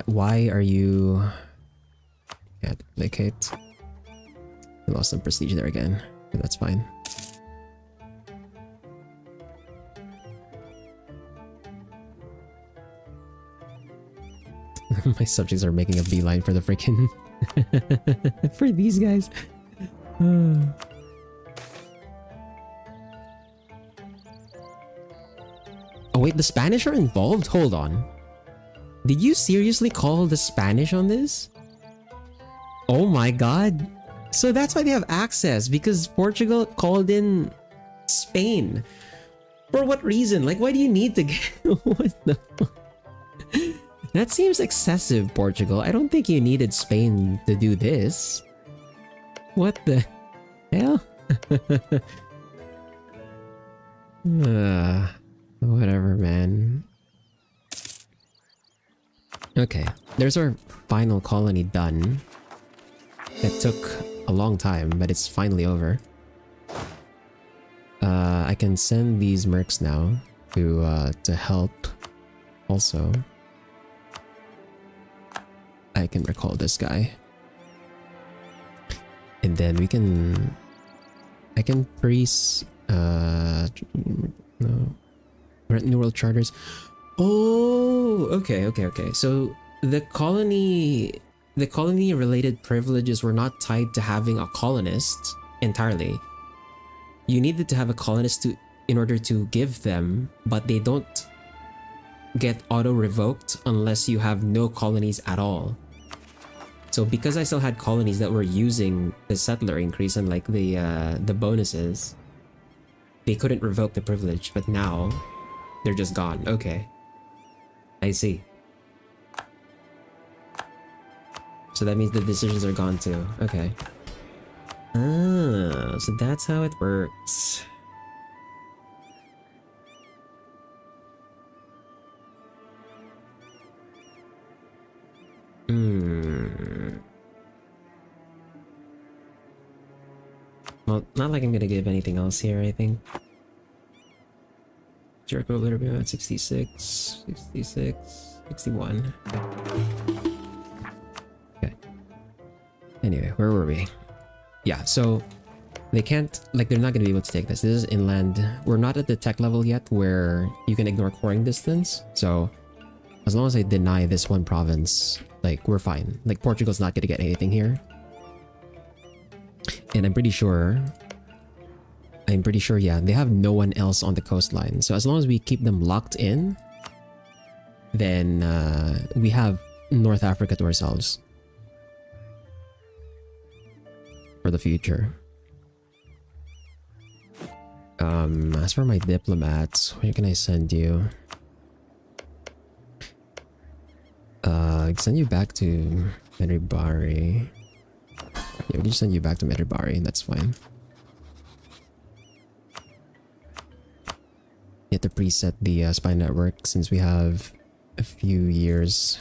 Why are you... Yeah, duplicate. I lost some prestige there again, but that's fine. My subjects are making a beeline for the freaking... for these guys. Oh wait, the Spanish are involved? Hold on. Did you seriously call the Spanish on this? Oh my god. So that's why they have access, because Portugal called in Spain. For what reason? Like, why do you need to get... What the... That seems excessive, Portugal. I don't think you needed Spain to do this. What the hell? Whatever, man. Okay, there's our final colony done. It took a long time, but it's finally over. I can send these mercs now to help. Also, I can recall this guy. And then we can... I can priest... no. Rent New World Charters. Oh, okay. So the colony related privileges were not tied to having a colonist entirely. You needed to have a colonist in order to give them, but they don't get auto revoked unless you have no colonies at all. So because I still had colonies that were using the settler increase and like the bonuses, they couldn't revoke the privilege, but now they're just gone. Okay. I see. So that means the decisions are gone too. Okay. Ah, so that's how it works. Well, not like I'm gonna give anything else here, I think. Jericho literally at 66, 66, 61. Okay. Anyway, where were we? Yeah, so they can't, like, they're not gonna be able to take this. This is inland. We're not at the tech level yet where you can ignore coring distance. So as long as I deny this one province, like, we're fine. Like, Portugal's not gonna get anything here. And I'm pretty sure, yeah, they have no one else on the coastline. So as long as we keep them locked in, then we have North Africa to ourselves for the future. As for my diplomats, where can I send you? I can send you back to Medibari. Yeah, we can just send you back to Medibari, that's fine. You have to preset the spy network since we have a few years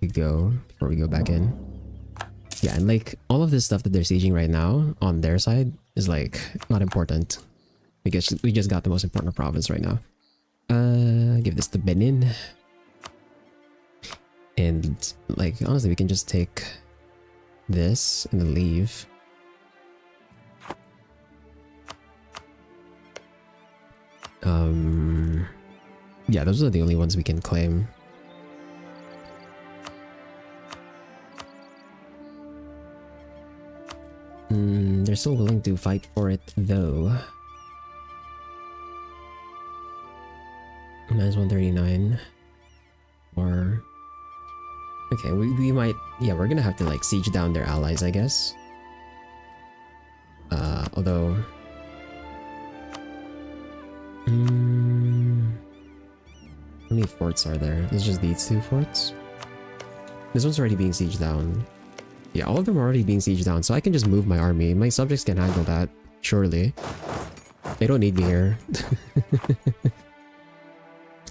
to go before we go back in. Yeah, and like all of this stuff that they're sieging right now on their side is like not important because we just got the most important province right now. Give this to Benin. And like honestly, we can just take this and then leave. Yeah, those are the only ones we can claim. They're still willing to fight for it though. -139. Or okay, we might, yeah, we're gonna have to like siege down their allies, I guess. Although how many forts are there? There's just these two forts. This one's already being sieged down. Yeah, all of them are already being sieged down, so I can just move my army. My subjects can handle that, surely. They don't need me here.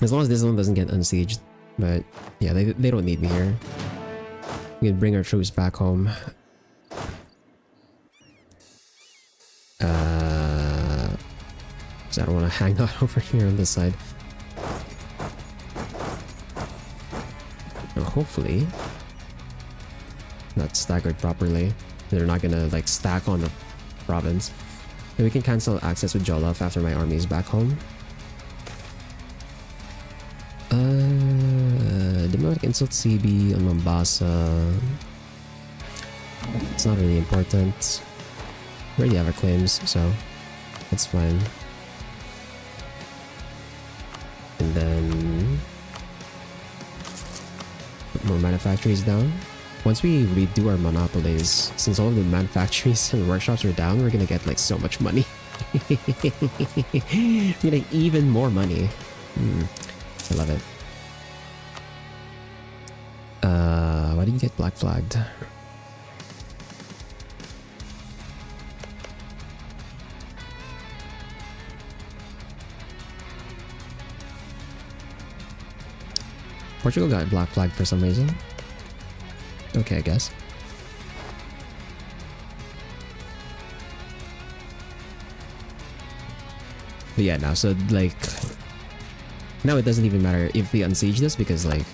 As long as this one doesn't get unsieged. But yeah, they don't need me here. We can bring our troops back home. Because I don't want to hang out over here on this side. Now, hopefully that's staggered properly. They're not gonna like stack on the province. And we can cancel access with Jollof after my army is back home. Diplomatic insult CB on Mombasa. It's not really important. We already have our claims, so that's fine. And then put more manufactories down. Once we redo our monopolies, since all of the manufactories and workshops are down, we're gonna get like so much money. We're gonna get even more money. I love it. Why did you get black flagged? Portugal got black flagged for some reason. Okay, I guess. But yeah, now, so like now it doesn't even matter if we unsiege this because like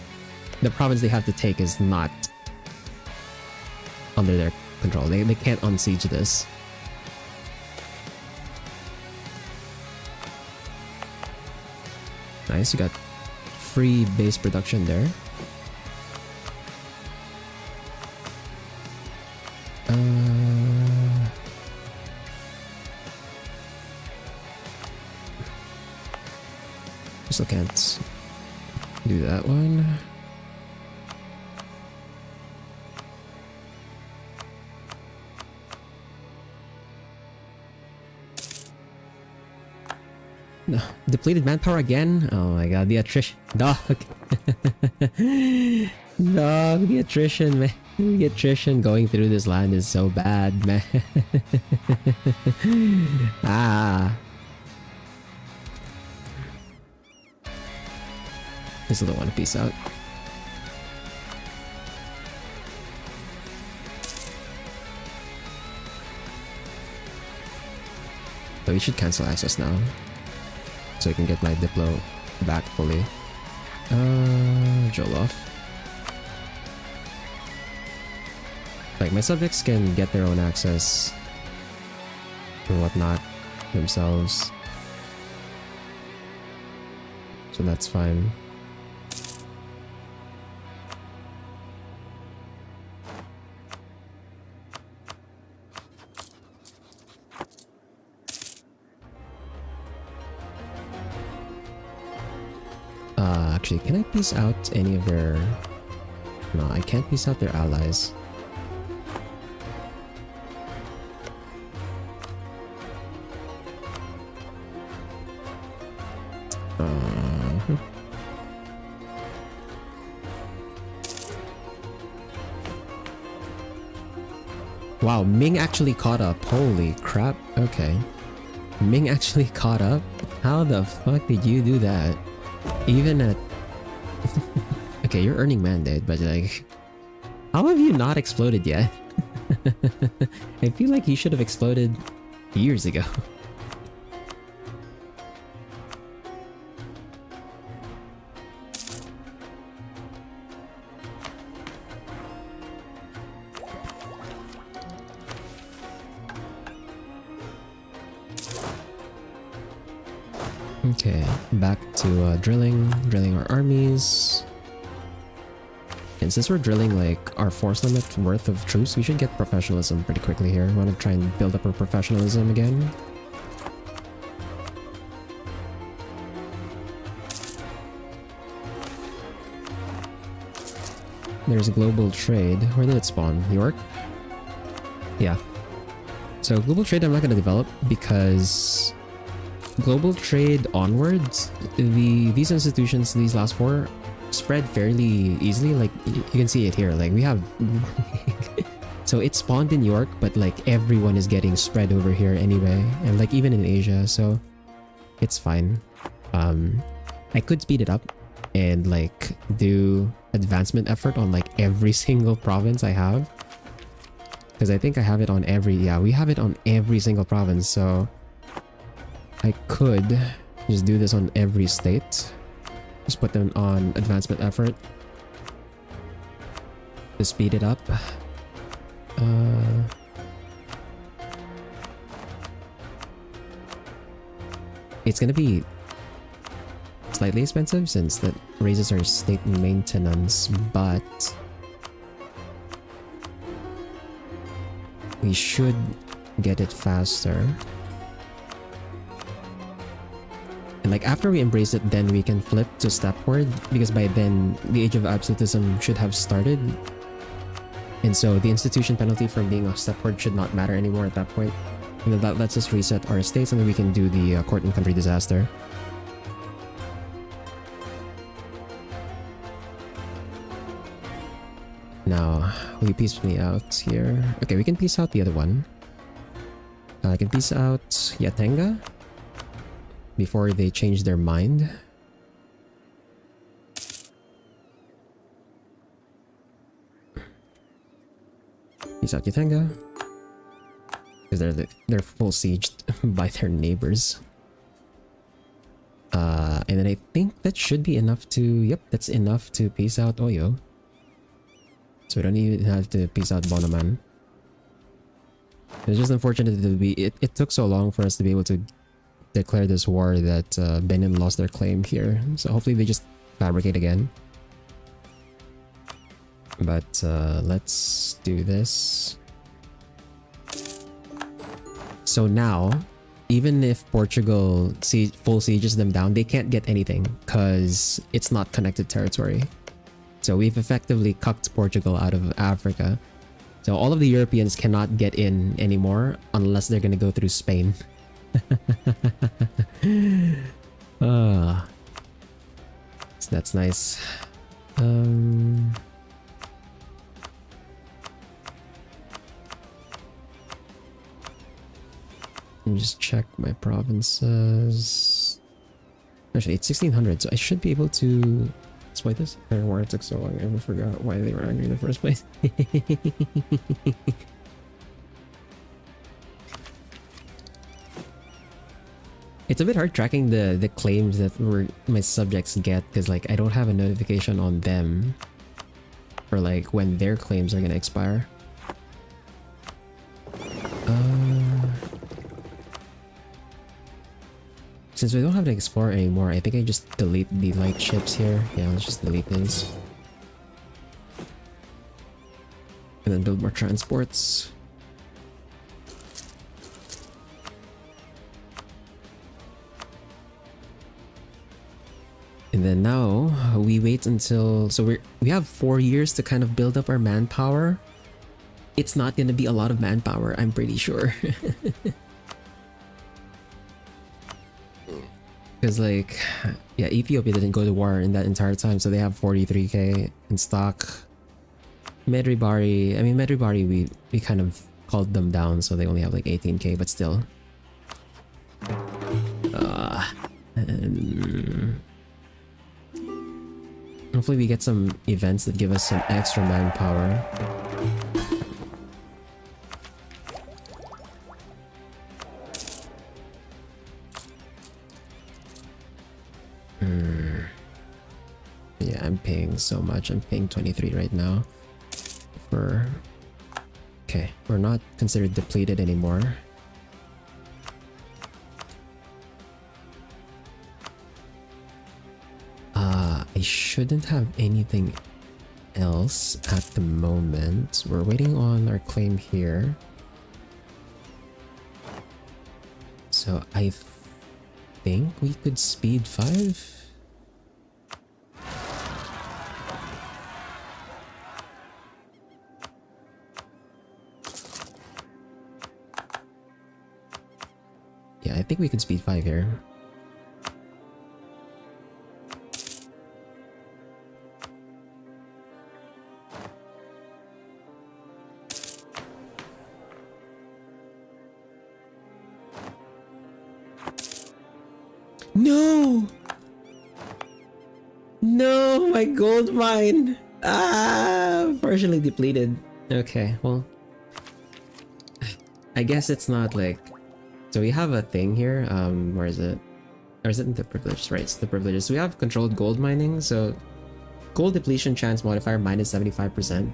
the province they have to take is not under their control. They can't unsiege this. Nice, you got free base production there. Still can't do that one. No, depleted manpower again? Oh my god, the attrition. Dog. Dog, the attrition, man. The attrition going through this land is so bad, man. Ah. I still don't want to peace out. So we should cancel access now. So I can get my Diplo back fully. Jolof. Like, my subjects can get their own access and whatnot themselves. So that's fine. Actually, can I piece out any of their... No, I can't piece out their allies. Wow, Ming actually caught up. Holy crap. Okay. Ming actually caught up? How the fuck did you do that? Even at... Okay, you're earning mandate, but like... How have you not exploded yet? I feel like you should have exploded years ago. Okay, back to drilling our armies. And since we're drilling like our force limit worth of troops, we should get professionalism pretty quickly here. We want to try and build up our professionalism again. There's global trade. Where did it spawn? New York? Yeah. So global trade I'm not going to develop because global trade onwards, these institutions, these last four, spread fairly easily. Like you can see it here, like we have so it spawned in New York, but like everyone is getting spread over here anyway, and like even in Asia, so it's fine. I could speed it up and like do advancement effort on like every single province I have, because I think I have it on every, yeah, we have it on every single province, so I could just do this on every state. Just put them on advancement effort to speed it up. It's gonna be slightly expensive since that raises our state maintenance, but we should get it faster. And like after we embrace it, then we can flip to stepward, because by then the age of absolutism should have started. And so the institution penalty from being a stepward should not matter anymore at that point. And then that lets us reset our estates, and then we can do the court and country disaster. Now, will you piece me out here? Okay, we can piece out the other one. I can piece out Yatenga before they change their mind. Peace out Yatenga. Because they're full sieged by their neighbors. And then I think that should be enough to... Yep, that's enough to peace out Oyo. So we don't even have to peace out Bonoman. It's just unfortunate that it took so long for us to be able to declare this war that Benin lost their claim here. So hopefully they just fabricate again. But let's do this. So now, even if Portugal full sieges them down, they can't get anything because it's not connected territory. So we've effectively cucked Portugal out of Africa. So all of the Europeans cannot get in anymore unless they're gonna go through Spain. So that's nice. Let me just check my provinces. Actually, it's 1600, so I should be able to exploit this. I don't know why it took so long. I ever forgot why they were angry in the first place. It's a bit hard tracking the claims that my subjects get, because like I don't have a notification on them for like when their claims are gonna expire. Since we don't have to explore anymore, I think I just delete the light ships here. Yeah, let's just delete these. And then build more transports. And then now we wait until, so we have 4 years to kind of build up our manpower. It's not gonna be a lot of manpower, I'm pretty sure. Because like, yeah, Ethiopia didn't go to war in that entire time, so they have 43k in stock. Medribari, I mean Medribari, we kind of called them down, so they only have like 18k, but still. Hopefully we get some events that give us some extra manpower. Yeah, I'm paying so much. I'm paying 23 right now. Okay, we're not considered depleted anymore. I shouldn't have anything else at the moment. We're waiting on our claim here. So I think we could speed 5. Yeah, I think we could speed 5 here. No! No, my gold mine! Partially depleted. Okay, well, I guess it's not like, so we have a thing here. Where is it? Or is it in the privileges? Right, it's the privileges. We have controlled gold mining, so gold depletion chance modifier minus 75%.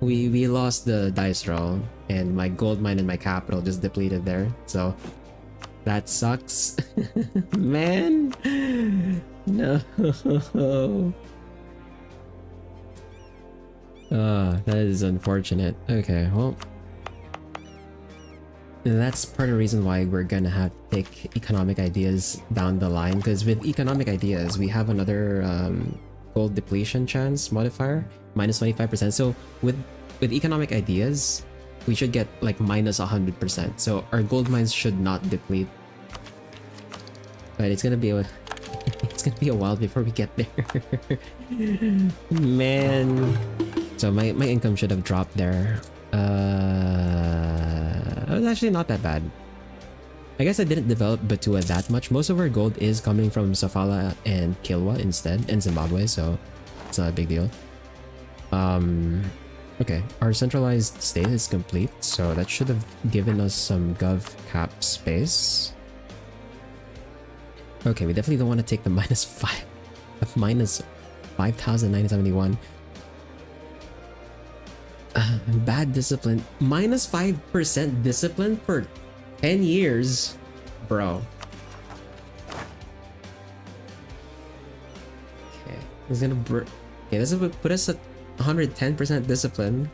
We lost the dice roll, and my gold mine and my capital just depleted there, so that sucks. Man, no. That is unfortunate. Okay, well, that's part of the reason why we're gonna have to take economic ideas down the line, because with economic ideas we have another gold depletion chance modifier minus 25%. So with economic ideas we should get like minus 100%, so our gold mines should not deplete, but it's gonna be a it's gonna be a while before we get there. Man, so my income should have dropped there. It was actually not that bad. I guess I didn't develop Butua that much. Most of our gold is coming from Sofala and Kilwa instead, and Zimbabwe, so it's not a big deal. Okay, our centralized state is complete, so that should have given us some gov cap space. Okay, we definitely don't want to take the minus 5,971. Bad discipline. Minus 5% discipline for 10 years? Bro. Okay, this will put us at 110% discipline.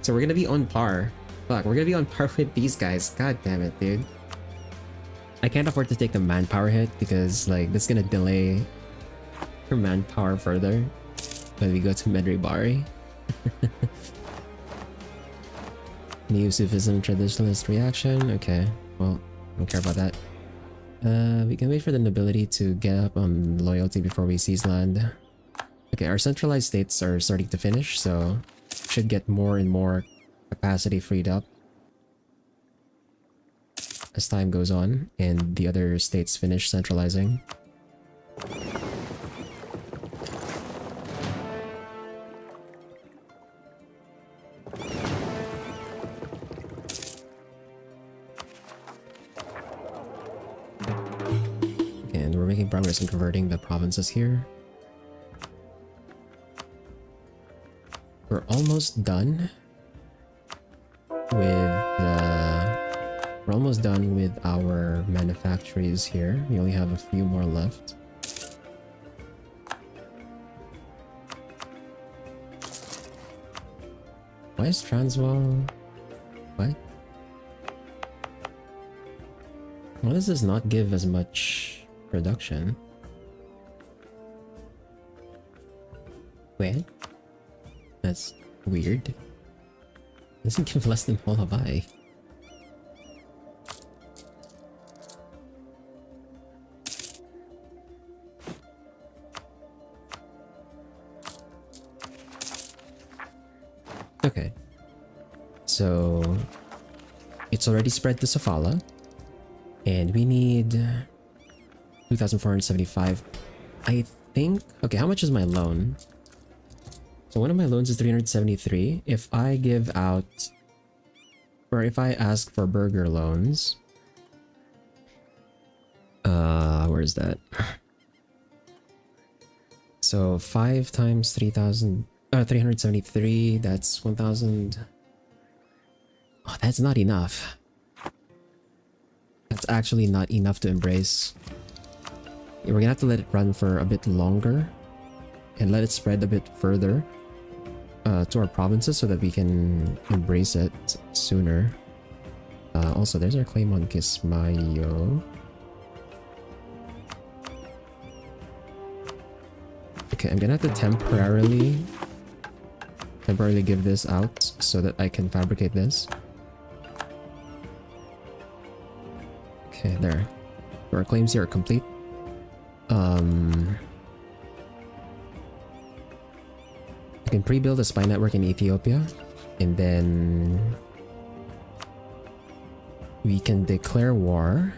So we're gonna be on par. Fuck, we're gonna be on par with these guys. God damn it, dude. I can't afford to take the manpower hit because like this is gonna delay our manpower further when we go to Medribari. New Sufism traditionalist reaction. Okay, well, I don't care about that. We can wait for the nobility to get up on loyalty before we seize land. Okay, our centralized states are starting to finish, so should get more and more capacity freed up as time goes on and the other states finish centralizing. progress in converting the provinces here. We're almost done with we're almost done with our manufactories here. We only have a few more left. Why is Transvaal... What? Why does this not give as much production? Wait? That's weird. Doesn't give less than Hualabai. Okay. So it's already spread to Safala. And we need 2,475. I think... Okay, how much is my loan? So one of my loans is 373. If I give out... Or if I ask for burger loans... where is that? So 5 times 3,000... 373, that's 1,000... Oh, that's not enough. That's actually not enough to embrace. We're gonna have to let it run for a bit longer. And let it spread a bit further. To our provinces so that we can embrace it sooner. Also, there's our claim on Kismayo. Okay, I'm gonna have to temporarily give this out so that I can fabricate this. Okay, there. Our claims here are complete. I can pre-build a spy network in Ethiopia, and then we can declare war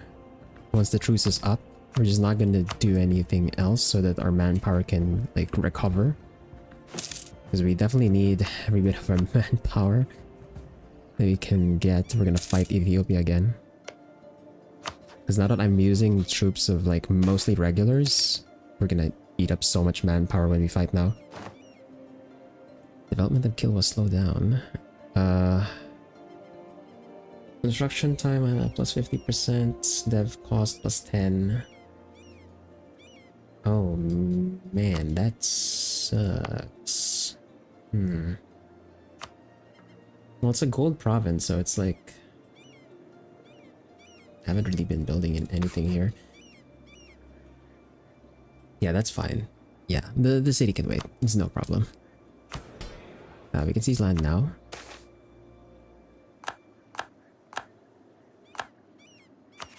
once the truce is up. We're just not going to do anything else so that our manpower can like recover, because we definitely need every bit of our manpower that we can get. We're gonna fight Ethiopia again, because now that I'm using troops of like mostly regulars, we're gonna eat up so much manpower when we fight now. Development and kill was slowed down. Construction time plus 50%, dev cost plus 10. Oh man, that sucks. Well, it's a gold province, so it's like... I haven't really been building in anything here. Yeah, that's fine. Yeah, the city can wait. It's no problem. We can seize land now.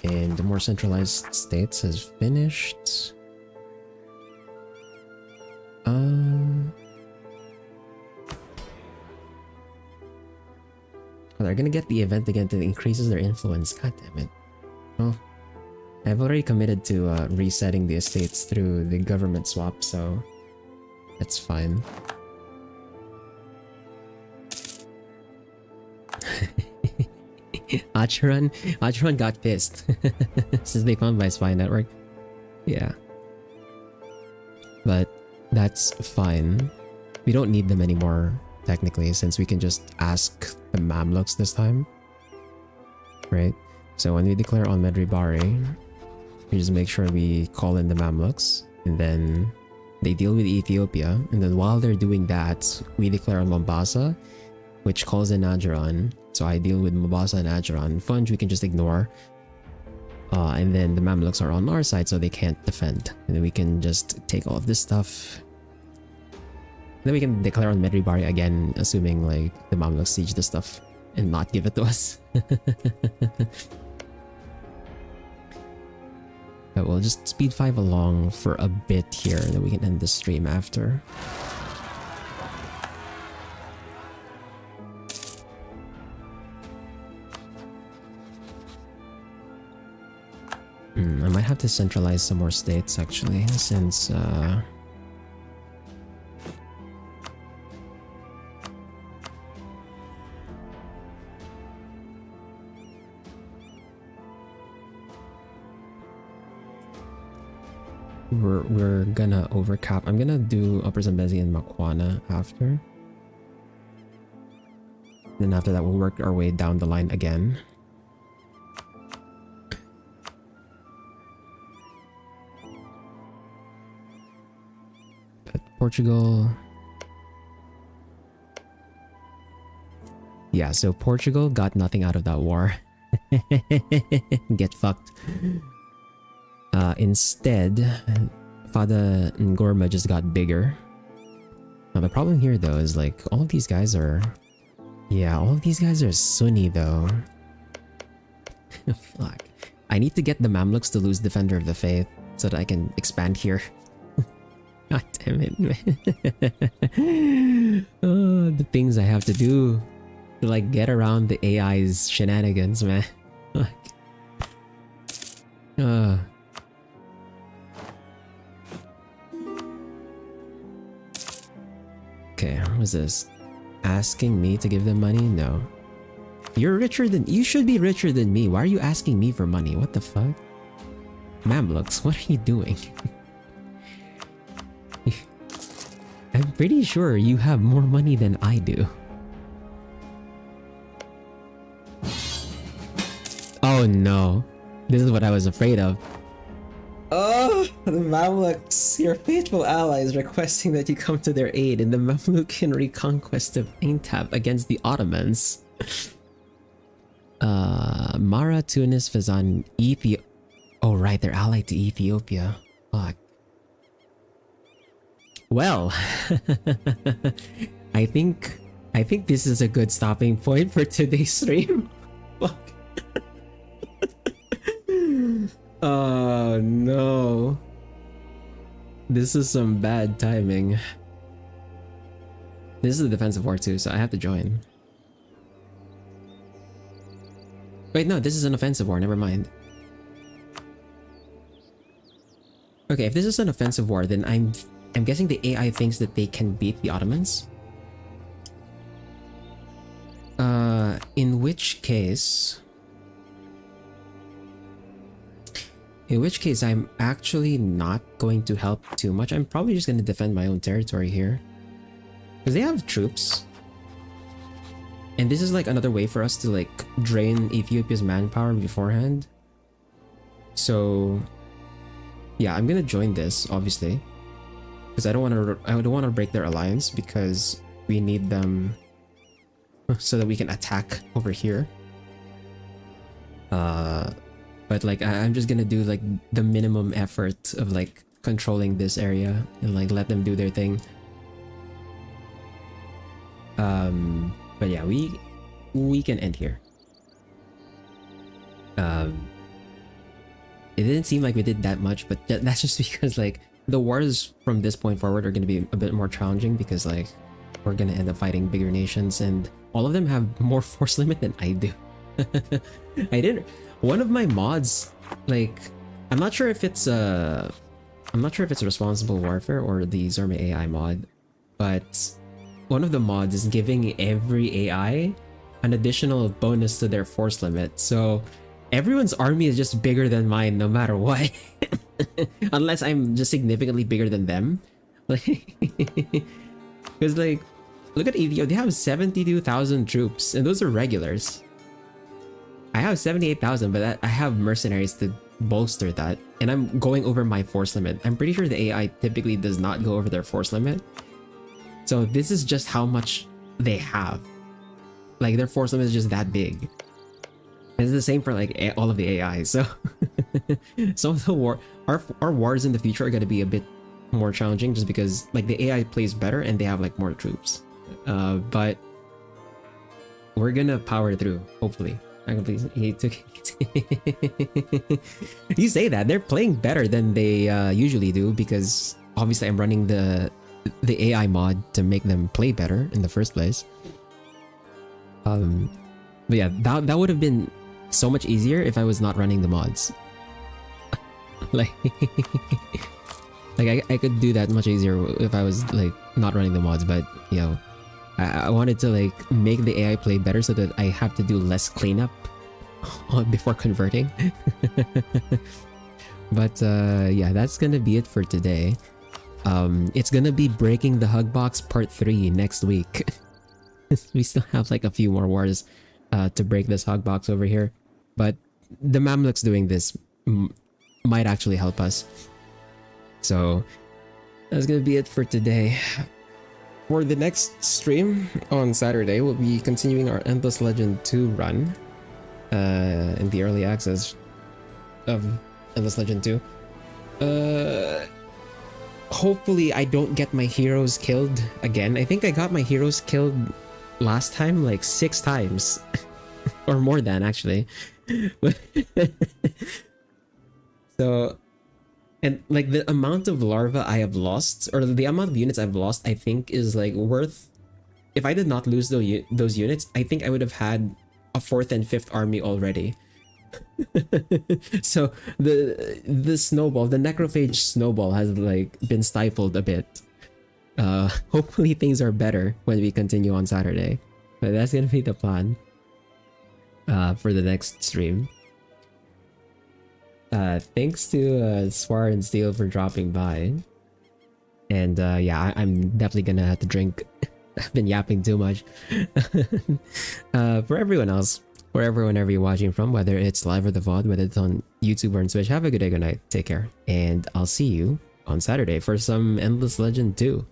And the more centralized states has finished. Well, they're gonna get the event again that increases their influence. God damn it. Well, I've already committed to resetting the estates through the government swap, so that's fine. Acheron got pissed since they found my spy network. Yeah. But that's fine. We don't need them anymore, technically, since we can just ask the Mamluks this time. Right? So when we declare on Medribari, we just make sure we call in the Mamluks, and then they deal with Ethiopia, and then while they're doing that, we declare on Mombasa, which calls in Acheron. So I deal with Mombasa and Acheron. Funj we can just ignore. And then the Mamluks are on our side, so they can't defend. And then we can just take all of this stuff. Then we can declare on Medribari again, assuming like the Mamluks siege the stuff and not give it to us. But we'll just speed 5 along for a bit here, and then we can end the stream after. I might have to centralize some more states actually, since we're gonna overcap. I'm gonna do Upper Zambezi and Makwana after. Then after that, we'll work our way down the line again. But Portugal. Yeah, so Portugal got nothing out of that war. Get fucked. Instead, Fada Ngorma just got bigger. Now the problem here though is like all of these guys are... Yeah, all of these guys are Sunni though. Fuck. I need to get the Mamluks to lose Defender of the Faith so that I can expand here. God damn it, man. Oh, the things I have to do to like get around the AI's shenanigans, man. Okay, what's this? Asking me to give them money? No. You should be richer than me. Why are you asking me for money? What the fuck? Mamluks, what are you doing? I'm pretty sure you have more money than I do. Oh no. This is what I was afraid of. Oh, the Mamluks, your faithful allies, requesting that you come to their aid in the Mamlukan reconquest of Aintab against the Ottomans. Mara, Tunis, Fazan, Ethiopia. Oh right, they're allied to Ethiopia. Fuck. Well, I think this is a good stopping point for today's stream. Fuck. Oh no. This is some bad timing. This is a defensive war too, so I have to join. Wait, no, this is an offensive war, never mind. Okay, if this is an offensive war, then I'm guessing the AI thinks that they can beat the Ottomans. In which case I'm actually not going to help too much. I'm probably just going to defend my own territory here. Because they have troops. And this is like another way for us to like drain Ethiopia's manpower beforehand. So yeah, I'm going to join this, obviously. Because I don't want to break their alliance because we need them so that we can attack over here. But like I'm just gonna do like the minimum effort of like controlling this area and like let them do their thing. But yeah, we can end here. It didn't seem like we did that much, but that's just because like the wars from this point forward are gonna be a bit more challenging because like we're gonna end up fighting bigger nations and all of them have more force limit than I do. One of my mods, like, I'm not sure if it's responsible warfare or the Zorma AI mod, but one of the mods is giving every AI an additional bonus to their force limit. So everyone's army is just bigger than mine no matter what. Unless I'm just significantly bigger than them. Like, because like, look at Ethiopia, they have 72,000 troops and those are regulars. I have 78,000, but I have mercenaries to bolster that, and I'm going over my force limit. I'm pretty sure the AI typically does not go over their force limit. So this is just how much they have. Like their force limit is just that big. And it's the same for like all of the AI. So some of the our wars in the future are going to be a bit more challenging just because like the AI plays better and they have like more troops. But we're gonna power through, hopefully. He took it. You say that they're playing better than they usually do because obviously I'm running the AI mod to make them play better in the first place. But yeah, that would have been so much easier if I was not running the mods. like I could do that much easier if I was like not running the mods, but you know, I wanted to like make the AI play better so that I have to do less cleanup before converting. But yeah, that's gonna be it for today. It's gonna be breaking the Hugbox part 3 next week. We still have like a few more wars to break this Hugbox over here, but the Mamluks doing this might actually help us. So that's gonna be it for today. For the next stream on Saturday, we'll be continuing our Endless Legend 2 run in the early access of Endless Legend 2. Hopefully I don't get my heroes killed again. I think I got my heroes killed last time like 6 times. Or more than, actually. So, and like the amount of larvae I have lost, or the amount of units I've lost, I think is like worth... If I did not lose those units, I think I would have had a 4th and 5th army already. So the snowball, the necrophage snowball has like been stifled a bit. Hopefully things are better when we continue on Saturday, but that's gonna be the plan for the next stream. Thanks to Swar and Steel for dropping by, and yeah, I'm definitely gonna have to drink. I've been yapping too much. For everyone else, wherever you're watching from, whether it's live or the VOD, whether it's on YouTube or on Switch, have a good day, good night, take care, and I'll see you on Saturday for some Endless Legend 2.